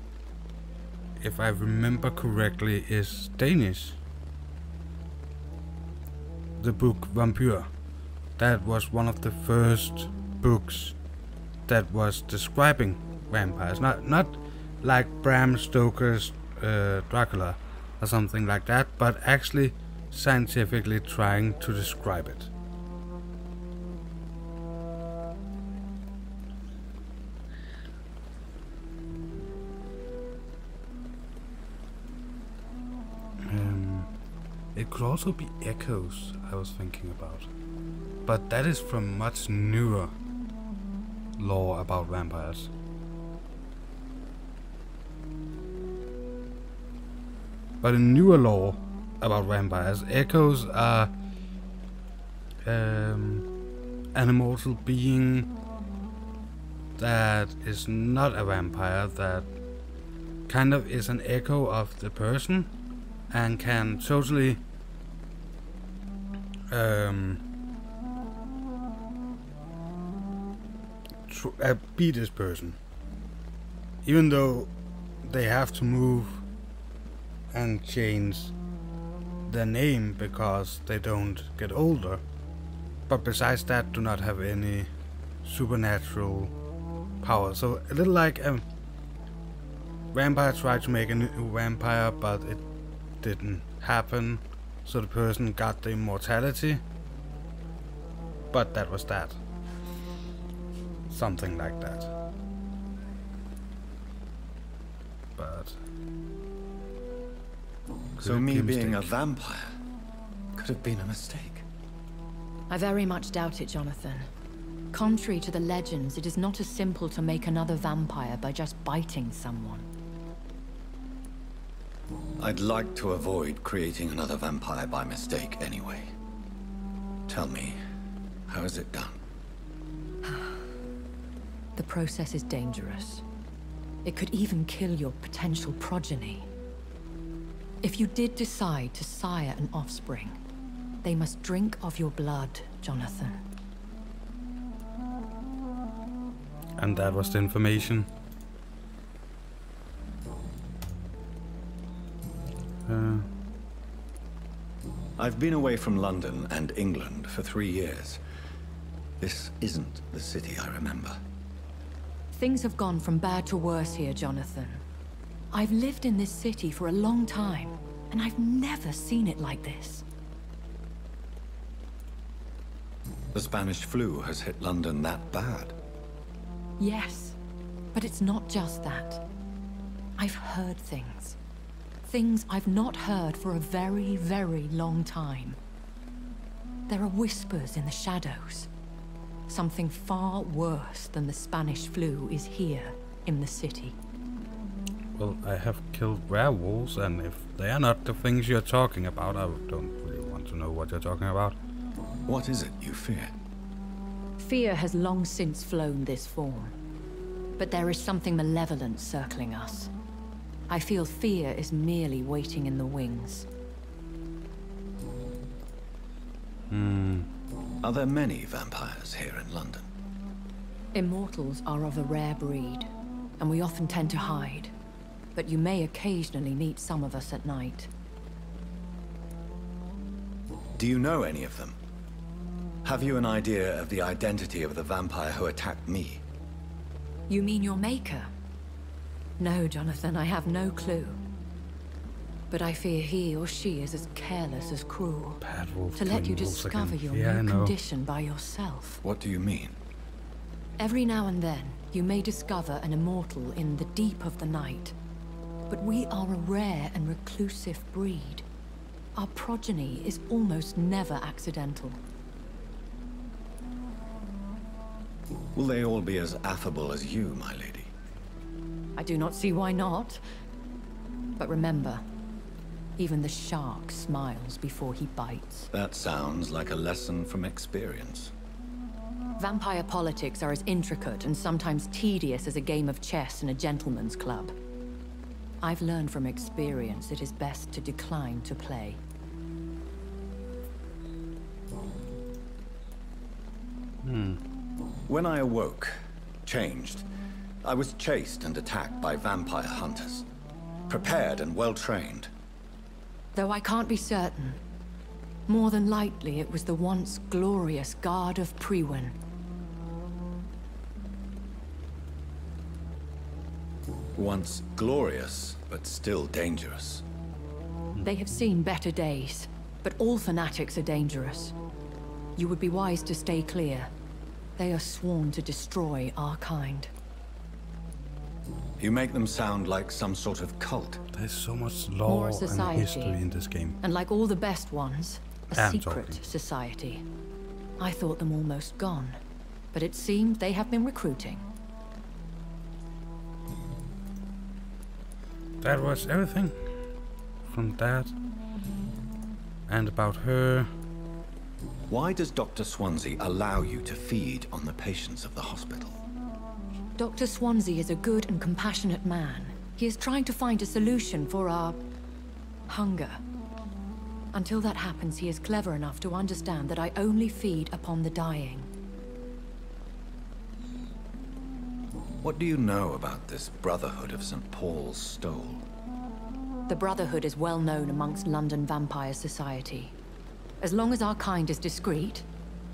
if I remember correctly, is Danish. The book Vampyr. That was one of the first books that was describing vampires. Not like Bram Stoker's Dracula or something like that, but actually scientifically trying to describe it. It could also be echoes, I was thinking about. But that is from much newer lore about vampires. But in newer lore about vampires, echoes are an immortal being that is not a vampire, that kind of is an echo of the person and can totally be this person, even though they have to move and change their name because they don't get older, but besides that do not have any supernatural power. So a little like a vampire tried to make a new vampire, but it didn't happen, so the person got the immortality, but that was that. Something like that. But so me being a vampire could have been a mistake. I very much doubt it, Jonathan. Contrary to the legends, it is not as simple to make another vampire by just biting someone. I'd like to avoid creating another vampire by mistake anyway. Tell me, how is it done? The process is dangerous. It could even kill your potential progeny. If you did decide to sire an offspring, they must drink of your blood, Jonathan. And that was the information. I've been away from London and England for 3 years. This isn't the city I remember. Things have gone from bad to worse here, Jonathan. I've lived in this city for a long time, and I've never seen it like this. The Spanish flu has hit London that bad? Yes, but it's not just that. I've heard things. Things I've not heard for a very, very long time. There are whispers in the shadows. Something far worse than the Spanish flu is here in the city. Well, I have killed werewolves, and if they are not the things you're talking about, I don't really want to know what you're talking about. What is it you fear? Fear has long since flown this form. But there is something malevolent circling us. I feel fear is merely waiting in the wings. Are there many vampires here in London? Immortals are of a rare breed, and we often tend to hide. But you may occasionally meet some of us at night. Do you know any of them? Have you an idea of the identity of the vampire who attacked me? You mean your maker? No, Jonathan, I have no clue. But I fear he or she is as careless as cruel. Bad wolf to let you wolves discover again. your new condition by yourself. What do you mean? Every now and then, you may discover an immortal in the deep of the night. But we are a rare and reclusive breed. Our progeny is almost never accidental. Will they all be as affable as you, my lady? I do not see why not. But remember, even the shark smiles before he bites. That sounds like a lesson from experience. Vampire politics are as intricate and sometimes tedious as a game of chess in a gentleman's club. I've learned from experience it is best to decline to play. When I awoke, changed, I was chased and attacked by vampire hunters. Prepared and well-trained. Though I can't be certain, more than likely it was the once glorious Guard of Priwen. Once glorious, but still dangerous. They have seen better days, but all fanatics are dangerous. You would be wise to stay clear. They are sworn to destroy our kind. You make them sound like some sort of cult. There's so much law and history in this game. And like all the best ones, a secret society. I thought them almost gone, but it seemed they have been recruiting. That was everything from that and about her. Why does Dr. Swansea allow you to feed on the patients of the hospital? Dr. Swansea is a good and compassionate man. He is trying to find a solution for our hunger. Until that happens, he is clever enough to understand that I only feed upon the dying. What do you know about this Brotherhood of St. Paul's Stole? The Brotherhood is well known amongst London Vampire Society. As long as our kind is discreet,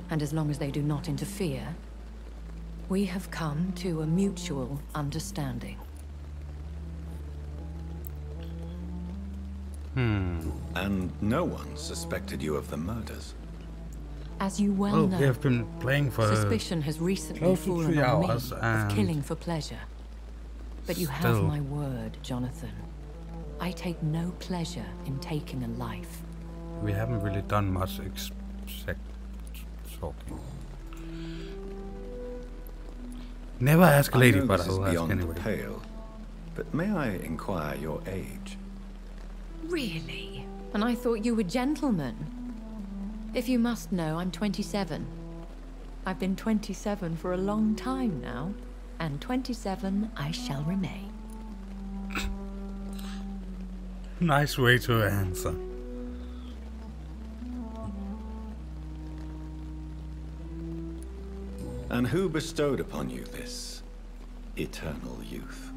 and as long as they do not interfere, we have come to a mutual understanding. And no one suspected you of the murders? As you well know, we have been playing for suspicion has recently fallen on me of killing for pleasure. But you have my word, Jonathan. I take no pleasure in taking a life. We haven't really done much except talking. Never ask a lady, but I'll ask anyway. Pale, but may I inquire your age? Really? And I thought you were gentlemen. If you must know, I'm 27. I've been 27 for a long time now, and 27 I shall remain. Nice way to answer. And who bestowed upon you this eternal youth?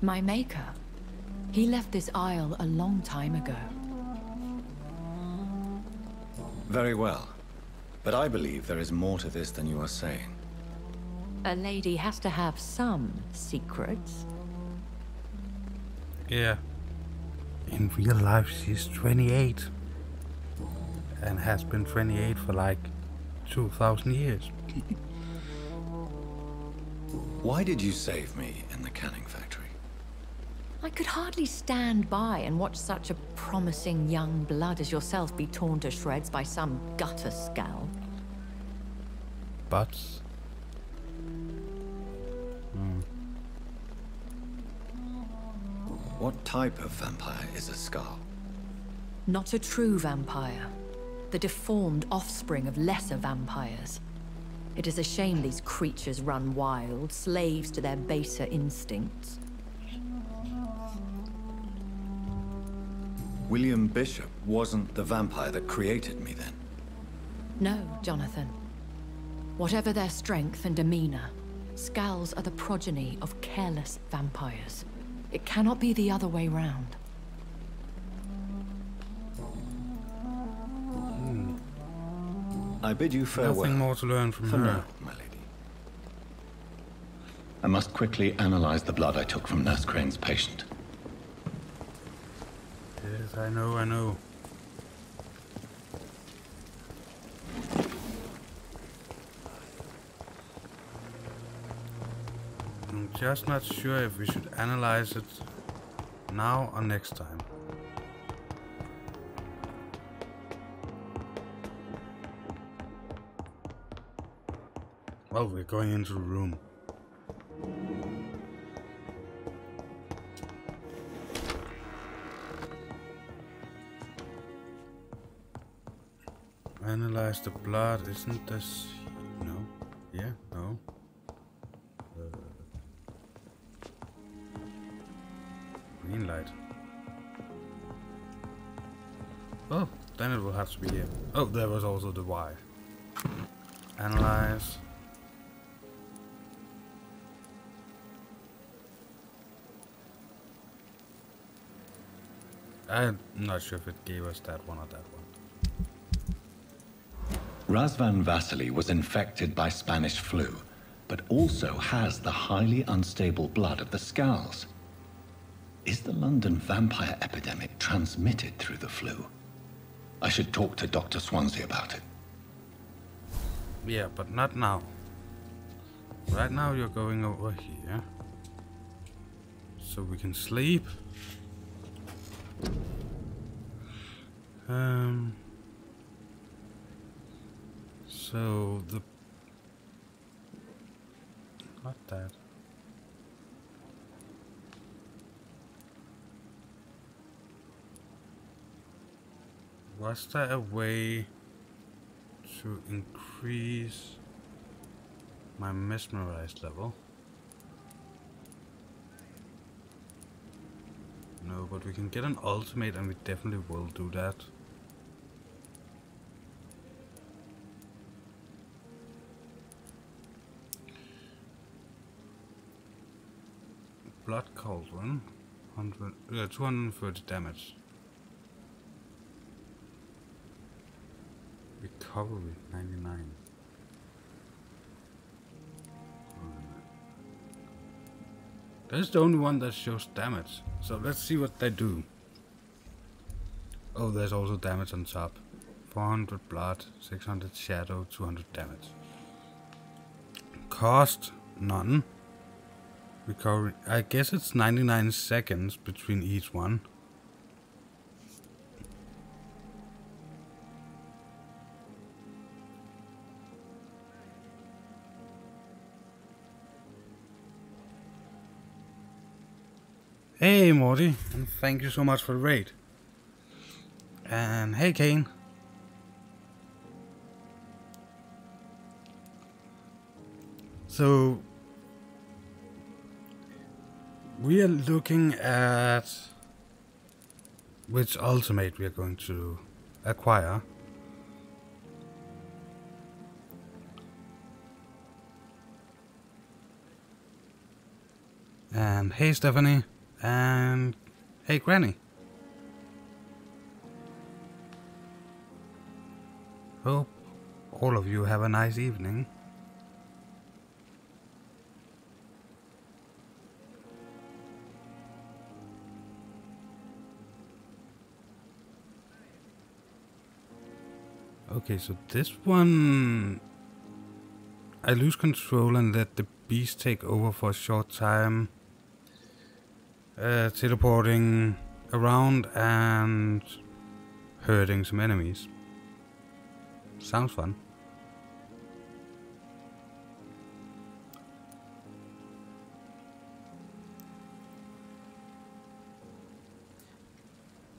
My maker. He left this isle a long time ago. Very well. But I believe there is more to this than you are saying. A lady has to have some secrets. Yeah. In real life, she's 28. And has been 28 for like 2,000 years. Why did you save me in the canning factory? I could hardly stand by and watch such a promising young blood as yourself be torn to shreds by some gutter skal. But... What type of vampire is a skal? Not a true vampire. The deformed offspring of lesser vampires. It is a shame these creatures run wild, slaves to their baser instincts. William Bishop wasn't the vampire that created me then? No, Jonathan. Whatever their strength and demeanor, skals are the progeny of careless vampires. It cannot be the other way round. I bid you farewell. Nothing more to learn from For her. now, my lady. I must quickly analyze the blood I took from Nurse Crane's patient. Yes, I know. I'm just not sure if we should analyze it now or next time. Well, we're going into the room. Analyze the blood, isn't this... No? Yeah? No? Green light. Oh, then it will have to be here. Oh, there was also the Y. Analyze. I'm not sure if it gave us that one or that one. Razvan Vasily was infected by Spanish flu, but also has the highly unstable blood of the skals. Is the London vampire epidemic transmitted through the flu? I should talk to Dr. Swansea about it. Yeah, but not now. Right now you're going over here. So we can sleep. So the... Not that. Was there a way to increase my mesmerized level? No, but we can get an ultimate and we definitely will do that. Blood cauldron, 230 damage. Recovery, 99. That's the only one that shows damage. So let's see what they do. Oh, there's also damage on top. 400 blood, 600 shadow, 200 damage. Cost, none. Recovery, I guess it's 99 seconds between each one. Hey Morty, and thank you so much for the raid. And hey Kane. So we are looking at which ultimate we are going to acquire. And hey Stephanie. And hey Granny. Hope all of you have a nice evening. Okay, so this one I lose control and let the beast take over for a short time. Teleporting around and hurting some enemies. Sounds fun.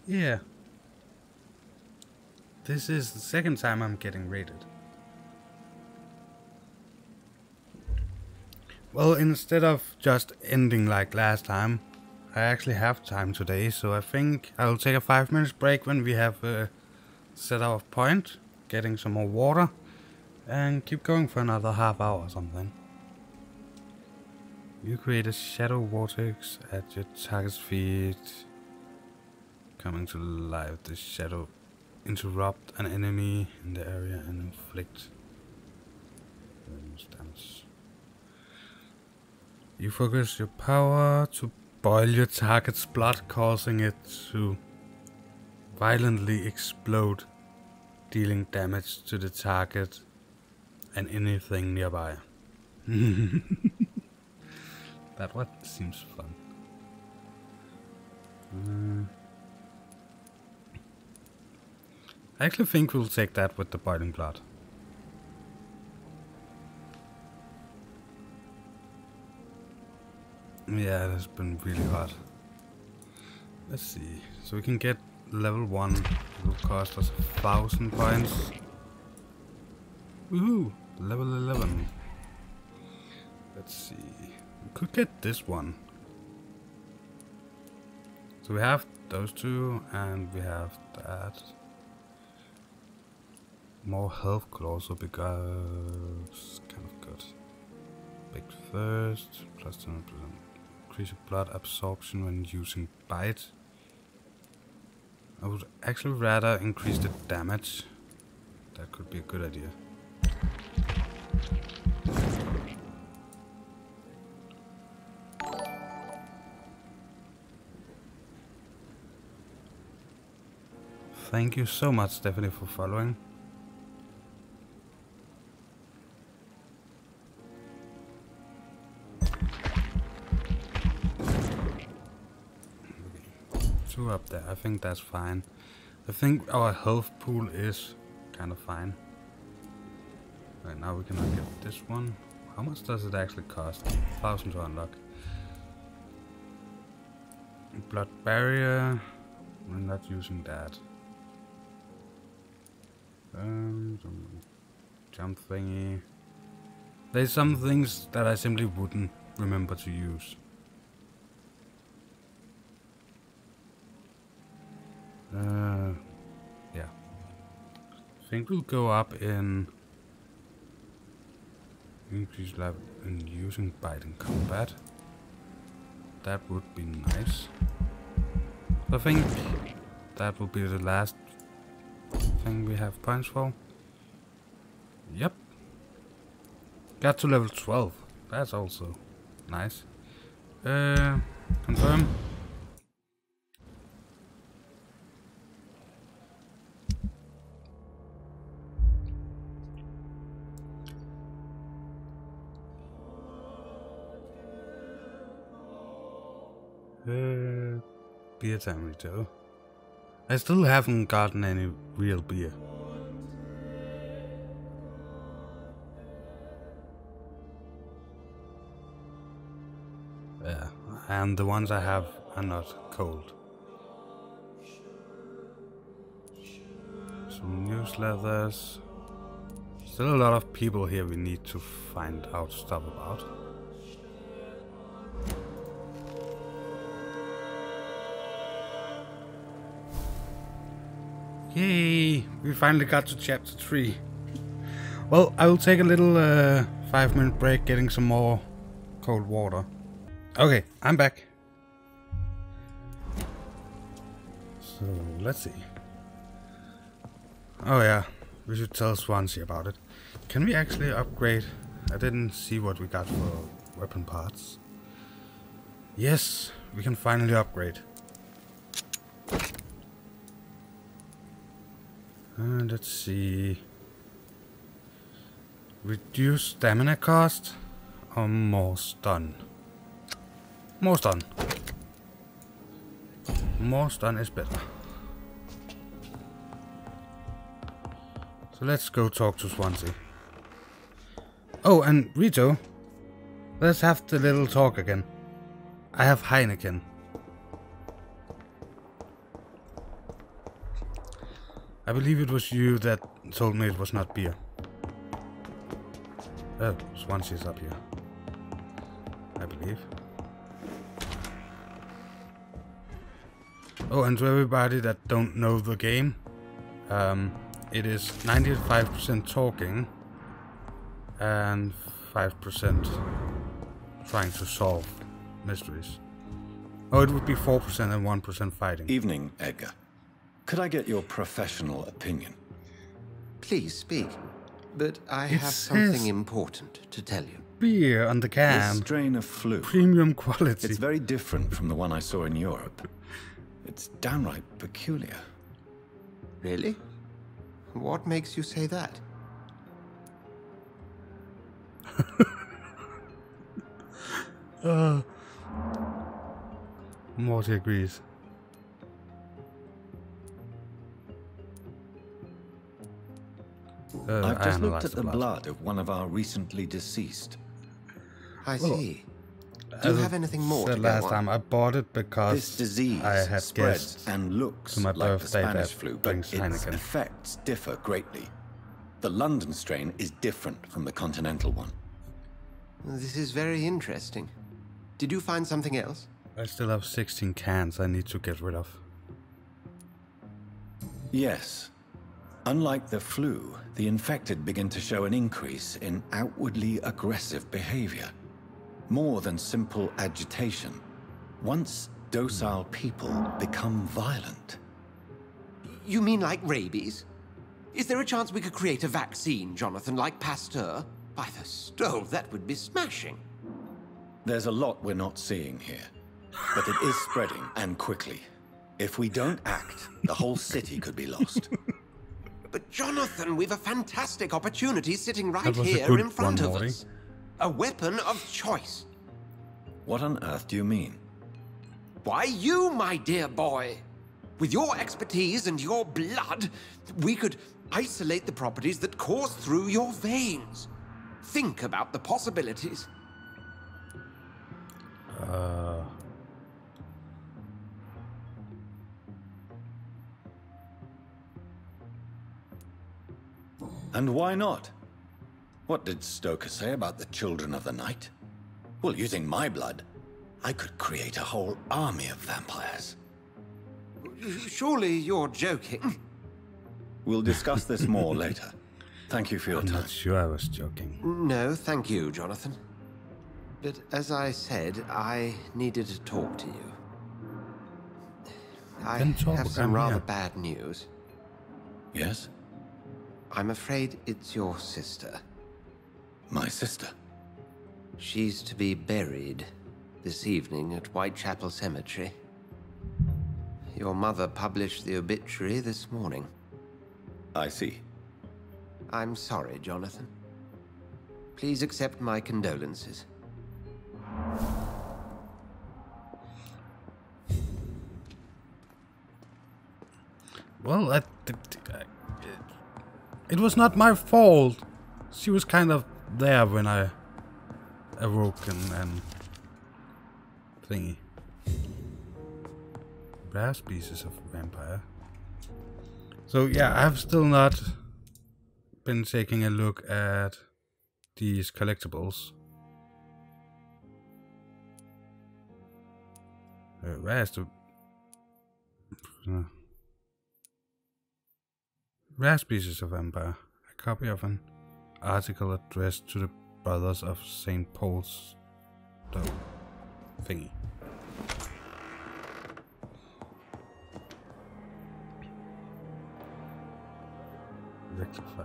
Yeah. This is the second time I'm getting raided. Well, instead of just ending like last time, I actually have time today, so I think I'll take a 5-minute break when we have set our point, getting some more water, and keep going for another half hour or something. You create a shadow vortex at your target's feet, coming to life. The shadow interrupt an enemy in the area and inflict damage. You focus your power to boil your target's blood, causing it to violently explode, dealing damage to the target and anything nearby. That one seems fun. I actually think we'll take that with the boiling blood. Yeah, it has been really hot. Let's see. So we can get level 1. It will cost us 1,000 points. Woohoo! Level 11. Let's see. We could get this one. So we have those two, and we have that. More health could also be kind of good. Big first, plus 10%. Increase blood absorption when using bite. I would actually rather increase the damage. That could be a good idea. Thank you so much, Stephanie, for following. Two up there, I think that's fine. I think our health pool is kind of fine. Right now we can get this one. How much does it actually cost? 1,000 to unlock. Blood barrier. We're not using that. Jump thingy. There's some things that I simply wouldn't remember to use. Yeah. I think we'll go up in increase level in using bite in combat. That would be nice. I think that will be the last thing we have points for. Yep. Got to level 12. That's also nice. Confirm. Beer time, Rito. I still haven't gotten any real beer. Yeah, and the ones I have are not cold. Some newsletters. Still a lot of people here we need to find out stuff about. Yay! We finally got to chapter 3. Well, I will take a little 5-minute break getting some more cold water. Okay, I'm back. So, let's see. Oh yeah, we should tell Swansea about it. Can we actually upgrade? I didn't see what we got for weapon parts. Yes, we can finally upgrade. Let's see. Reduce stamina cost or more stun? More stun. More stun is better. So let's go talk to Swansea. Oh, and Rito, let's have the little talk again. I have Heineken. I believe it was you that told me it was not beer. Oh, Swansea's up here. I believe. Oh, and to everybody that don't know the game, it is 95% talking and 5% trying to solve mysteries. Oh, it would be 4% and 1% fighting. Evening, Edgar. Could I get your professional opinion? Please speak. But I have something important to tell you. Beer on the can. This strain of flu. Premium quality. It's very different from the one I saw in Europe. It's downright peculiar. Really? What makes you say that? Morty agrees. I've just looked at the blood of one of our recently deceased. I see. Do you have anything more to go last on? time I bought it because This disease I had spreads guests and looks to my like the birthday Spanish that flu, but brings its Heineken. effects differ greatly. The London strain is different from the continental one. This is very interesting. Did you find something else? I still have 16 cans I need to get rid of. Yes. Unlike the flu, the infected begin to show an increase in outwardly aggressive behavior. More than simple agitation. Once docile people become violent. You mean like rabies? Is there a chance we could create a vaccine, Jonathan, like Pasteur? By the stove, that would be smashing. There's a lot we're not seeing here. But it is spreading, and quickly. If we don't act, the whole city could be lost. But Jonathan, we've a fantastic opportunity sitting right That was a here good in front one, of Morty. us. A weapon of choice. What on earth do you mean? Why, you, my dear boy. With your expertise and your blood, we could isolate the properties that course through your veins. Think about the possibilities. And why not? What did Stoker say about the children of the night? Well, using my blood, I could create a whole army of vampires. Surely you're joking. We'll discuss this more later. Thank you for your I'm time. not sure I was joking. No, thank you, Jonathan. But as I said, I needed to talk to you. I Then talk, have some I'm rather here. bad news. Yes? I'm afraid it's your sister. My sister? She's to be buried this evening at Whitechapel Cemetery. Your mother published the obituary this morning. I see. I'm sorry, Jonathan. Please accept my condolences. Well, it was not my fault. She was kind of there when I awoke and thingy. Brass pieces of vampire. So yeah, I've still not been taking a look at these collectibles. Where's the brass pieces of vampire? A copy of an article addressed to the Brothers of St. Paul's thingy. Rectify.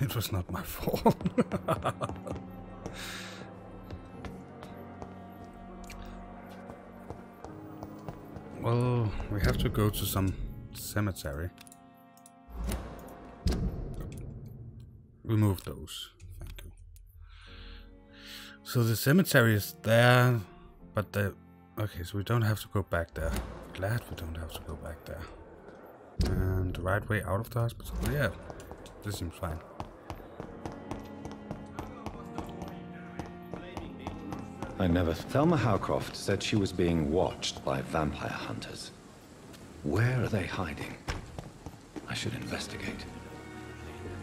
It was not my fault. Well, we have to go to some cemetery. Remove those. Thank you. So the cemetery is there, but the... Okay, so we don't have to go back there. Glad we don't have to go back there. And the right way out of the hospital? Yeah, this seems fine. I never... Thelma Howcroft said she was being watched by vampire hunters. Where are they hiding? I should investigate.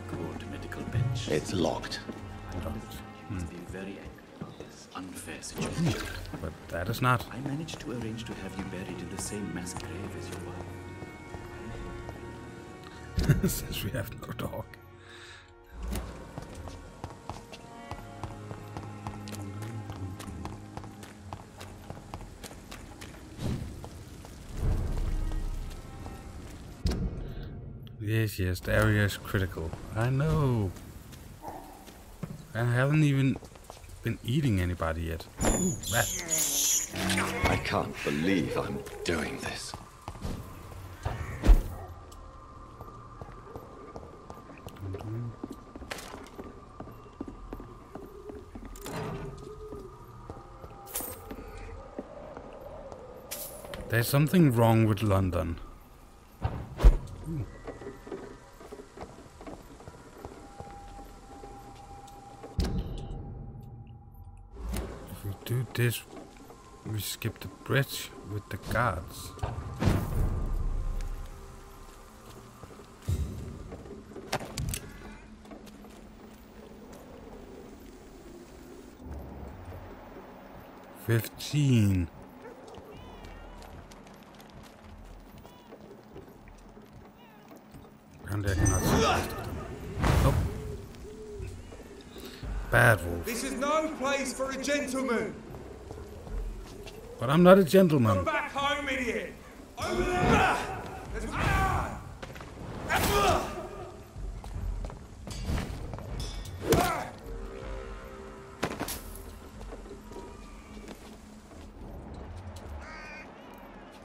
Court medical bench. It's locked. It's been very unfair situation. But that is not. I managed to arrange to have you buried in the same mass grave as your wife. Since we have no dog. Yes, yes, the area is critical. I know. I haven't even been eating anybody yet. Ooh, rat. I can't believe I'm doing this. There's something wrong with London. Ooh. If we do this, we skip the bridge with the guards. $15. Apparently I cannot see the rest of them. Nope. Bad wolf. This is no place for a gentleman. But I'm not a gentleman. Come back home, idiot. Over there.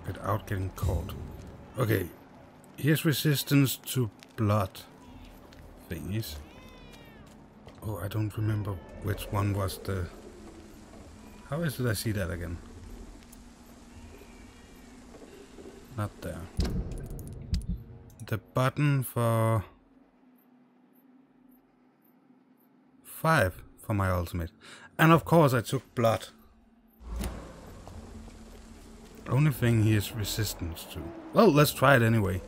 Without getting caught. Okay. Here's resistance to blood thingies. Oh, I don't remember which one was the... How did I see that again? Not there. The button for 5 for my ultimate. And of course I took blood. Only thing he is resistance to. Well, let's try it anyway.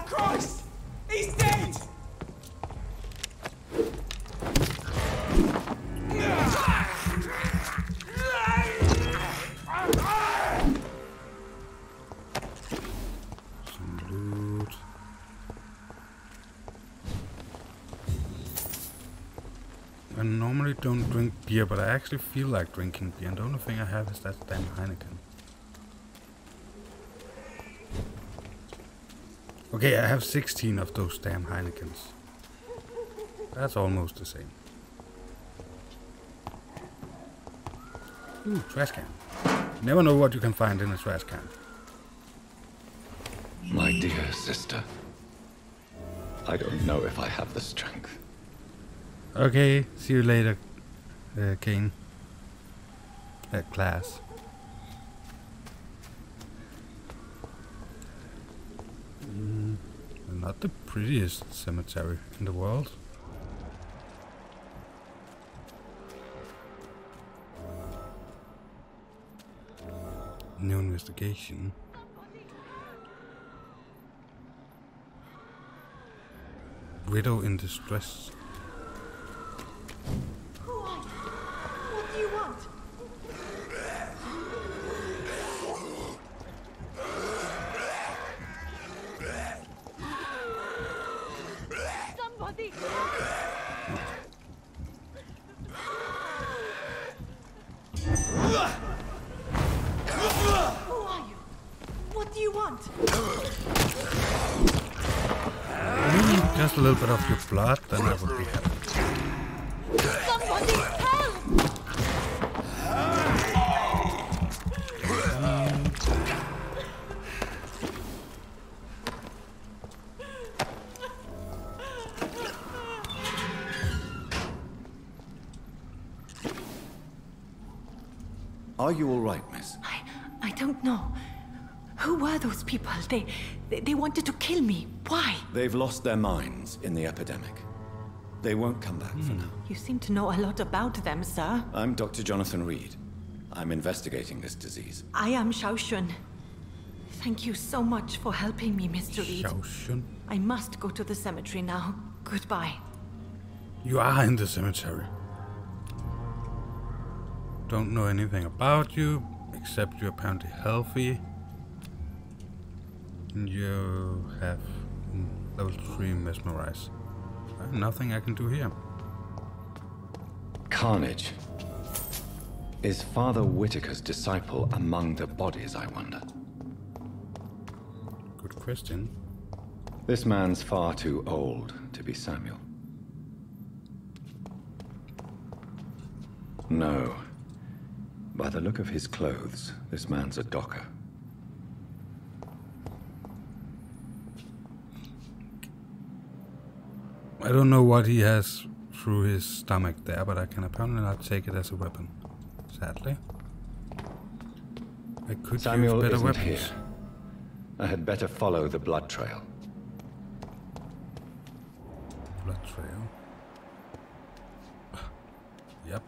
Christ! He's dead! Some loot. I normally don't drink beer, but I actually feel like drinking beer, and the only thing I have is that damn Heineken. Okay, I have 16 of those damn Heinekens. That's almost the same. Ooh, trash can. Never know what you can find in a trash can. My dear sister, I don't know if I have the strength. Okay, see you later, Kane. Class. Not the prettiest cemetery in the world. New investigation. Widow in distress. Who are you? What do you want? Somebody! Who are you? What do you want? Just a little bit of your blood, then I will be happy. Somebody help! Are you all right, miss? I don't know. Who were those people? They wanted to kill me. Why? They've lost their minds in the epidemic. They won't come back for now. You seem to know a lot about them, sir. I'm Dr. Jonathan Reid. I'm investigating this disease. I am Xiaoxun. Thank you so much for helping me, Mr. Reid. Xiaoxun? I must go to the cemetery now. Goodbye. You are in the cemetery. Don't know anything about you, except you're apparently healthy. And you have Level 3 mesmerize. Nothing I can do here. Carnage. Is Father Whitaker's disciple among the bodies, I wonder? Good question. This man's far too old to be Samuel. No. By the look of his clothes, this man's a docker. I don't know what he has through his stomach there, but I can apparently not take it as a weapon. Sadly. I could Samuel use better isn't weapons. Here. I had better follow the blood trail. Blood trail. Yep.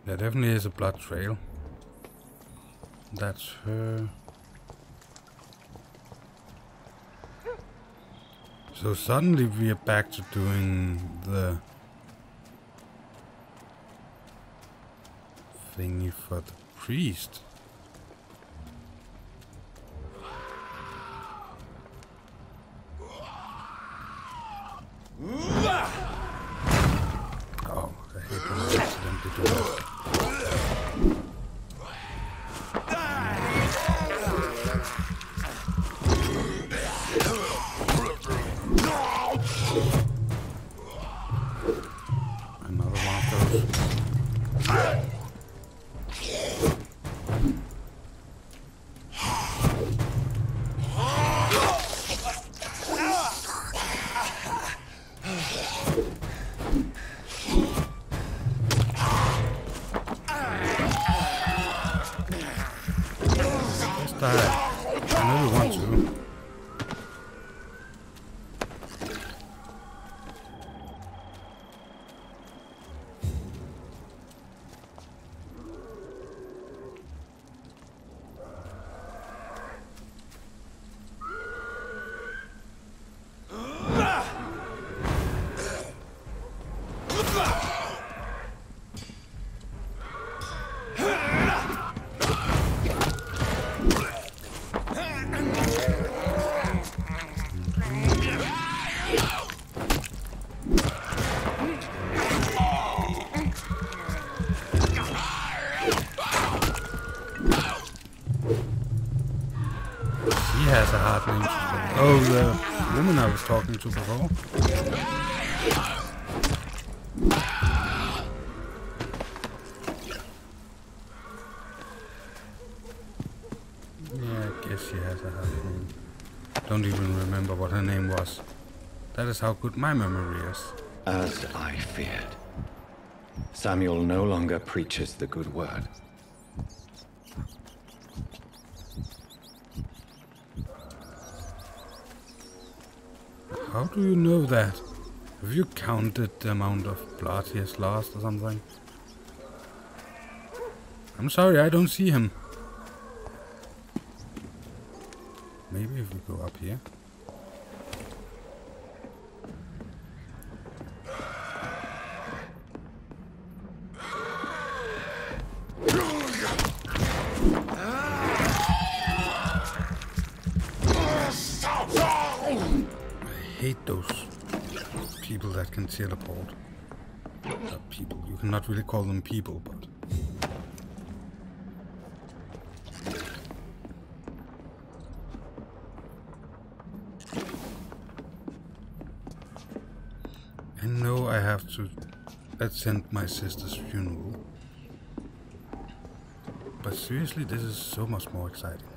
There definitely is a blood trail. That's her. So suddenly we are back to doing the thingy for the priest. Oh, I hate when I accidentally do that. Another one of those. I know you want to. Has a hard name. Oh, the woman I was talking to before. Yeah, I guess she has a hard name. Don't even remember what her name was. That is how good my memory is. As I feared. Samuel no longer preaches the good word. How do you know that? Have you counted the amount of blood he has lost or something? I'm sorry, I don't see him. Maybe if we go up here. I hate those people that can teleport. People, you cannot really call them people, but... I know I have to attend my sister's funeral. But seriously, this is so much more exciting.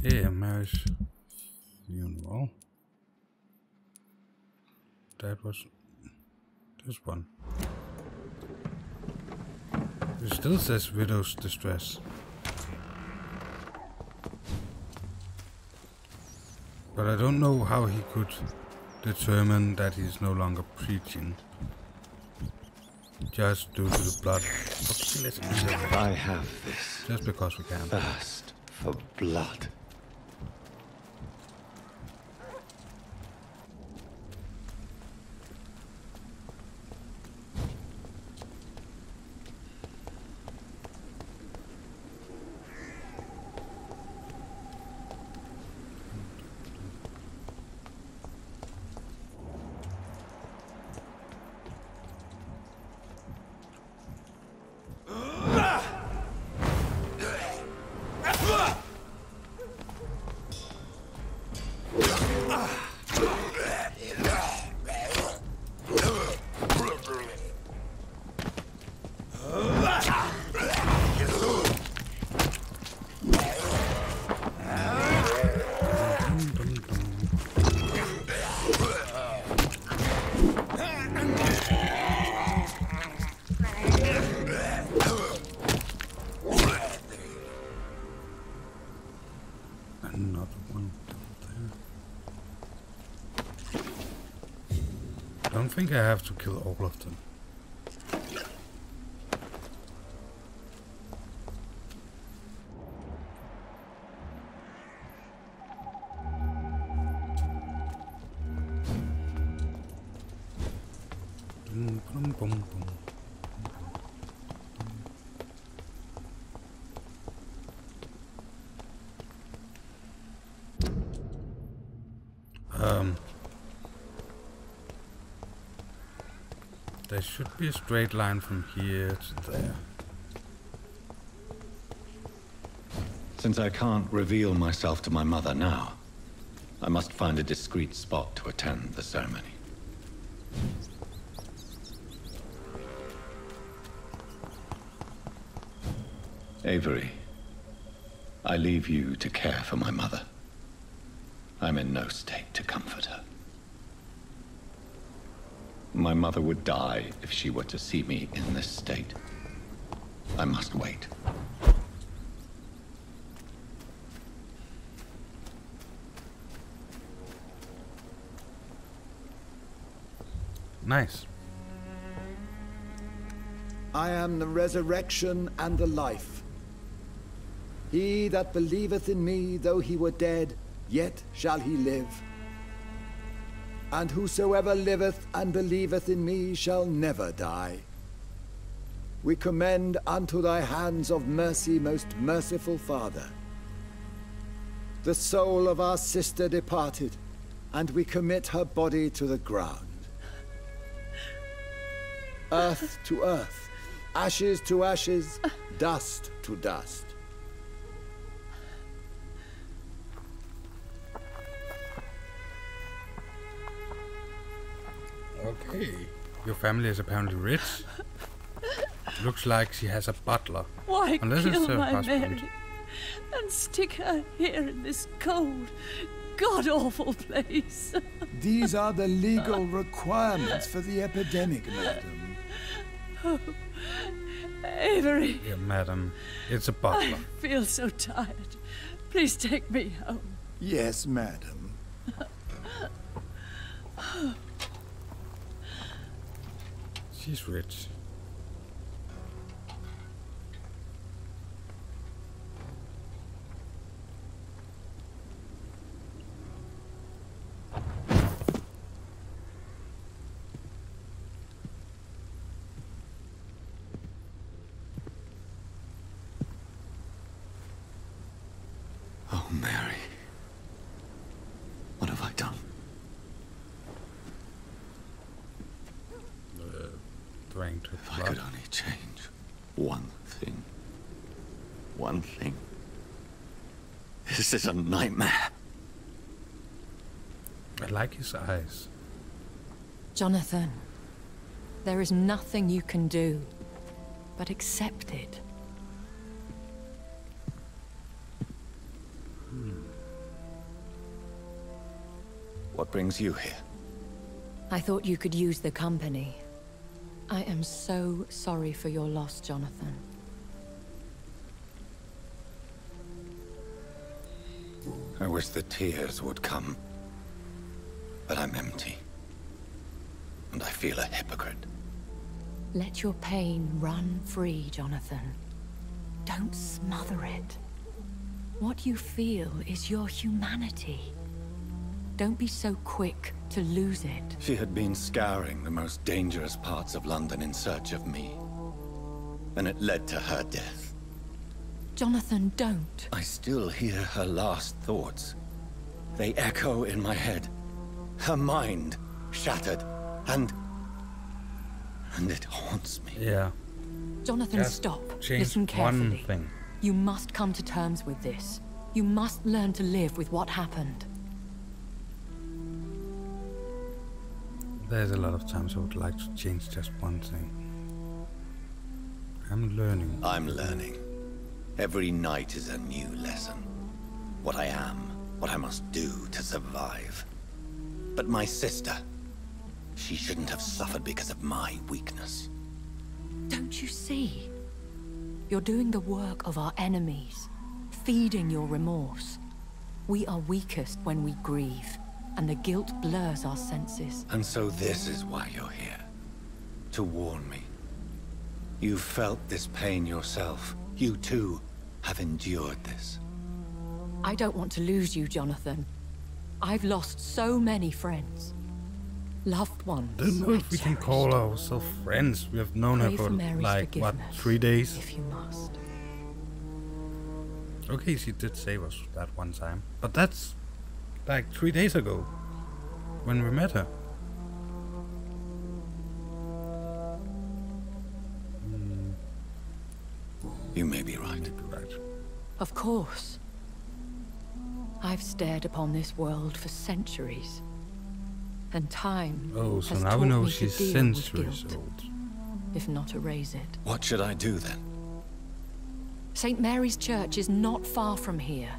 Yeah, marriage funeral. That was this one. It still says widow's distress. But I don't know how he could determine that he's no longer preaching. Just due to the blood. Okay, I have this. Just because we can. Thirst for blood. don't think I have to kill all of them. There should be a straight line from here to there. Since I can't reveal myself to my mother now, I must find a discreet spot to attend the ceremony. Avery, I leave you to care for my mother. I'm in no state to comfort her. My mother would die if she were to see me in this state. I must wait. Nice. I am the resurrection and the life. He that believeth in me, though he were dead, yet shall he live. And whosoever liveth and believeth in me shall never die. We commend unto thy hands of mercy, most merciful Father, the soul of our sister departed, and we commit her body to the ground. Earth to earth, ashes to ashes, dust to dust. Okay, your family is apparently rich. Looks like she has a butler. Why Unless it's kill her my husband. Mary and stick her here in this cold, god-awful place? These are the legal requirements for the epidemic, madam. Oh, Avery. Yeah, madam, it's a butler. I feel so tired. Please take me home. Yes, madam. She's rich. Oh, Mary. What have I done? If I could only change one thing. One thing. This is a nightmare. I like his eyes. Jonathan, there is nothing you can do but accept it. What brings you here? I thought you could use the company. I am so sorry for your loss, Jonathan. I wish the tears would come. But I'm empty. And I feel a hypocrite. Let your pain run free, Jonathan. Don't smother it. What you feel is your humanity. Don't be so quick to lose it. She had been scouring the most dangerous parts of London in search of me. And it led to her death. Jonathan, don't. I still hear her last thoughts. They echo in my head. Her mind shattered, and it haunts me. Yeah. Jonathan, Just stop. change Listen carefully. one thing. You must come to terms with this. You must learn to live with what happened. There's a lot of times I would like to change just one thing. I'm learning. I'm learning. Every night is a new lesson. What I am, what I must do to survive. But my sister, she shouldn't have suffered because of my weakness. Don't you see? You're doing the work of our enemies, feeding your remorse. We are weakest when we grieve. and the guilt blurs our senses. And so this is why you're here. To warn me. You've felt this pain yourself. You too have endured this. I don't want to lose you, Jonathan. I've lost so many friends. Loved ones. I don't know if we can call ourselves friends. We have known her for like, what, 3 days? If you must. Okay, she did save us that one time. But that's like 3 days ago. When we met her. You may be right. Of course. I've stared upon this world for centuries. And time so has now taught we know me she's to deal with centuries guilt, old. if not erase it. What should I do then? St. Mary's Church is not far from here.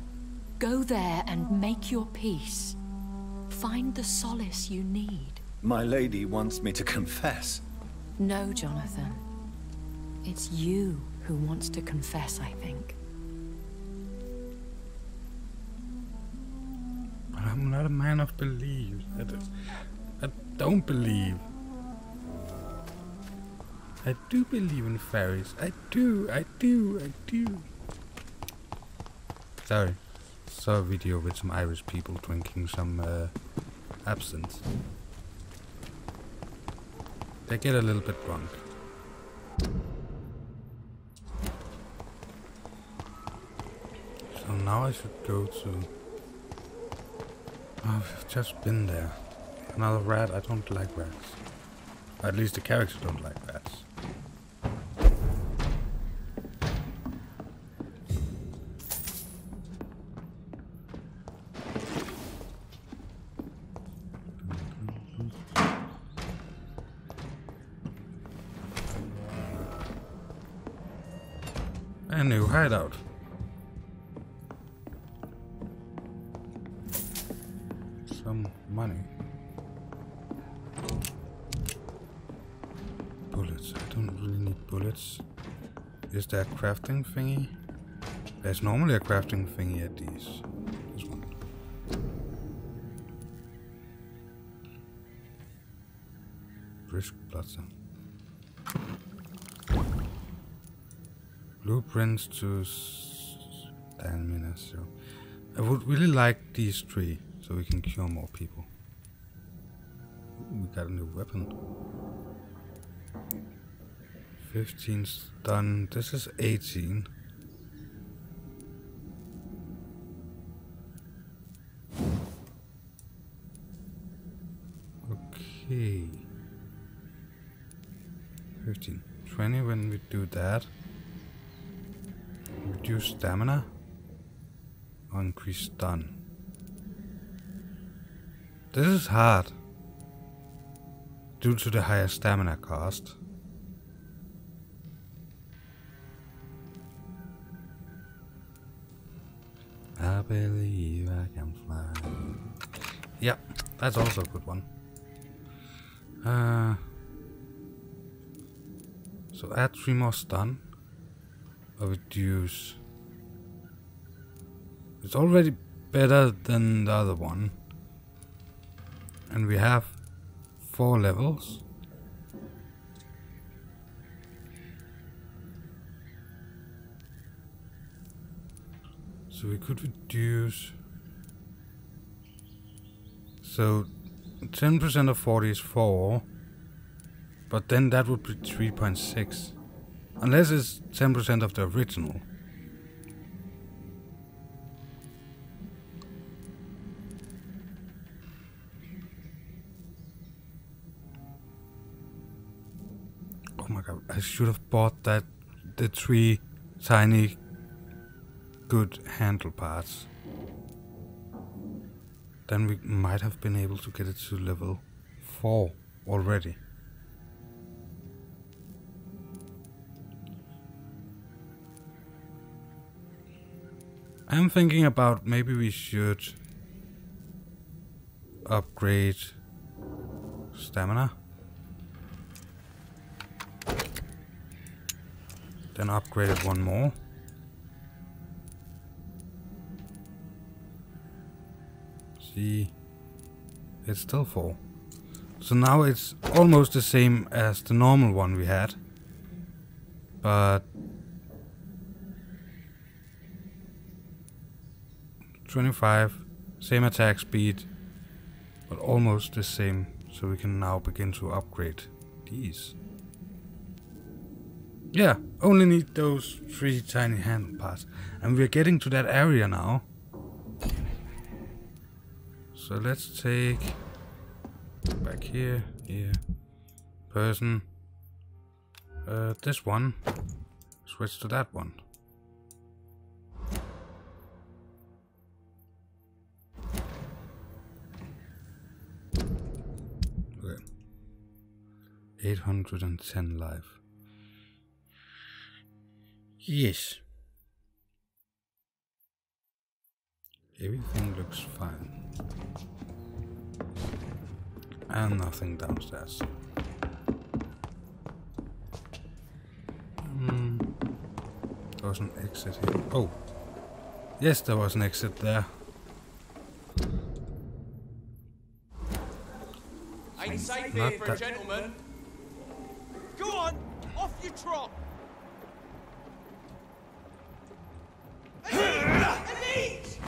Go there and make your peace. Find the solace you need. My lady wants me to confess. No, Jonathan. It's you who wants to confess, I think. But I'm not a man of belief. I don't believe. I do believe in fairies. I do. Sorry. Saw a video with some Irish people drinking some absinthe. They get a little bit drunk. So now I should go to... Oh, I've just been there. Another rat. I don't like rats. Or at least the characters don't like rats. A new hideout. Some money. Bullets. I don't really need bullets. Is there a crafting thingy? There's normally a crafting thingy at these. This one. Brisk Plaza. Blueprints to stamina. So I would really like these 3 so we can cure more people. Ooh, we got a new weapon. 15 stun. This is 18. Okay. 15. 20 when we do that. Reduce stamina or increase stun. This is hard due to the higher stamina cost. I believe I can fly. Yeah, that's also a good one. So add 3 more stun. Or reduce. It's already better than the other one. And we have 4 levels. So we could reduce. So 10% of 40 is 4. But then that would be 3.6. Unless it's 10% of the original. Oh my god, I should have bought the 3 tiny good handle parts. Then we might have been able to get it to level 4 already. I'm thinking about maybe we should upgrade stamina. Then upgrade it 1 more. See. It's still 4. So now it's almost the same as the normal one we had. But 25, same attack speed, but almost the same. So we can now begin to upgrade these. Yeah, only need those 3 tiny handle parts. And we're getting to that area now. So let's take back here, person, this one, switch to that one. Okay. 810 life. Yes. Everything looks fine. And nothing downstairs. There was an exit here. Oh. Yes, there was an exit there. Ain't safe here for a gentleman. Go on, off you trot. And eat!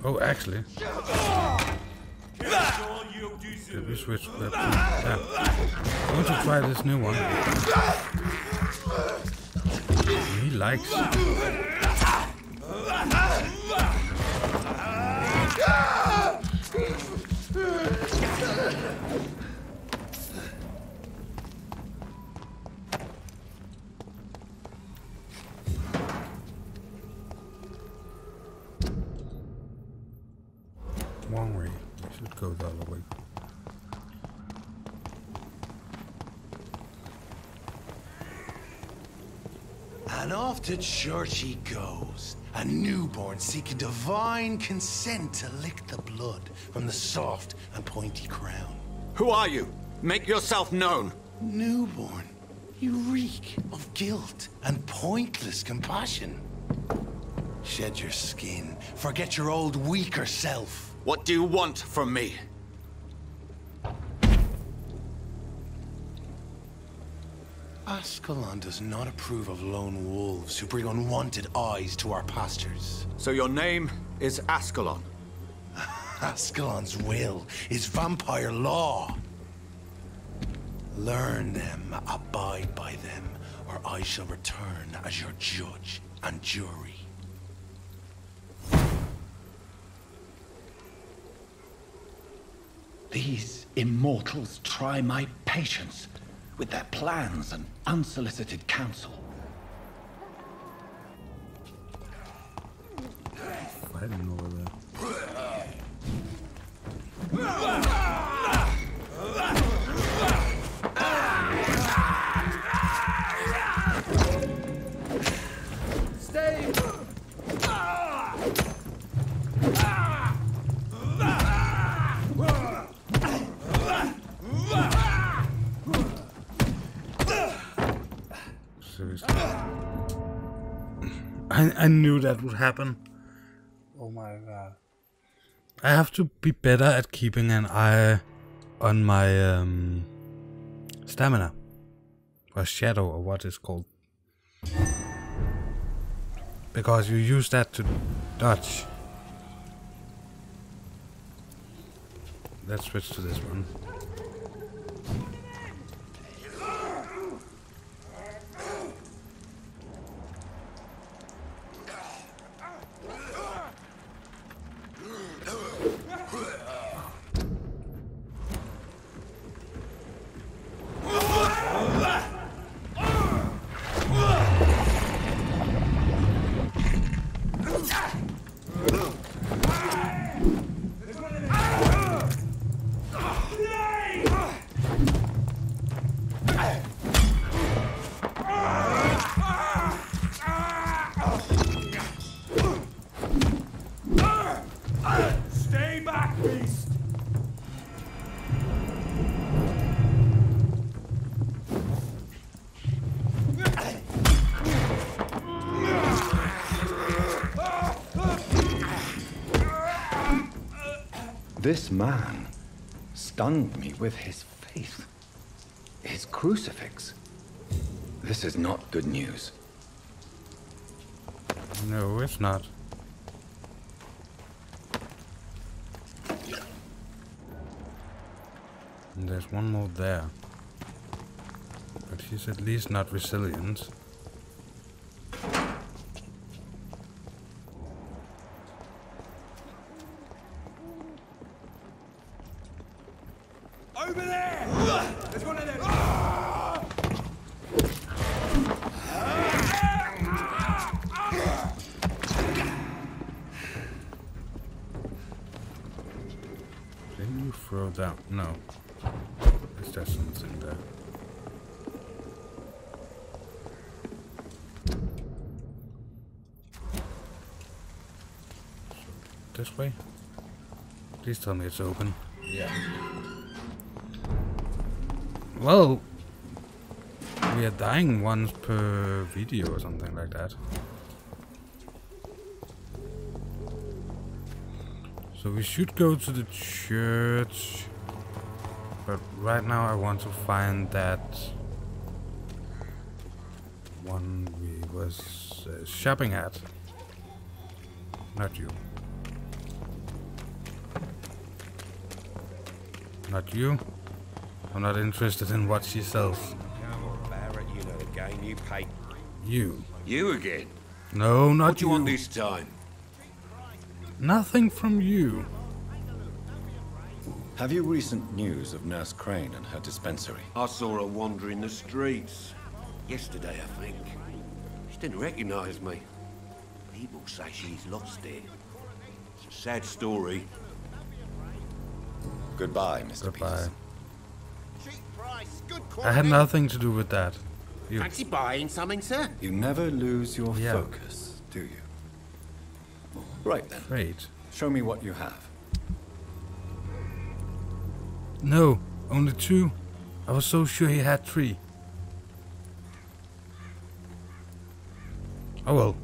Oh, actually. Did we switch weapons? Yeah. I want to try this new one. He likes. One way. We should go the other way. And off to church he goes, a newborn seeking divine consent to lick the blood from the soft and pointy crown. Who are you? Make yourself known. Newborn, you reek of guilt and pointless compassion. Shed your skin, forget your old weaker self. What do you want from me? Ascalon does not approve of lone wolves who bring unwanted eyes to our pastures. So your name is Ascalon? Ascalon's will is vampire law. Learn them, abide by them, or I shall return as your judge and jury. These immortals try my patience with their plans and unsolicited counsel. Fighting over there. Stay! Seriously. I knew that would happen. Oh my god. I have to be better at keeping an eye on my stamina. Or shadow, or what it's called. Because you use that to dodge. Let's switch to this one. This man stunned me with his faith. His crucifix. This is not good news. No, it's not. And there's one more there. But he's at least not resilient. Over there! There's one of them! Didn't you throw down? No. Is there something there? This way? Please tell me it's open. Yeah. Well, we are dying once per video or something like that. So we should go to the church. But right now I want to find that one we was shopping at. Not you. Not you. I'm not interested in what she sells. Come on, Barrett, you know the game. You pay. You. You again? No, not What do you want this time? Nothing from you. Have you recent news of Nurse Crane and her dispensary? I saw her wandering the streets. Yesterday, I think. She didn't recognize me. People say she's lost it. It's a sad story. Goodbye, Mr. Goodbye. Good I had nothing to do with that. You. Fancy buying something, sir? You never lose your focus, do you? Right then. Great. Show me what you have. No, only 2. I was so sure he had 3. Oh well.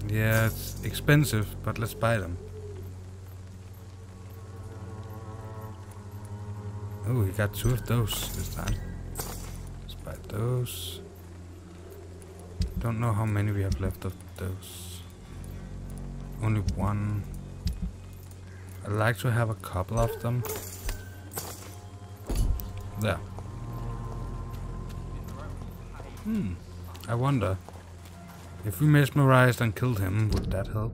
Yeah, it's expensive, but let's buy them. Oh, we got 2 of those this time. Let's buy those. Don't know how many we have left of those. Only 1. I like to have a couple of them. There. I wonder. If we mesmerized and killed him, would that help?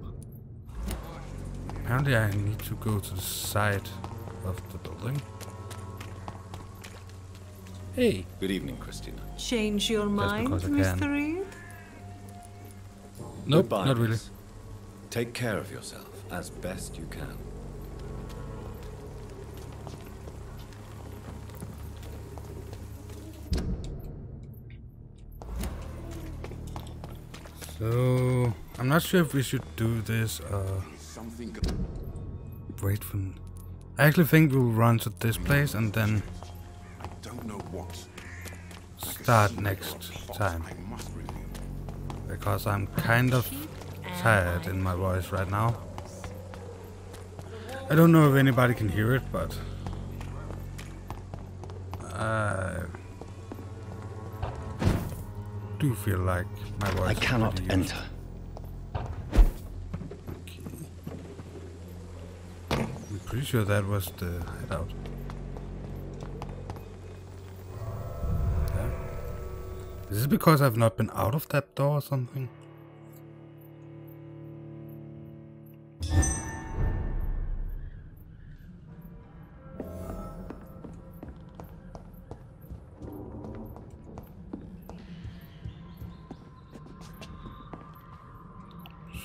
Apparently I need to go to the side of the building. Hey! Good evening, Christina. Change your mind, Mr. Reid? Nope, Goodbye, not really. miss. Take care of yourself as best you can. So I'm not sure if we should do this wait for. I actually think we'll run to this place and then start next time. Because I'm kind of tired in my voice right now. I don't know if anybody can hear it, but I do feel like my voice. I cannot enter. I'm pretty sure that was the hideout. Yeah. Is this because I've not been out of that door or something?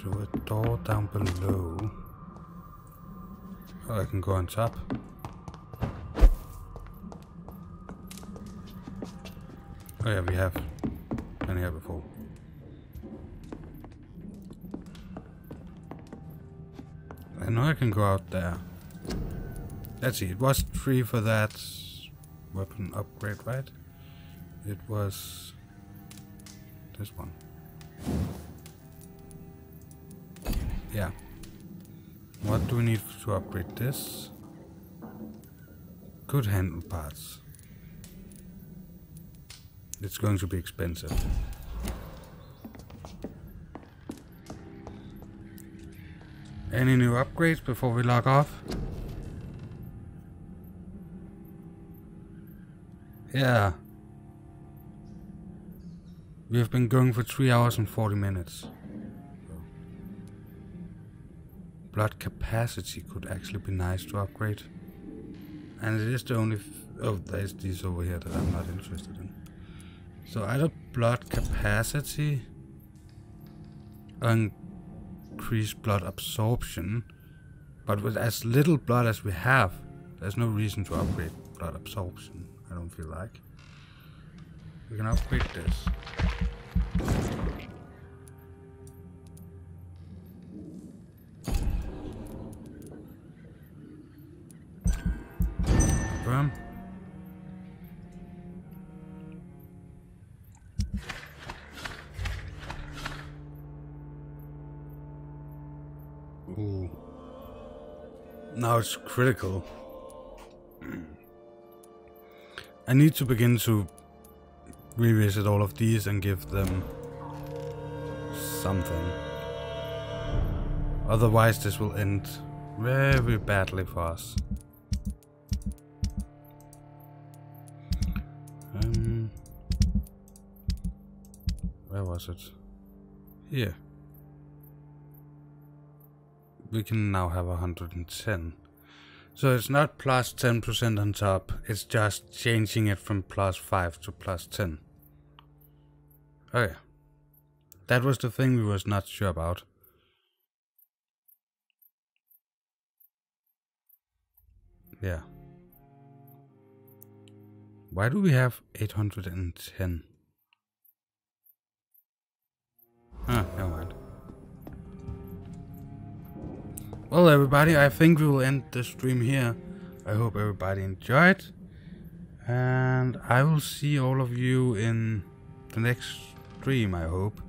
So a door down below. Oh, I can go on top. Oh yeah, we have been here before. I know I can go out there. Let's see, it was 3 for that weapon upgrade, right? It was this one. Yeah. What do we need to upgrade this? Good handle parts. It's going to be expensive. Any new upgrades before we log off? Yeah. We have been going for 3 hours and 40 minutes. Blood capacity could actually be nice to upgrade. And it is the only... oh, there's these over here that I'm not interested in. So either blood capacity or increase blood absorption. But with as little blood as we have, there's no reason to upgrade blood absorption, I don't feel like. We can upgrade this. Confirm. Ooh. Now it's critical. I need to begin to revisit all of these and give them something. Otherwise this will end very badly for us. Where was it? Here. We can now have 110. So it's not plus 10% on top, it's just changing it from plus 5 to plus 10. Okay. That was the thing we was not sure about. Yeah. Why do we have 810? Ah, never mind. Well, everybody, I think we will end the stream here. I hope everybody enjoyed. And I will see all of you in the next stream, I hope.